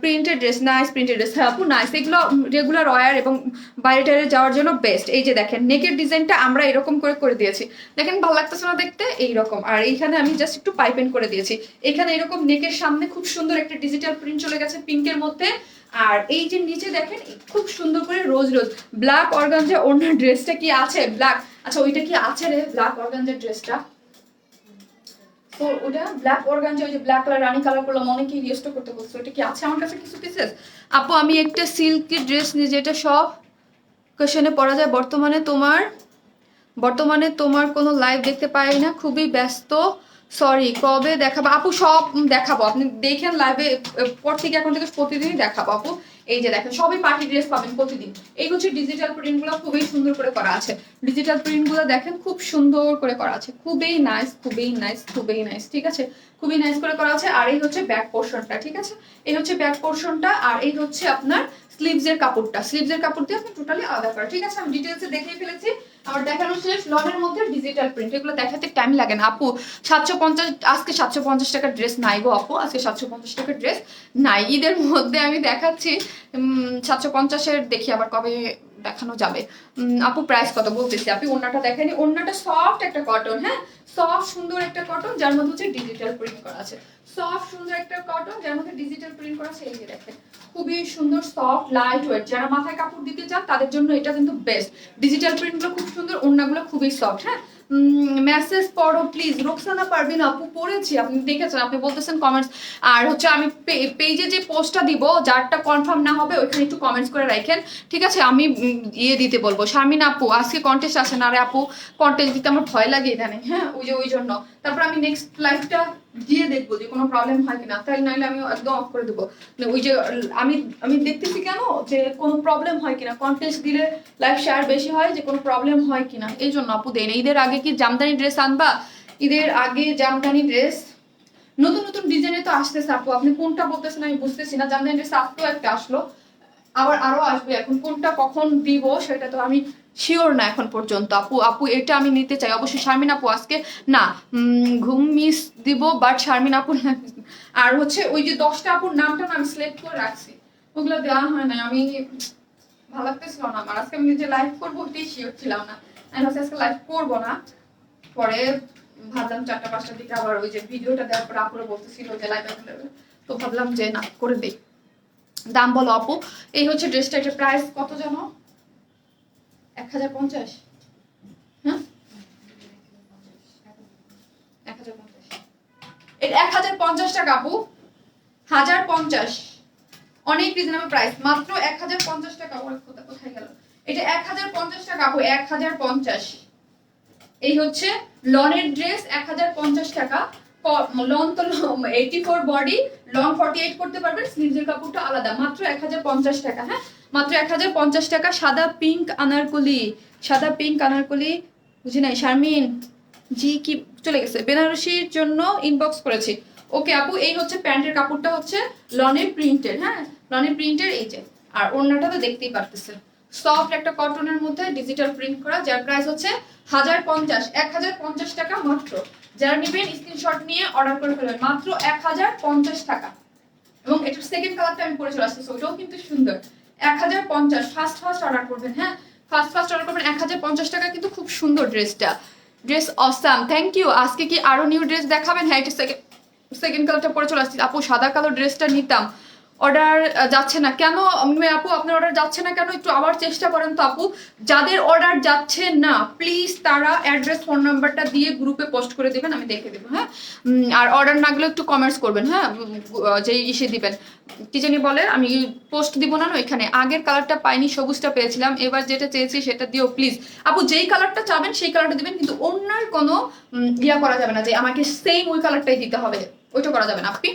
Printed dress, nice printed dress, হ্যাঁ আপু নাইস, এগুলো রেগুলার ওয়্যার এবং বাইরে টাইরে যাওয়ার জন্য বেস্ট। এই যে দেখেন নেকের ডিজাইনটা আমরা এরকম করে দিয়েছি, দেখেন ভালো লাগতেছে না দেখতে, এইরকম। আর এইখানে আমি জাস্ট একটু পাইপেন করে দিয়েছি। এখানে এরকম নেকের সামনে খুব সুন্দর একটা ডিজিটাল প্রিন্ট চলে গেছে পিঙ্কের মধ্যে। আর এই যে নিচে দেখেন খুব সুন্দর করে রোজ ব্ল্যাক অর্গানজা ওনার ড্রেসটা কি আছে ব্ল্যাক, আচ্ছা ওইটা কি আছে রে ব্ল্যাক অর্গানজার ড্রেসটা, তো ওটা ব্ল্যাক অর্গানজা, ওই যে ব্ল্যাক কালার রানী কালার করলাম, অনেকেই রিস্টোর করতে বলছে, ওটা কি আছে আমার কাছে কিছু পিসেস। আপু আমি একটা সিল্কের ড্রেস নিয়ে, যেটা সব কোশ্চেনে পরা যায়, বর্তমানে তোমার কোনো লাইভ দেখতে পাই না, খুবই ব্যস্ত, সরি, কবে দেখাবো আপু? সব দেখাবো, আপনি দেখেন লাইভে পর থেকে, এখন থেকে প্রতিদিনই দেখাবো আপু। এই যে দেখেন সবই পার্টি ড্রেস পাবেন প্রতিদিন। এই হচ্ছে ডিজিটাল প্রিন্টগুলো খুবই সুন্দর করে করা আছে, ডিজিটাল প্রিন্টগুলো দেখেন খুব সুন্দর করে করা আছে, খুবই নাইস, ঠিক আছে, খুবই নাইস করে করা আছে। আর এই হচ্ছে ব্যাক পোর্শনটা, ঠিক আছে, এই হচ্ছে ব্যাক পোর্শনটা। আর এই হচ্ছে আপনার স্লিভসের কাপড়টা, স্লিভসের কাপড় দিয়ে আপনি টোটালি আলাদা করা, ঠিক আছে। আমি ডিটেলসে দেখিয়ে ফেলেছি, আমার দেখানো শেষ। লনের মধ্যে ডিজিটাল প্রিন্ট, এগুলো দেখাতে টাইম লাগে না আপু। 750, আজকে 750 টাকার ড্রেস নাই গো আপু, আজকে 750 টাকার ড্রেস নাই। ঈদের মধ্যে আমি দেখাচ্ছি 750-এর, দেখি আবার কবে দেখানো যাবে। আপু প্রাইস কত বলতেছি, আপনি ওড়নাটা দেখেনি, ওড়নাটা সফট একটা কটন, হ্যাঁ সফট সুন্দর একটা কটন, যার মধ্যে হচ্ছে ডিজিটাল প্রিন্ট করা আছে, সফট সুন্দর একটা কটন যার মধ্যে ডিজিটাল প্রিন্ট করা আছে। এই যে দেখেন খুবই সুন্দর, সফট লাইট ওয়েট, যারা মাথায় কাপড় দিতে চান তাদের জন্য এটা কিন্তু বেস্ট। ডিজিটাল প্রিন্টগুলো খুব সুন্দর, ওড়নাগুলো খুবই সফট। হ্যাঁ মেসেজ পড়ো প্লিজ, রোকসানা পারবিন আপু পড়েছি, আপনি দেখেছেন, আপনি বলতেছেন কমেন্টস। আর হচ্ছে আমি পেজে যে পোস্টটা দিব, যারটা কনফার্ম না হবে ওইখানে একটু কমেন্টস করে রাখেন, ঠিক আছে, আমি ইয়ে দিতে বলবো। শারমিন আপু আজকে কন্টেস্ট আছে না রে আপু, কন্টেস্ট দিতে আমার ভয় লাগে ইদানিং, হ্যাঁ ওই জন্য। তারপর আমি নেক্সট লাইভটা দিয়ে দেখবো যে কোনো প্রবলেম হয় কিনা, তাই নাহলে আমি একদম অফ করে দেবো। ওই যে আমি দেখতেছি কেন যে কোনো প্রবলেম হয় কিনা, কন্টেস্ট দিলে লাইভ শেয়ার বেশি হয়, যে কোনো প্রবলেম হয় কিনা, এই জন্য আপু দেয় না। ঈদের আগে কি জামদানি ড্রেস আনবা? ঈদের আগে জামদানি ড্রেস নতুন নতুন ডিজাইনে তো আসতেছে আপু, আপনি কোনটা বলতেছেন আমি বুঝতেছি না। জামদানি ড্রেস আজকেও একটা আসলো, আবার আরো আসবে, এখন কোনটা কখন দিব সেটা তো আমি শিওর না এখন পর্যন্ত আপু এটা আমি নিতে চাই অবশ্যই। শারমিন আপু আজকে না, ঘুম মিস দিব, বাট শারমিন আপু আর হচ্ছে ওই যে 10টা আপুর নামটা না আমি সিলেক্ট করে রাখছি, ওগুলো দেওয়া হয় না, আমি ভালো লাগতেছিল না আমার, আজকে আমি নিজে লাইভ করবো ওইটাই শিওর ছিলাম না, আমি হচ্ছে আজকে লাইভ করবো না। পরে ভাবলাম 4টা-5টার দিকে আবার ওই যে ভিডিওটা দেওয়ার পর আপুরা বলতেছিল যে লাইভ দেবে, তো ভাবলাম যে না করে দেই। দাম বলো আপু। এই হচ্ছে ড্রেসটা, এটার প্রাইস কত জানো? 1050। হ্যাঁ 1050, এটা 1050 টাকা আপু, 1050, অনেক রিজনেবল প্রাইস, মাত্র 1050 টাকা। কোথায় গেল এটা? 1050 টাকা আপু, 1050। এই হচ্ছে লনের ড্রেস, 1050 টাকা। লন তো 84 বডি, লং 48 করতে পারবেন, স্লিভসের কাপড়টা আলাদা, মাত্র 1050 টাকা। হ্যাঁ মাত্র 1050 টাকা। সাদা পিঙ্ক আনারকলি, বুঝি নাই শারমিন জি কি চলে গেছে, বেনারসির জন্য ইনবক্স করেছি। ওকে আপু, এই হচ্ছে প্যান্টের কাপড়টা হচ্ছে লনের প্রিন্টের, হ্যাঁ লনের প্রিন্টের, এই যে। আর ওড়নাটা তো দেখতেই পারতেছেন, সফট একটা কটনের মধ্যে ডিজিটাল প্রিন্ট করা, যার প্রাইস হচ্ছে 1050 টাকা মাত্র। যারা নেবেন স্ক্রিনশট নিয়ে অর্ডার করে ফেলবেন, মাত্র 1050 টাকা। এবং এটার সেকেন্ড কালারটা আমি পরে চলে আসতেছি, ওটাও কিন্তু সুন্দর। 1050, ফার্স্ট অর্ডার করবেন, হ্যাঁ ফার্স্ট অর্ডার করবেন। 1050 টাকা কিন্তু খুব সুন্দর ড্রেসটা, ড্রেস অসাম, থ্যাংক ইউ। আজকে কি আরো নিউ ড্রেস দেখাবেন? হ্যাঁ এটা সেকেন্ড কালারটা পরে চলে আসছি আপু, সাদা কালো ড্রেসটা নিতাম, অর্ডার যাচ্ছে না কেন আপু? আপনার অর্ডার যাচ্ছে না কেন, একটু আবার চেষ্টা করেন তো আপু। যাদের অর্ডার যাচ্ছে না প্লিজ তারা অ্যাড্রেস ফোন নাম্বারটা দিয়ে গ্রুপে পোস্ট করে দেবেন, আমি দেখে দেবো, হ্যাঁ। আর অর্ডার না গেলে একটু কমেন্টস করবেন, হ্যাঁ যে ইসে দিবেন, কি জানি বলে, আমি পোস্ট দিব না এখানে। আগের কালারটা পাইনি, সবুজটা পেয়েছিলাম, এবার যেটা চেয়েছি সেটা দিও প্লিজ আপু। যেই কালারটা চাবেন সেই কালারটা দিবেন, কিন্তু অন্যার কোনো ইয়া করা যাবে না যে আমাকে সেম ওই কালারটাই দিতে হবে, ওইটা করা যাবে না আপনি,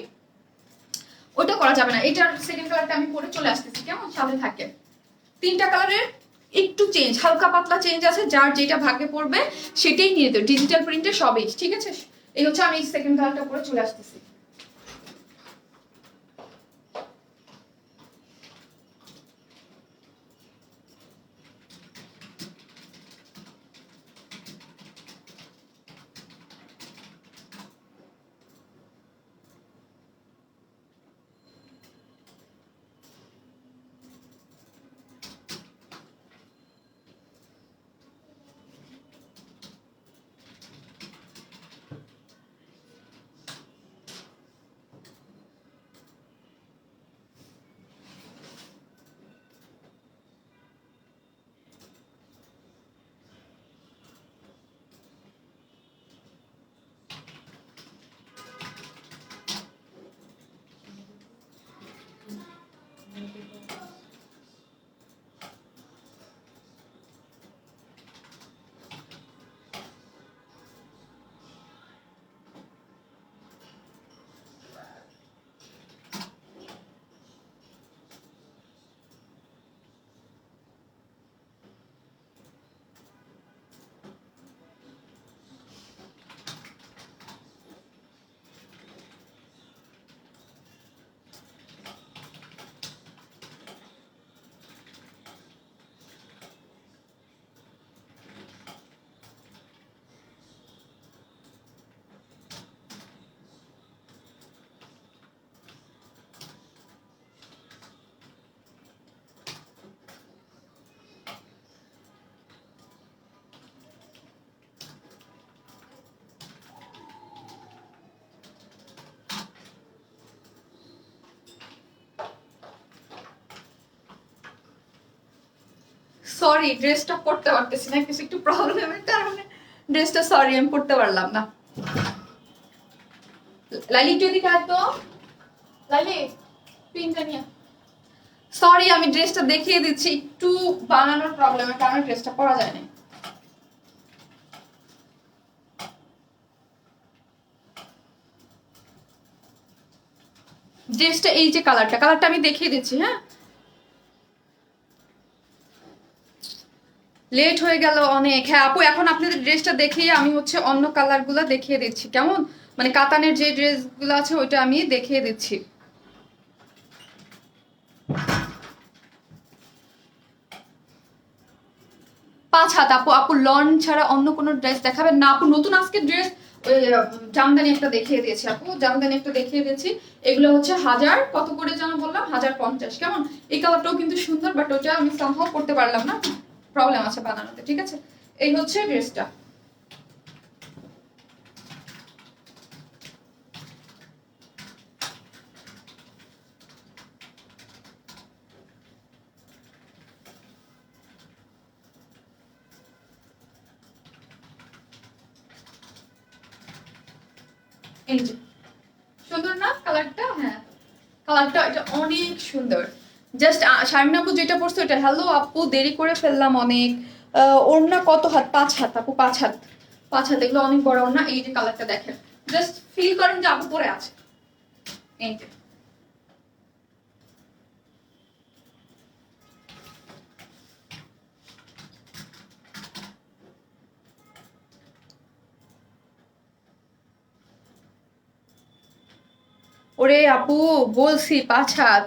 ওইটা করা যাবে না। এটার সেকেন্ড কালারটা আমি পরে চলে আসতেছি, কেমন সাথে থাকে। 3টা কালারের একটু চেঞ্জ, হালকা পাতলা চেঞ্জ আছে, যার যেটা ভাগে পড়বে সেটাই নিয়ে দেবে, ডিজিটাল প্রিন্টে সবই, ঠিক আছে। এই হচ্ছে, আমি সেকেন্ড কালারটা পরে চলে আসতেছি। সরি, ড্রেসটা পরতে পারতেছি না, কিছু একটু প্রবলেমের কারণে ড্রেসটা, সরি আমি পরতে পারলাম না। লাইলি একটু এদিকে আয় তো, লাইলি পিনটা নিয়ে। সরি, আমি ড্রেসটা দেখিয়ে দিচ্ছি, একটু বানানোর প্রবলেমের কারণে ড্রেসটা পরা যায় না। ড্রেসটা এই যে কালারটা আমি দেখিয়ে দিচ্ছি। হ্যাঁ, লেট হয়ে গেল অনেক। হ্যাঁ আপু, এখন আপনাদের ড্রেসটা দেখিয়ে আমি হচ্ছে অন্য কালারগুলো দেখিয়ে দিচ্ছি, কেমন? মানে কাতানের যে ড্রেসগুলো আছে ওইটা আমি দেখিয়ে দিচ্ছি। 5 হাত আপু। আপু লন ছাড়া অন্য কোনো ড্রেস দেখাবেন না আপু? নতুন আজকে ড্রেস জামদানি একটা দেখিয়ে দিয়েছি আপু, জামদানি একটা দেখিয়ে দিয়েছি। এগুলো হচ্ছে 1000 কত করে যেন বললাম, 1050। কেমন? এই কালারটাও কিন্তু সুন্দর, বাট ওটা আমি সামহাও করতে পারলাম না, প্রবলেম আছে বানানোতে। ঠিক আছে, এই হচ্ছে ড্রেসটা। এই যে সুন্দর না কালারটা? হ্যাঁ, কালারটা এটা অনেক সুন্দর। জাস্ট শারমিন আপু যেটা পড়ছে ওটা। হ্যালো আপু, দেরি করে ফেললাম অনেক। ওড়না কত হাত? 5 হাত আপু, 5 হাত। 5 হাত, এগুলো অনেক বড় ওড়না। এই যে কালারটা দেখেন, জাস্ট ফিল করেন যে আপু পরে আছে। এই যে ওরে আপু, বলছি 5 হাত।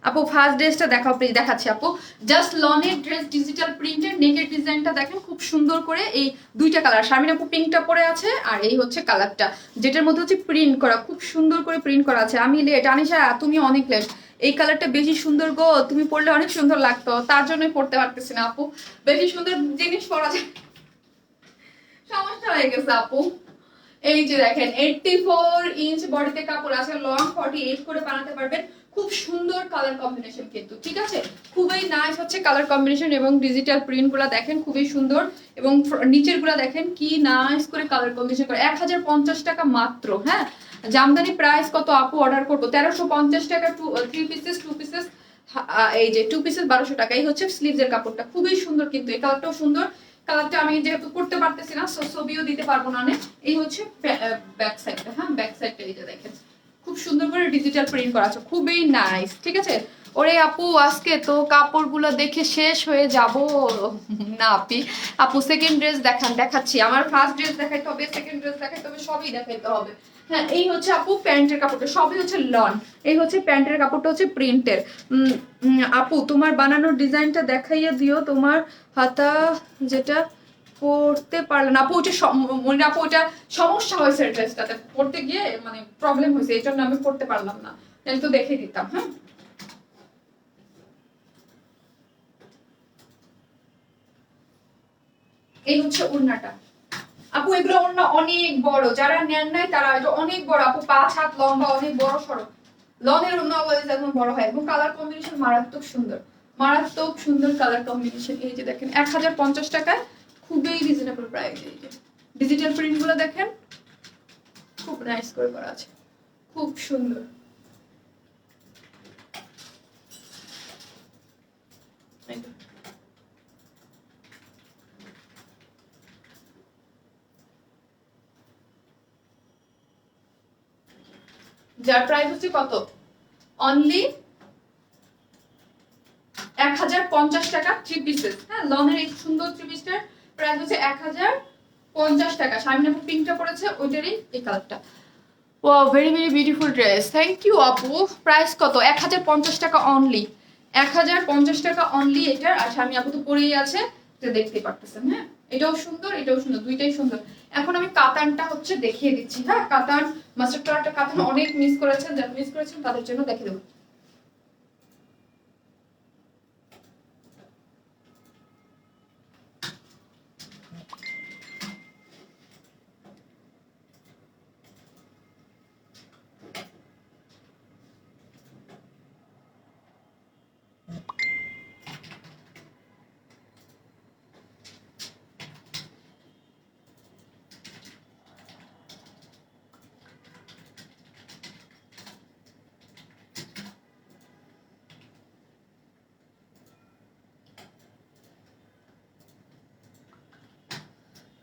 আপু ফার্স্ট ড্রেসটা দেখাও প্লিজ। দেখাচ্ছি আপু, জাস্ট লনের ড্রেস, ডিজিটাল প্রিন্টের, নেকের ডিজাইনটা দেখেন খুব সুন্দর করে। এই দুইটা কালার, শারমিন আপু পিঙ্কটা পরে আছে, আর এই হচ্ছে কালারটা যেটার মধ্যে হচ্ছে প্রিন্ট করা, খুব সুন্দর করে প্রিন্ট করা আছে। আমি লেট, আনিশা তুমি অনেক লেট। এই কালারটা বেশি সুন্দর গো, তুমি পরলে অনেক সুন্দর লাগতো, তার জন্যই পড়তে পারতেছি না আপু। বেশি সুন্দর জিনিস পরা যায়, সমস্যা হয়ে গেছে আপু। এই যে দেখেন 84 ইঞ্চ বডিতে কাপড় আছে, লং 48 করে বানাতে পারবেন। খুব সুন্দর কালার কম্বিনেশন কিন্তু, ঠিক আছে, খুবই নাইস হচ্ছে কালার কম্বিনেশন। এবং ডিজিটাল প্রিন্ট গুলা দেখেন খুবই সুন্দর, এবং নিচের গুলা দেখেন কি নাইস করে কালার কম্বিনেশন করে। 1050 টাকা মাত্র। হ্যাঁ, জামদানি প্রাইস কত আপু? অর্ডার করবো 1350 টাকা। 3 পিসেস 2 পিসেস, এই যে 2 পিসেস 1200 টাকা। এই হচ্ছে স্লিভস এর কাপড়টা, খুবই সুন্দর কিন্তু, এই কালারটাও সুন্দর। কালারটা আমি যেহেতু করতে পারতেছি না, ছবিও দিতে পারবো না অনেক। এই হচ্ছে ব্যাক সাইডটা। হ্যাঁ, ব্যাক সাইডটা এই যে দেখেন খুব সুন্দর করে ডিজিটাল প্রিন্ট করা আছে, খুবই নাইস। ঠিক আছে, ওরে আপু আজকে তো কাপড়গুলো দেখে শেষ হয়ে যাব না আপি। আপু সেকেন্ড ড্রেস দেখান। দেখাচ্ছি, আমার ফার্স্ট ড্রেস দেখাইতে হবে, সেকেন্ড ড্রেস দেখাইতে হবে, সবই দেখাইতে হবে। হ্যাঁ, এই হচ্ছে আপু প্যান্টের কাপড়টা, সবই হচ্ছে লন। এই হচ্ছে প্যান্টের কাপড়টা হচ্ছে প্রিন্টের। আপু তোমার বানানোর ডিজাইনটা দেখাইয়া দিও, তোমার হাতা যেটা পড়তে পারলে না আপু। ওটা মনে আপু, ওটা সমস্যা হয়েছে ড্রেসটাতে, পড়তে গিয়ে মানে প্রবলেম হয়েছে, এই জন্য আমি পড়তে পারলাম না, তাহলে তো দেখে দিতাম। হ্যাঁ, এই হচ্ছে ওড়নাটা আপু। এগুলো ওড়না অনেক বড়, যারা নেন নাই তারা, এটা অনেক বড় আপু, 5 হাত লম্বা, অনেক বড় সড়ো। লনের ওড়না অলওয়েজ একদম বড় হয়, এবং কালার কম্বিনেশন মারাত্মক সুন্দর, মারাত্মক সুন্দর কালার কম্বিনেশন। এই যে দেখেন 1050 টাকায়, খুবই রিজনেবল প্রাইস। এই যে ডিজিটাল প্রিন্ট গুলো দেখেন, খুব নাইস করে করা আছে, খুব সুন্দর। যার প্রাইস হচ্ছে কত? অনলি 1050 টাকা 3 পিসেস। হ্যাঁ, লনের এই সুন্দর 3 পিসটার প্রাইস হচ্ছে 1050 টাকা। শারমিন আপু পিঙ্কটা পড়েছে, ওইটারই এই কালারটা। Wow, very very beautiful dress, thank you আপু। প্রাইস কত? 1050 টাকা অনলি, 1050 টাকা অনলি এটার। আর স্বামী আপু তো পরেই আছে, তো দেখতেই পারতেছেন। হ্যাঁ, এটাও সুন্দর, এটাও সুন্দর, দুইটাই সুন্দর। এখন আমি কাতানটা হচ্ছে দেখিয়ে দিচ্ছি। হ্যাঁ, কাতান মাস্টার কালারটা, কাতান অনেক মিস করেছেন, যারা মিস করেছেন তাদের জন্য দেখে দেবো।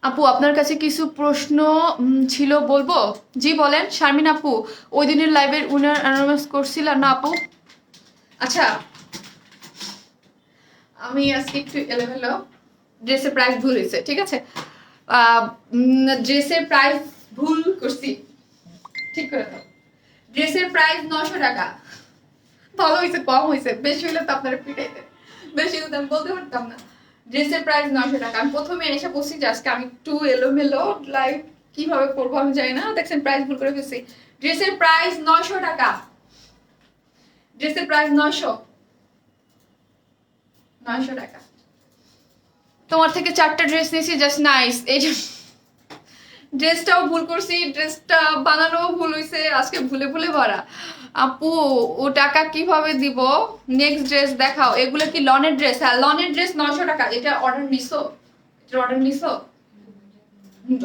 আপু আপনার কাছে কিছু প্রশ্ন ছিল বলবো? জি বলেন শারমিন আপু। ওই দিনের লাইভের উইনার অ্যানাউন্স করছিলেন না আপু? আচ্ছা, আমি আজকে একটু এলোমেলো, ড্রেসের প্রাইস ভুল হয়েছে, ঠিক আছে? ড্রেসের প্রাইস ভুল করছি, ঠিক করে দাও। ড্রেসের প্রাইস 900 টাকা। ভালো হয়েছে, কম হয়েছে, বেশি হলে তো আপনারা পিটাইতেন, বেশি হলে তো আমি বলতে পারতাম না। ড্রেসের প্রাইস 900 টাকা। আমি প্রথমে এসে বসি যে আজকে আমি একটু এলোমেলো লাইভ কিভাবে করবো আমি জানি না, দেখছেন প্রাইস ভুল করে ফেলছি। ড্রেসের প্রাইস 900 টাকা। ড্রেসের প্রাইস 900 টাকা। তোমার থেকে 4টা ড্রেস নিয়েছি, জাস্ট নাইস। এই ড্রেসটাও ভুল করছি, ড্রেসটা বানানো ভুল হয়েছে, আজকে ভুলে ভুলে ভরা। আপু ও টাকা কিভাবে দিব? নেক্সট ড্রেস দেখাও। এগুলো কি লনের ড্রেস? হ্যাঁ লনের ড্রেস 900 টাকা। এটা অর্ডার নিছো? এটা অর্ডার নিছো?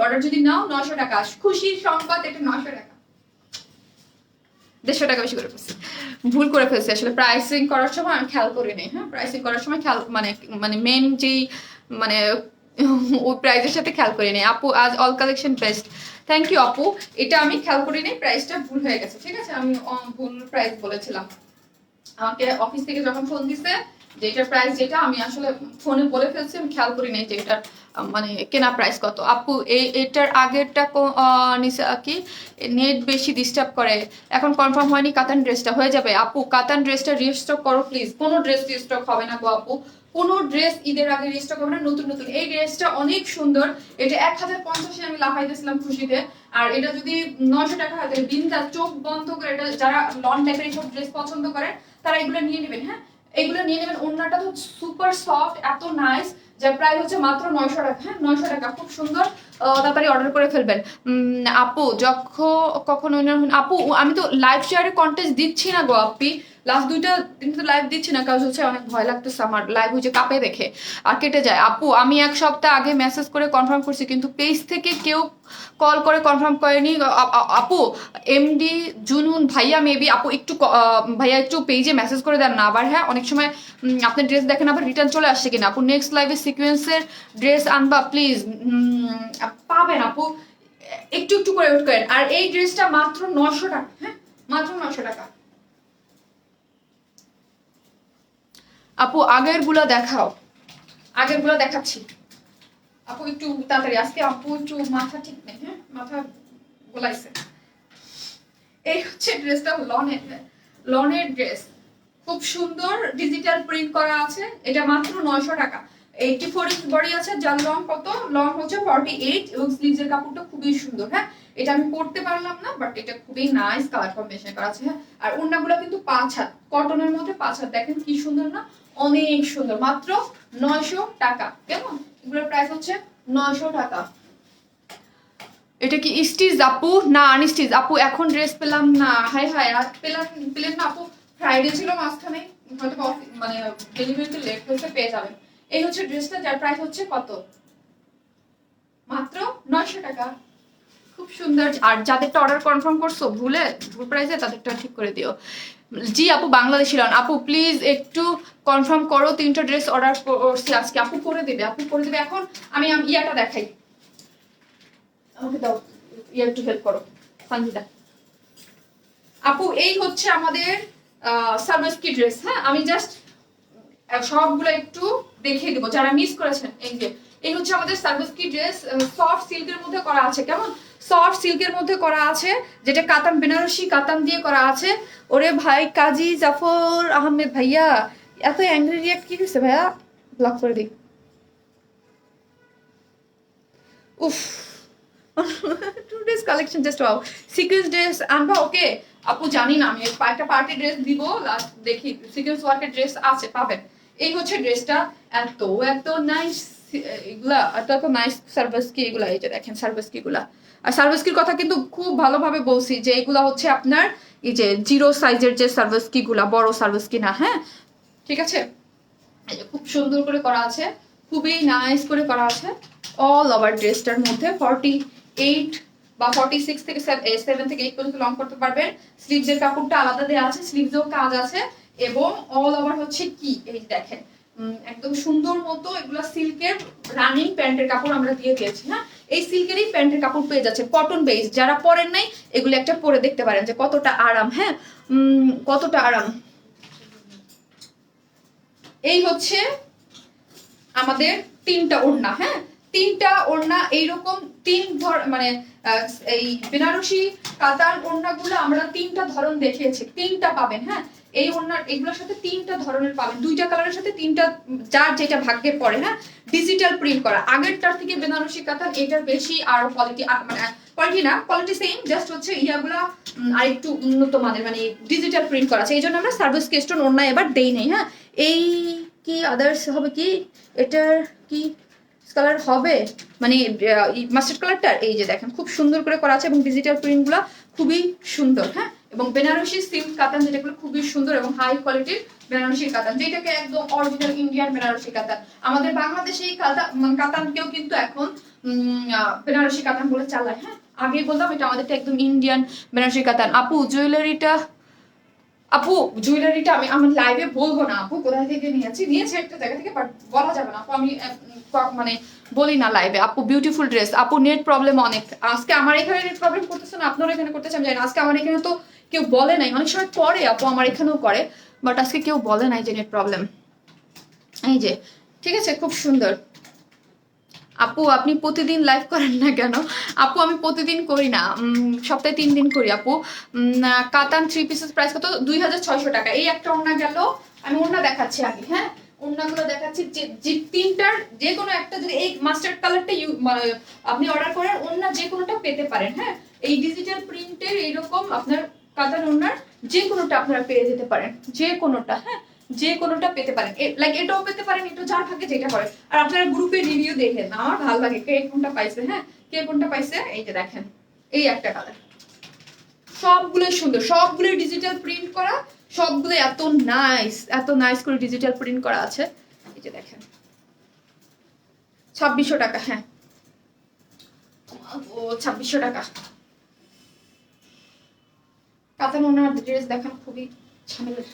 অর্ডার যদি নাও 900 টাকা। খুশির সংবাদ, এটা 900 টাকা। 150 টাকা বেশি করে ফেলছি, ভুল করে ফেলছি। আসলে প্রাইসিং করার সময় আমি খেয়াল করিনি। হ্যাঁ প্রাইসিং করার সময় খেয়াল মানে মানে মেন যেই মানে ওই প্রাইসের সাথে খেয়াল করিনি। আপু আজ all collection best. Thank you আপু। এটা আমি খেয়াল করিনি, প্রাইসটা ভুল হয়ে গেছে, ঠিক আছে? আমি ভুল প্রাইস বলেছিলাম। আমাকে অফিস থেকে যখন ফোন দিছে যে এটার প্রাইস, যেটা আমি আসলে ফোনে বলে ফেলছি, আমি খেয়াল করি নাই যে এটার মানে কেনা প্রাইস কত। আপু এটার আগেরটা কি নেট বেশি ডিস্টার্ব করে, এখন কনফার্ম হয়নি। কাতান ড্রেসটা হয়ে যাবে আপু। কাতান ড্রেসটা রিস্টক করো প্লিজ। কোনো ড্রেস রিস্টক হবে না গো আপু, কোনো ড্রেস ঈদের আগে রিস্টক হবে না। নতুন নতুন এই ড্রেসটা অনেক সুন্দর। এটা 1050 আমি লাফাইতেছিলাম খুশিতে। আর এটা যদি 900 টাকা হয় তাহলে দিনটা চোখ বন্ধ করে, এটা যারা লন টাইপের এইসব ড্রেস পছন্দ করে তারা এগুলো নিয়ে নেবেন। হ্যাঁ এগুলো নিয়ে নেবেন। ওড়নাটা তো সুপার সফট, এত নাইস, যার প্রাইস হচ্ছে মাত্র 900 টাকা। হ্যাঁ 900 টাকা, খুব সুন্দর। তাড়াতাড়ি অর্ডার করে ফেলবেন। আপু কখনো আপু আমি তো লাইভ শেয়ারে কন্টেস্ট দিচ্ছি না গো আপি। লাস্ট 2টা দিন তো লাইভ দিচ্ছি না, কাজ হচ্ছে অনেক ভয় লাগতেছে আমার লাইভ হচ্ছে কাঁপে দেখে আর কেটে যায়। আপু আমি 1 সপ্তাহ আগে মেসেজ করে কনফার্ম করছি, কিন্তু পেজ থেকে কেউ কল করে কনফার্ম করেনি। আপু এমডি জুনুন ভাইয়া মেবি। আপু একটু ভাইয়া একটু পেজে মেসেজ করে দেন না আবার। হ্যাঁ অনেক সময় আপনি ড্রেস দেখেন আবার রিটার্ন চলে আসছে কিনা। আপু নেক্সট লাইভে সিকোয়েন্সের ড্রেস আনবা প্লিজ। পাবেন আপু, একটু একটু করে ওয়েট করেন। আর এই ড্রেসটা মাত্র 900 টাকা। হ্যাঁ মাত্র 900 টাকা। আপু আগের গুলো দেখাও। আগের গুলো দেখাচ্ছি আপু, একটু তাড়াতাড়ি। আজকে আপু একটু মাথা ঠিক নেই, হ্যাঁ মাথা গোলাইছে। এই হচ্ছে ড্রেসটা, লনের ড্রেস, খুব সুন্দর ডিজিটাল প্রিন্ট করা আছে। এটা মাত্র 900 টাকা। 84 ইঞ্চ বডি আছে, যার লং কত? লং হচ্ছে 48 এবং স্লিভসের কাপড়টা খুবই সুন্দর। হ্যাঁ এটা আমি পরতে পারলাম না, বাট এটা খুবই নাইস কালার কম্বিনেশন করা আছে। হ্যাঁ আর ওড়নাগুলো কিন্তু 5 হাত, কটনের মধ্যে 5 হাত, দেখেন কি সুন্দর না? অনেক সুন্দর। মাত্র 900 টাকা। কেমন? এগুলোর প্রাইস হচ্ছে 900 টাকা। এটা কি স্টিচ আপু? না আনস্টিচ আপু। এখন ড্রেস পেলাম না। হাই হাই আর পেলেন না আপু? ফ্রাইডে ছিল মাঝখানে, হয়তো মানে ডেলিভারিতে লেট হয়েছে, পেয়ে যাবেন। এই হচ্ছে ড্রেসটা, যার প্রাইস হচ্ছে কত? মাত্র 900 টাকা। খুব সুন্দর। আর যাদেরটা অর্ডার কনফার্ম করছো ভুল প্রাইসে, তাদেরটা ঠিক করে দিও। জি আপু বাংলাদেশি লন। আপু প্লিজ একটু কনফার্ম করো, 3টা ড্রেস অর্ডার করছি আজকে। আপু করে দেবে, আপু করে দেবে। এখন আমি ইয়াটা দেখাই, আমাকে দাও একটু হেল্প করো সঞ্জিতা আপু। এই হচ্ছে আমাদের সার্ভাসকি ড্রেস। হ্যাঁ আমি জাস্ট সবগুলো একটু দেখিয়ে দেবো যারা মিস করেছেন। এই হচ্ছে আমাদের সার্ভাসকি ড্রেস, সফট সিল্কের মধ্যে করা আছে। কেমন? সফট সিল্কের মধ্যে করা আছে, যেটা কাতান, বেনারসি কাতান দিয়ে করা আছে। ওরে ভাই কাজী জাফর আহমেদ ভাইয়া, এত অ্যাংরি রিয়াক্ট কি হয়েছে ভাইয়া? ব্লক করে দিই। উফ two dress collection just wow. Sequence dress আনবা? ওকে আপু জানি না, আমি একটা পার্টি ড্রেস দিব লাস্ট, দেখি সিকোয়েন্স ওয়ার্কের ড্রেস আছে, পাবেন। এই হচ্ছে ড্রেসটা, এত এত নাইস এগুলা, এত নাইস সার্ভাসকি এগুলা। এই যে দেখেন সার্ভাসকি গুলা। আর সার্ভাসকির কথা কিন্তু খুব ভালোভাবে বলছি যে এগুলা হচ্ছে আপনার এই যে 0 সাইজের যে সার্ভাসকি গুলা, বড় সার্ভাসকি না। হ্যাঁ ঠিক আছে। এই যে খুব সুন্দর করে করা আছে, খুবই নাইস করে করা আছে। অল ওভার ড্রেসটার মধ্যে 48 বা 46 থেকে 7 থেকে 8 পর্যন্ত লং করতে পারবেন। স্লিভসের কাপড়টা আলাদা দেওয়া আছে, স্লিভসেও কাজ আছে। এবং অল ওভার হচ্ছে কি এই দেখেন একদম সুন্দর মতো এগুলো সিল্কের রানিং প্যান্টের কাপড় আমরা দিয়ে দিয়েছি। হ্যাঁ, এই সিল্কেরই প্যান্টের কাপড় পেয়ে যাচ্ছে, কটন বেস। যারা পরেন নাই এগুলো একটা পরে দেখতে পারেন যে কতটা আরাম। হ্যাঁ, কতটা আরাম। এই হচ্ছে আমাদের 3টা ওড়না। হ্যাঁ, 3টা ওড়না এইরকম মানে এই বেনারসি কাতান ওড়নাগুলো আমরা 3টা ধরন দেখিয়েছি, 3টা পাবেন। হ্যাঁ, এই ওড়নার এগুলোর সাথে 3টা ধরনের পাবেন, 2টা কালারের সাথে 3টা, যার যেটা ভাগ্যে পড়ে। হ্যাঁ, ডিজিটাল প্রিন্ট করা। আগেরটার থেকে বেনারসি কাতান এটার বেশি আর কোয়ালিটি, মানে কোয়ালিটি না, কোয়ালিটি সেম, জাস্ট হচ্ছে ইয়াগুলা আর একটু উন্নত মানের, মানে ডিজিটাল প্রিন্ট করা আছে। এই জন্য আমরা সার্ভিস কেস্টন ওড়না এবার দেই নাই। হ্যাঁ, এই কি আদার্স হবে কি, এটার কি কালার হবে, মানে মাস্টার্ড কালারটার এই যে দেখেন খুব সুন্দর করে করা আছে এবং ডিজিটাল প্রিন্টগুলো খুবই সুন্দর। হ্যাঁ, এবং বেনারসি সিল্ক কাতান যেটাগুলো খুবই সুন্দর এবং হাই কোয়ালিটির বেনারসি কাতান, যেটাকে একদম অরিজিনাল ইন্ডিয়ান বেনারসি কাতান। আমাদের বাংলাদেশে এই কাতানকেও কিন্তু এখন বেনারসি কাতান বলে চালায়। হ্যাঁ, আগে বললাম এটা আমাদেরটা একদম ইন্ডিয়ান বেনারসি কাতান। আপু জুয়েলারিটা আমি আমার লাইভে বলবো না আপু কোথায় থেকে নিয়েছে একটা জায়গা থেকে, বাট বলা যাবে না আপু, আমি মানে বলি না লাইভে। আপু বিউটিফুল ড্রেস। আপু নেট প্রবলেম অনেক, আজকে আমার এখানে নেট প্রবলেম করতেছে না, আপনারা এখানে করতেছে আমি জানি না। আজকে আমার এখানে তো কেউ বলে নাই, অনেক সময় করে আপু আমার এখানেও করে, বাট আজকে কেউ বলে নাই যে নেট প্রবলেম। এই যে ঠিক আছে, খুব সুন্দর। আপু আপনি প্রতিদিন লাইভ করেন না কেন? আপু আমি প্রতিদিন করি না, সপ্তাহে 3 দিন করি আপু। কাতান 3 পিসেস প্রাইস কত? 2600 টাকা। এই একটা ওড়না গেল, আমি ওড়না দেখাচ্ছি আগে। হ্যাঁ, ওড়নাগুলো দেখাচ্ছি, যে 3টার যে কোনো একটা, যদি এই মাস্টার্ড কালারটা আপনি অর্ডার করেন, ওড়না যে কোনোটা পেতে পারেন। হ্যাঁ, এই ডিজিটাল প্রিন্টের এইরকম আপনার কাতান ওড়নার যে কোনোটা আপনারা পেয়ে যেতে পারেন, যে কোনোটা। হ্যাঁ, যে কোনোটা পেতে পারেন, লাইক এটাও পেতে পারেন, এটা যার ভাগে যেটা করে। আর আপনারা গ্রুপে রিভিউ দেখেন, আমার ভালো লাগে কে কোনটা পাইছে। হ্যাঁ, কে কোনটা পাইছে, এই যে দেখেন এই একটা কালার, সবগুলো সুন্দর, সবগুলো ডিজিটাল প্রিন্ট করা, সবগুলো এত নাইস করে ডিজিটাল প্রিন্ট করা আছে। এই যে দেখেন 2600 টাকা। হ্যাঁ, ও 2600 টাকা। কাতান ওনার ড্রেস দেখেন খুবই ঝামেলার,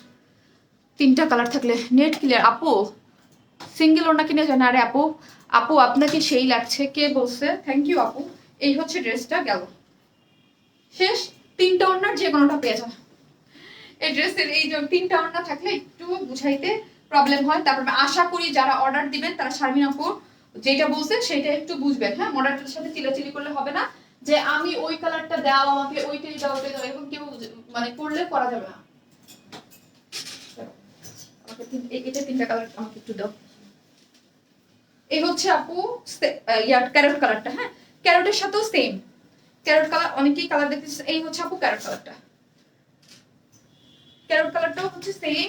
3টা কালার থাকলে নেট ক্লিয়ার। আপু সিঙ্গেল ওড়না কিনে যান। আরে আপু আপনাকে সেই লাগছে, কে বলছে? থ্যাংক ইউ আপু। এই হচ্ছে ড্রেসটা গেল, শেষ। 3টা ওড়নার যে কোনোটা পেয়ে যাবে। এই ড্রেসের এই যে 3টা ওড়না থাকলে একটু বুঝাইতে প্রবলেম হয়। তারপর আশা করি যারা অর্ডার দিবেন তারা শারমিন আপু যেটা বলছেন সেটা একটু বুঝবেন। হ্যাঁ, মডার্নটার সাথে চিলাচিলি করলে হবে না, যে আমি ওই কালারটা দাও আমাকে, ওইটাই দাও ওইটাই দাও, এরকম কেউ মানে করলে করা যাবে না। এটা 3টা কালার আমাকে একটু দাও। এই হচ্ছে আপু ক্যারট কালারটা। হ্যাঁ, ক্যারটের সাথেও সেম, ক্যারট কালার অনেকেই কালার দেখতেছে। এই হচ্ছে আপু ক্যারট কালারটা, ক্যারট কালারটাও হচ্ছে সেম।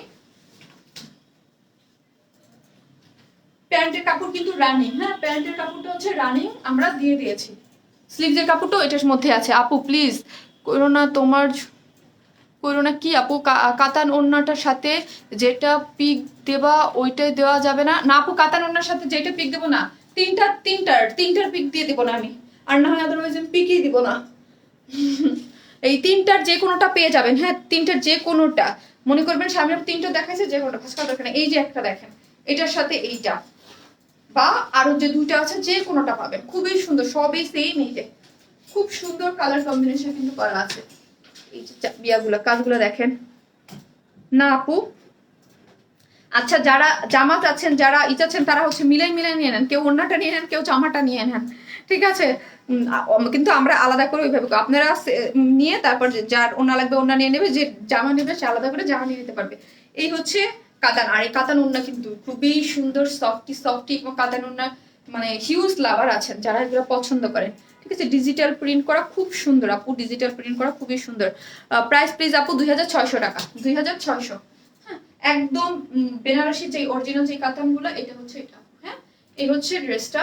প্যান্টের কাপড় কিন্তু রানিং। হ্যাঁ, প্যান্টের কাপড়টা হচ্ছে রানিং, আমরা দিয়ে দিয়েছি। স্লিভসের কাপড়টাও এটার মধ্যে আছে। আপু প্লিজ করোনা কি আপু, কাতান ওড়নাটার সাথে যেটা পিক দেবা ওইটাই দেওয়া যাবে না? না আপু, কাতান ওড়নার সাথে যেটা পিক দেবো না, তিনটার পিক দিয়ে দেবো না আমি, আর না হয় আদারওয়াইজ আমি পিকই দিব না। এই 3টার যে কোনোটা পেয়ে যাবেন। হ্যাঁ, 3টার যে কোনোটা, মনে করবেন সামনে 3টা দেখাইছে, যে কোনোটা ফাঁসকা দরকার নেই। এই যে একটা দেখেন, এটার সাথে এইটা, বা আরো যে 2টা আছে, যে কোনোটা পাবেন, খুবই সুন্দর, সবই সেম। এই যে খুব সুন্দর কালার কম্বিনেশন কিন্তু করা আছে। এই যে বিয়াগুলো কাজগুলো দেখেন না আপু। আচ্ছা, যারা জামাত আছেন, যারা চাচ্ছেন, তারা হচ্ছে মিলাই নিয়ে নেন, কেউ ওড়নাটা নিয়ে নেন, কেউ জামাটা নিয়ে নেন, ঠিক আছে? কিন্তু আমরা আলাদা করে ওইভাবে, আপনারা নিয়ে তারপর যার ওড়না লাগবে ওড়না নিয়ে নেবে, যে জামা নেবে সে আলাদা করে জামা নিয়ে নিতে পারবে। এই হচ্ছে কাতান। আর এই কাতান ওড়না কিন্তু খুবই সুন্দর, সফটি এবং কাতান ওড়না মানে হিউজ লাভার আছেন যারা এগুলো পছন্দ করেন, ঠিক আছে? ডিজিটাল প্রিন্ট করা খুব সুন্দর আপু, ডিজিটাল প্রিন্ট করা খুবই সুন্দর। প্রাইস প্লিজ আপু 2600 টাকা, 2600। হ্যাঁ, একদম বেনারসি যে অরিজিনাল যে কাতানগুলো, এটা হচ্ছে এটা। হ্যাঁ, এই হচ্ছে ড্রেসটা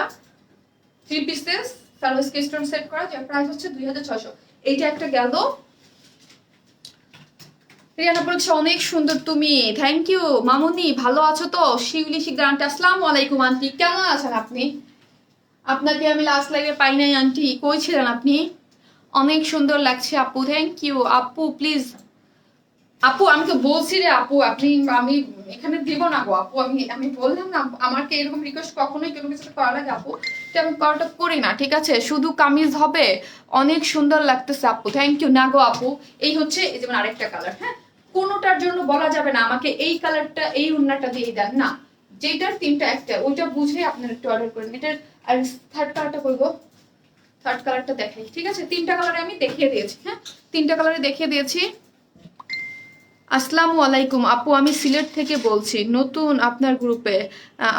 3 পিসেস সার্ভিস কেস্টন সেট করা, যার প্রাইস হচ্ছে 2600। এইটা একটা গেল। রিয়ানা বলছে অনেক সুন্দর তুমি, থ্যাংক ইউ মামুনি। ভালো আছো তো? শিউলি শিকদার আন্টি, আসসালামু আলাইকুম আন্টি, কেমন আছেন আপনি? আপনাকে আমি লাস্ট লাইভে পাই নাই আন্টি, কই ছিলেন আপনি? অনেক সুন্দর লাগছে আপু, থ্যাংক ইউ আপু। প্লিজ আপু আমি তো বলছি রে আপু, আমি এখানে দিব না গো আপু, আমি বললাম না আমাকে এরকম রিকোয়েস্ট কখনোই কোনো কিছু করা লাগে আপু, তো আমি করাটা করি না, ঠিক আছে? শুধু কামিজ হবে, অনেক সুন্দর লাগতেছে আপু, থ্যাংক ইউ। না গো আপু, এই হচ্ছে এই যেমন আরেকটা কালার, হ্যাঁ, কোনোটার জন্য বলা যাবে না আমাকে এই কালারটা এই ওড়নাটা দিয়ে দেন, না, যেটার তিনটা একটা ওইটা বুঝে আপনারা একটু অর্ডার করেন। এটার আর থার্ড কালারটা করবো, থার্ড কালারটা দেখাই, ঠিক আছে? তিনটা কালারে আমি দেখিয়ে দিয়েছি, হ্যাঁ, তিনটা কালারে দেখিয়ে দিয়েছি। আসসালামু আলাইকুম আপু, আমি সিলেট থেকে বলছি, নতুন আপনার গ্রুপে।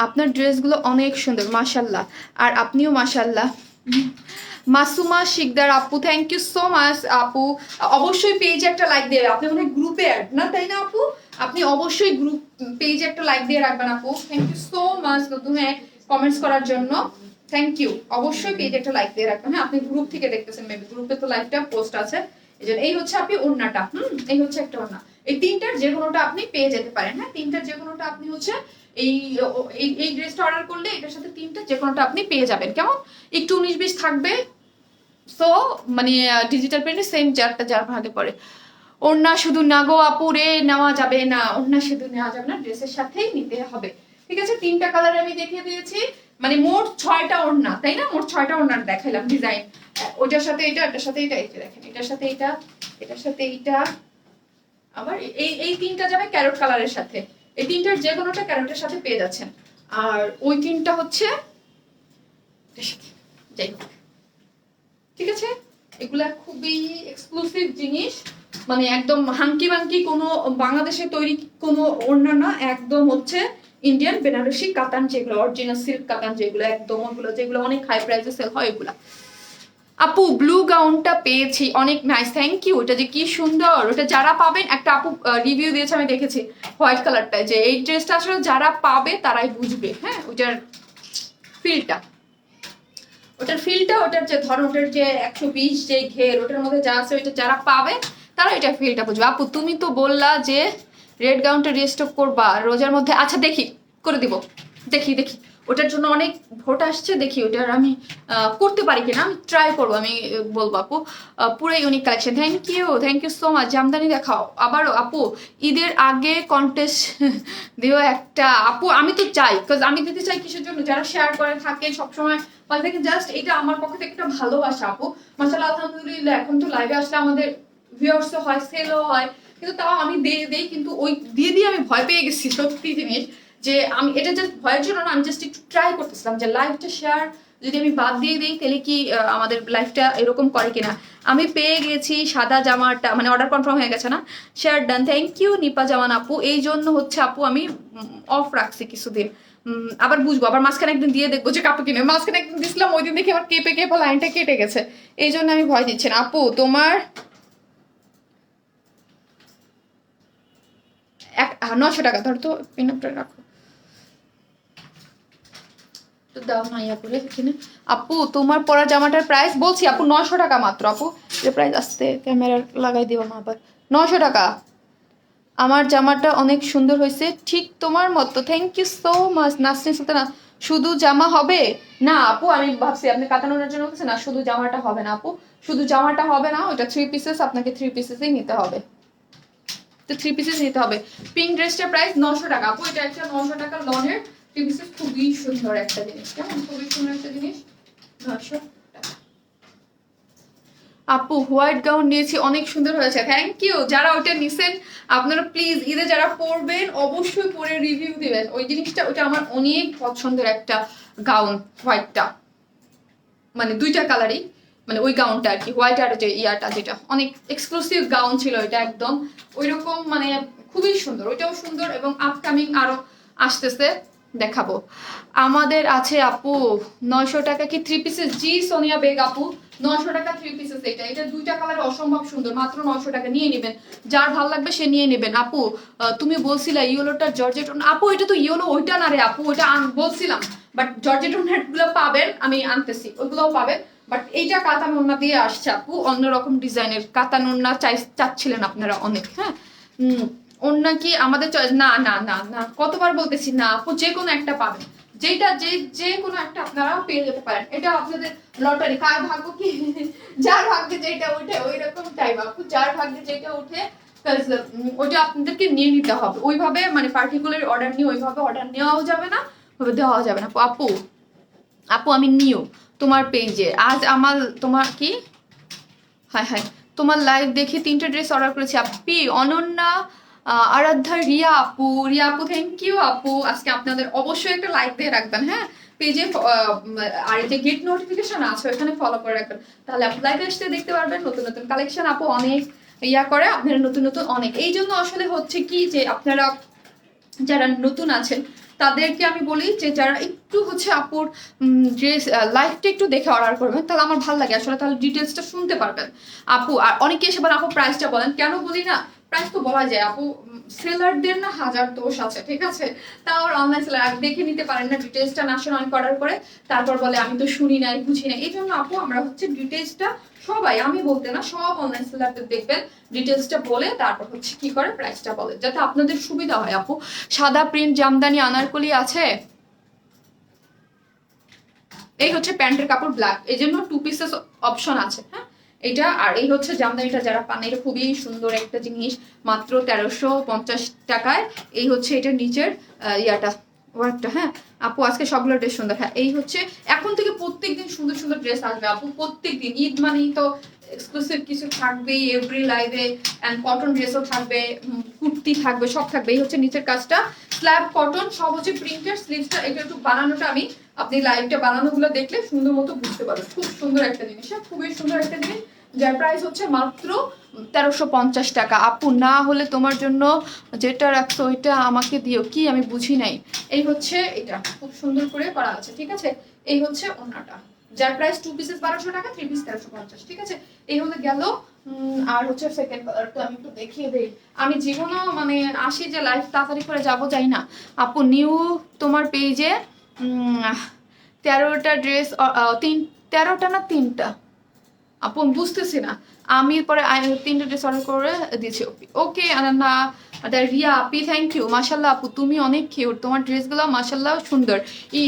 আপনার ড্রেসগুলো অনেক সুন্দর মাশাল্লাহ, আর আপনিও মাশাল্লাহ। মাসুমা শিকদার আপু, থ্যাংক ইউ সো মাচ আপু। অবশ্যই পেজে একটা লাইক দিয়ে, আপনি মনে হয় গ্রুপে অ্যাড না, তাই না আপু? আপনি অবশ্যই গ্রুপ পেজে একটা লাইক দিয়ে রাখবেন আপু, থ্যাংক ইউ সো মাচ নতুন কমেন্টস করার জন্য, থ্যাংক ইউ। অবশ্যই পেজে একটা লাইক দিয়ে রাখবেন, হ্যাঁ, আপনি গ্রুপ থেকে দেখতেছেন, মেবি গ্রুপে তো লাইভটা পোস্ট আছে, এই হচ্ছে আপনি ওড়নাটা, এই হচ্ছে একটা ওড়না, এই তিনটার যে কোনোটা আপনি পেয়ে যেতে পারেন, হ্যাঁ, তিনটার যে কোনোটা আপনি হচ্ছে এই এই ড্রেসটা অর্ডার করলে এটার সাথে তিনটা যে কোনোটা আপনি পেয়ে যাবেন, কেমন? একটু 19-20 থাকবে, সো মানে ডিজিটাল প্রিন্টে সেম যারটা যার ভাগে পড়ে। ওড়না শুধু না গো আপু রে, নেওয়া যাবে না, ওড়না শুধু নেওয়া যাবে না, ড্রেসের সাথেই নিতে হবে, ঠিক আছে? তিনটা কালার আমি দেখিয়ে দিয়েছি, মানে মোট 6টা ওড়না, তাই না? মোট 6টা ওড়না দেখাইলাম ডিজাইন, ওইটার সাথে এটা, এটার সাথে এটা, এই যে দেখেন, এটার সাথে এটা, এটার সাথে এইটা, আবার এই তিনটা যাবে ক্যারট কালারের সাথে, এই তিনটার যে কোনোটা ক্যারটের সাথে পেয়ে যাচ্ছেন, আর ওই তিনটা হচ্ছে যাই হোক, ঠিক আছে? এগুলা খুবই এক্সক্লুসিভ জিনিস, মানে একদম হাঙ্কি বাঙ্কি কোনো বাংলাদেশে তৈরি কোনো ওড়না না, একদম হচ্ছে ইন্ডিয়ান বেনারসি কাতান, যেগুলো অরিজিনাল সিল্ক কাতান, যেগুলো একদম ওগুলো যেগুলো অনেক হাই প্রাইসে সেল হয় এগুলা। আপু ব্লু গাউনটা পেয়েছি, অনেক নাইস, থ্যাংক ইউ। ওটা যে কি সুন্দর, ওটা যারা পাবেন, একটা আপু রিভিউ দিয়েছে আমি দেখেছি হোয়াইট কালারটা, যে এই ড্রেসটা আসলে যারা পাবে তারাই বুঝবে, হ্যাঁ, ওটার ফিলটা, ওটার যে ধরন, ওটার যে 120 যে ঘের ওটার মধ্যে যা আছে, ওইটা যারা পাবে তারা এটা ফিলটা বুঝবে। আপু তুমি তো বললা যে রেড গাউনটা রিস্টক করবা রোজার মধ্যে, আচ্ছা দেখি করে দিব, দেখি দেখি, ওটার জন্য অনেক ভোট আসছে, দেখি ওটার আমি করতে পারি কিনা, আমি ট্রাই করবো, আমি বলবো আপু। পুরো unique collection, thank you so much. Jamdani দেখাও আবারও আপু, ঈদের আগে কন্টেস্ট দিও একটা আপু, আমি তো চাই, বিকজ আমি দিতে চাই কিসের জন্য, যারা শেয়ার করে থাকে সবসময়, মানে দেখেন জাস্ট এটা আমার পক্ষ থেকে একটা ভালোবাসা আপু, মাশাআল্লাহ আলহামদুলিল্লাহ। এখন তো লাইভে আসলে আমাদের ভিউয়ার্সও হয়, সেলও হয়, কিন্তু তাও আমি দেই, কিন্তু ওই দিয়ে আমি ভয় পেয়ে গেছি সত্যি জিনিস, যে আমি এটা জাস্ট ভয়ের জন্য না, আমি জাস্ট একটু ট্রাই করতেছিলাম যে লাইভটা শেয়ার যদি আমি বাদ দিয়ে দিই তাহলে কি আমাদের লাইফটা এরকম করে কিনা। আমি পেয়ে গেছি সাদা জামাটা, মানে অর্ডার কনফার্ম হয়ে গেছে না, share done, thank you Nipa Zaman আপু। এই জন্য হচ্ছে আপু আমি অফ রাখছি কিছুদিন, আবার বুঝবো, আবার মাঝখানে একদিন দিয়ে দেখবো যে কাপড় কিনে, মাঝখানে একদিন দিছিলাম, ওই দিন দেখি আবার কেঁপে লাইনটা কেটে গেছে, এই জন্য আমি ভয় দিচ্ছি না আপু। তোমার 900 টাকা ধর তো, পিনআপটা রাখো তো, দাও না ইয়া করে এখানে। আপু তোমার পরা জামাটার প্রাইস বলছি আপু 900 টাকা মাত্র আপু, যে প্রাইস আসতে ক্যামেরা লাগাই দিও না আবার, 900 টাকা। আমার জামাটা অনেক সুন্দর হয়েছে, ঠিক তোমার মতো, thank you so much Nasrin Sultana. শুধু জামা হবে না আপু, আমি ভাবছি আপনি কাতানোর জন্য বলছেন না, শুধু জামাটা হবে না আপু, শুধু জামাটা হবে না, ওটা 3 পিসেস, আপনাকে 3 পিসেসই নিতে হবে, তো 3 পিসেস নিতে হবে। পিঙ্ক ড্রেসটার প্রাইস 900 টাকা আপু, এটা একটা 900 টাকা লনের 3 পিসেস, খুবই সুন্দর একটা জিনিস, কেমন, খুবই সুন্দর একটা জিনিস, 900 টাকা। আপু হোয়াইট গাউন নিয়েছি, অনেক সুন্দর হয়েছে, থ্যাংক ইউ। যারা ওইটা নিছেন আপনারা প্লিজ ঈদে যারা পরবেন অবশ্যই পরে রিভিউ দিবেন, ওই জিনিসটা, ওইটা আমার অনেক পছন্দের একটা গাউন, হোয়াইটটা, মানে দুইটা কালারই, মানে ওই গাউনটা আর কি, হোয়াইট আর যে ইয়াটা, যেটা অনেক এক্সক্লুসিভ গাউন ছিল এটা, একদম ওইরকম, মানে খুবই সুন্দর, ওইটাও সুন্দর, এবং আপকামিং আরো আসতেছে, দেখাবো। আমাদের আছে আপু 900 টাকা কি 3 পিসেস, জি সোনিয়া বেগ আপু 900 টাকা 3 পিসেস, এটা দুইটা কালার অসম্ভব সুন্দর, মাত্র 900 টাকা, নিয়ে নেবেন, যার ভালো লাগবে সে নিয়ে নেবেন। আপু তুমি বলছিলা ইয়েলোটা জর্জেট, আপু এটা তো ইয়েলো, ওইটা না রে আপু, ওইটা বলছিলাম, বাট জর্জেট গুলো পাবেন, আমি আনতেছি, ওইগুলোও পাবেন, বাট এইটা কাতান ওড়না দিয়ে আসছে আপু, অন্যরকম ডিজাইনের কাতান ওড়না চাচ্ছিলেন আপনারা অনেক, হ্যাঁ। ওড়না কি আমাদের চয়েস, না না না না, কতবার বলতেছি না আপু, যে কোনো একটা পাবেন, যেটা যে কোনো একটা আপনারা পেয়ে যেতে পারেন, এটা আপনাদের লটারি, কার ভাগ্য কি যার ভাগ্যে যেটা ওঠে ওই রকম টাইপ আপু, যার ভাগ্যে যেটা ওঠে ওইটা আপনাদেরকে নিয়ে নিতে হবে ওইভাবে, মানে পার্টিকুলার অর্ডার নিয়ে ওইভাবে অর্ডার নেওয়াও যাবে না, ওইভাবে দেওয়াও যাবে না। আপু আপু আমি নিও তোমার পেজে আজ আমার তোমার কি হ্যাঁ হ্যাঁ তোমার লাইভ দেখে 3টে ড্রেস অর্ডার করেছি আপি। অনন্যা, আরাধ্যা, রিয়া আপু থ্যাংক ইউ আপু। আজকে আপনাদের অবশ্যই একটা লাইক দিয়ে রাখবেন হ্যাঁ পেজে, আর এই যে গেট নোটিফিকেশন আছে ওখানে ফলো করে রাখবেন, তাহলে আপনি লাইভে আসতে দেখতে পারবেন নতুন নতুন কালেকশন। আপু অনেক করে আপনারা নতুন নতুন অনেক, এই জন্য আসলে হচ্ছে কি যে আপনারা যারা নতুন আছেন তাদেরকে আমি বলি যে যারা একটু হচ্ছে আপুর ড্রেস লাইফটা একটু দেখে অর্ডার করবেন, তাহলে আমার ভালো লাগে আসলে, তাহলে ডিটেলসটা শুনতে পারবেন আপু। আর অনেকে এসে বলেন আপু প্রাইসটা বলেন, কেন বলি না, প্রাইস তো বলা যায় আপু, সেলারদের না হাজার দোষ আছে ঠিক আছে, তাও অনলাইন সেলার দেখে নিতে পারেন না, ডিটেলসটা না শুনে অনেক অর্ডার করে তারপর বলে আমি তো শুনি নাই বুঝি নাই। এই জন্য আপু আমরা হচ্ছে ডিটেলসটা সবাই, আমি বলতে না সব অনলাইন সেলারদের দেখবেন ডিটেলসটা বলে তারপর হচ্ছে কি করে প্রাইসটা বলে, যাতে আপনাদের সুবিধা হয় আপু। সাদা প্রিন্ট জামদানি আনারকলি আছে, এই হচ্ছে প্যান্টের কাপড় ব্ল্যাক, এই জন্য 2 পিসেস অপশন আছে হ্যাঁ এটা। আর এই হচ্ছে জামদানিটা যারা পান, এটা খুবই সুন্দর একটা জিনিস, মাত্র 1350 টাকায়। এই হচ্ছে এটার নিচের ইয়াটা ওয়ার্কটা হ্যাঁ আপু। আজকে সবগুলো ড্রেস সুন্দর, হ্যাঁ এই হচ্ছে এখন থেকে প্রত্যেকদিন সুন্দর সুন্দর ড্রেস আসবে আপু, প্রত্যেকদিন। ঈদ মানেই তো এক্সক্লুসিভ কিছু থাকবেই এভরি লাইভে, অ্যান্ড কটন ড্রেসও থাকবে, কুর্তি থাকবে, সব থাকবে। এই হচ্ছে নিচের কাজটা স্ল্যাব কটন, সব হচ্ছে প্রিন্টের। স্লিভসটা এটা একটু বানানোটা আমি, আপনি লাইভটা বানানোগুলো দেখলে সুন্দর মতো বুঝতে পারবেন, খুব সুন্দর একটা জিনিস, খুবই সুন্দর একটা জিনিস, যার প্রাইস হচ্ছে মাত্র 1350 টাকা। আপু না হলে তোমার জন্য যেটা রাখছো ওইটা আমাকে দিও, কি আমি বুঝি নাই। এই হচ্ছে এটা খুব সুন্দর করে করা আছে ঠিক আছে। এই হচ্ছে ওন্নাটা, যার প্রাইস 2 পিসেস 1200 টাকা, 3 পিস 1350 ঠিক আছে। এই হলে গেল। আর হচ্ছে সেকেন্ড কালারটা আমি একটু দেখিয়ে দেই, আমি জীবনও মানে আসি যে লাইভ তাড়াতাড়ি করে যাবো যাই না আপু। নিউ তোমার পেজে 13টা ড্রেস, 13টা না 3টা আপু বুঝতেছি না, আমি পরে 3টে ড্রেস অর্ডার করে দিয়েছি। ওকে না রিয়া আপি থ্যাংক ইউ, মাশাল্লাহ আপু তুমি অনেক কিউট, তোমার ড্রেসগুলো মাশাল্লাহ সুন্দর।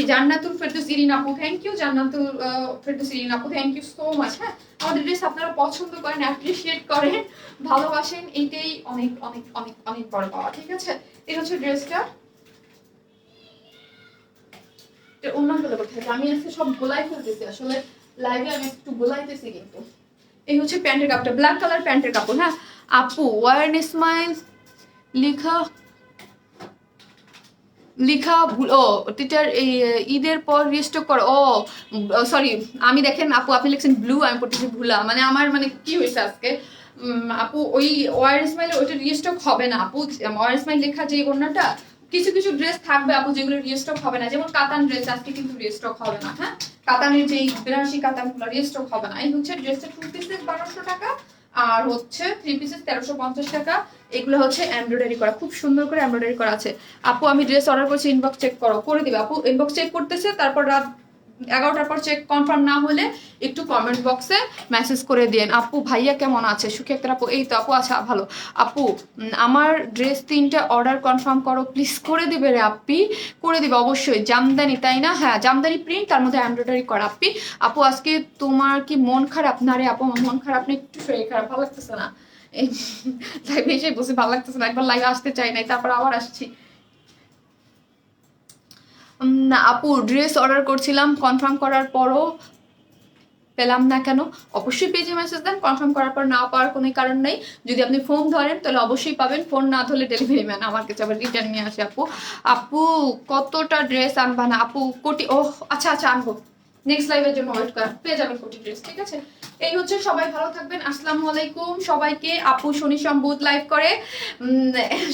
জান্নাতুল ফেরদৌস ইরিন আপু থ্যাংক ইউ, জান্নাতুল ফেরদৌস ইরিন আপু থ্যাংক ইউ সো মাচ। হ্যাঁ আমাদের ড্রেস আপনারা পছন্দ করেন, অ্যাপ্রিসিয়েট করেন, ভালোবাসেন, এইটাই অনেক অনেক অনেক অনেক বড় পাওয়া ঠিক আছে। এই হচ্ছে ড্রেসটা, অন্যগুলো কোথায় আমি আজকে সব গোলাই ফেলতেছি আসলে লাইভে, আমি একটু গোলাইতেছি কিন্তু। এই হচ্ছে প্যান্টের কাপড়টা, ব্ল্যাক কালার প্যান্টের কাপড় হ্যাঁ আপু। ওয়ার্ন স্মাইল লিখা লিখা ও টিটার ঈদের পর রিস্টক করো, ও সরি আমি দেখেন আপু আপনি লিখছেন ব্লু, আমি পড়তেছি ভুলা, মানে আমার মানে কি হয়েছে আজকে আপু, ওই ওয়ার স্মাইলে ওইটা রিস্টক হবে না আপু। ওয়ার স্মাইল লেখা যে ওড়নাটা, কিছু কিছু ড্রেস থাকবে আপু যেগুলো রিস্টক হবে না, যেমন কাতান ড্রেস আজকে কিন্তু রিস্টক হবে না হ্যাঁ, কাতানের যে বেনারসি কাতানগুলো রিস্টক হবে না। এই হচ্ছে ড্রেসটা 2 পিসেস 1200 টাকা, আর হচ্ছে 3 পিসেস 1350 টাকা। এগুলো হচ্ছে এমব্রয়ডারি করা, খুব সুন্দর করে এমব্রয়ডারি করা আছে আপু। আমি ড্রেস অর্ডার করছি, ইনবক্স চেক করো, করে দিবে আপু। ইনবক্স চেক করতেছে, তারপর রাত 11টার পর চেক কনফার্ম না হলে একটু কমেন্ট বক্সে মেসেজ করে দিন আপু ভাইয়া কেমন আছে, সুখী একটা আপু। এই তো আপু আচ্ছা ভালো আপু, আমার ড্রেস 3টে অর্ডার কনফার্ম করো প্লিজ। করে দিবে রে আপি, করে দিবে অবশ্যই। জামদানি তাই না, হ্যাঁ জামদানি প্রিন্ট, তার মধ্যে এমব্রয়ডারি করা আপি। আপু আজকে তোমার কি মন খারাপ? না রে আপু আমার মন খারাপ না, একটু শরীর খারাপ, ভালো লাগতেছে না, এই লাইভে এসে বসে ভালো লাগতেছে না, একবার লাইভে আসতে চাই নাই, তারপর আবার আসছি। না আপু ড্রেস অর্ডার করছিলাম, কনফার্ম করার পরও পেলাম না কেন? অবশ্যই পেজে মেসেজ দেন, কনফার্ম করার পর না পাওয়ার কোনো কারণ নেই। যদি আপনি ফোন ধরেন তাহলে অবশ্যই পাবেন, ফোন না ধরলে ডেলিভারি ম্যান আমার কাছে আবার রিটার্ন নিয়ে আসে আপু। আপু কতটা ড্রেস আনবা না আপু? কোটি, ও আচ্ছা আচ্ছা আনবো, নেক্সট লাইভের জন্য ওয়েট করেন, পেয়ে যাবেন কোটি ড্রেস ঠিক আছে। এই হচ্ছে, সবাই ভালো থাকবেন, আসসালামু আলাইকুম সবাইকে। আপু শনি সম্বুধ লাইভ করে,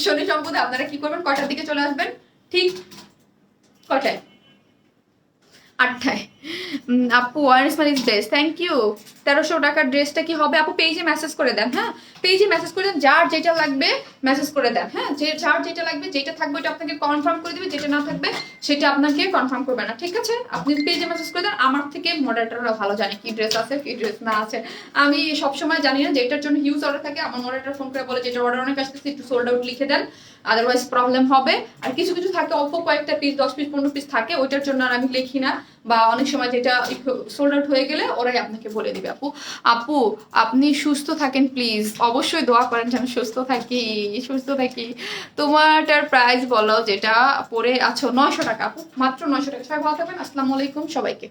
শনি সম্বুধ আপনারা কি করবেন, কয়টার দিকে চলে আসবেন? ঠিক কয়টায়? 8টায়। আপু ওয়ারেন্স মানে ড্রেস থ্যাংক ইউ। 1300 টাকার ড্রেসটা কি হবে আপু? পেজে মেসেজ করে দেন, হ্যাঁ পেজে মেসেজ করে দেন, যার যেটা লাগবে মেসেজ করে দেন, হ্যাঁ যে যার যেটা লাগবে, যেটা থাকবে ওটা আপনাকে কনফার্ম করে দিবে, যেটা না থাকবে সেটা আপনাকে কনফার্ম করবে না ঠিক আছে। আপনি পেজে মেসেজ করে দেন, আমার থেকে মডারেটররা ভালো জানে কি ড্রেস আছে কি ড্রেস না আছে। আমি সবসময় জানি না, যেটার জন্য হিউজ অর্ডার থাকে আমার মডারেটর ফোন করে বলে যেটা অর্ডার অনেক আসতেছে একটু সোল্ড আউট লিখে দেন, আদারওয়াইজ প্রবলেম হবে। আর কিছু কিছু থাকে অল্প কয়েকটা পিস, 10 পিস 15 পিস থাকে, ওইটার জন্য আর আমি লিখি না, বা অনেক সময় যেটা সোল্ড আউট হয়ে গেলে ওরাই আপনাকে বলে দিবে। আপু আপু আপনি সুস্থ থাকেন প্লিজ, অবশ্যই দোয়া করেন যে আমি সুস্থ থাকি, সুস্থ থাকি। তোমারটার প্রাইস বলো যেটা পরে আছো। 900 টাকা আপু, মাত্র 900 টাকা। সবাই ভালো থাকবেন, আসসালামু আলাইকুম সবাইকে।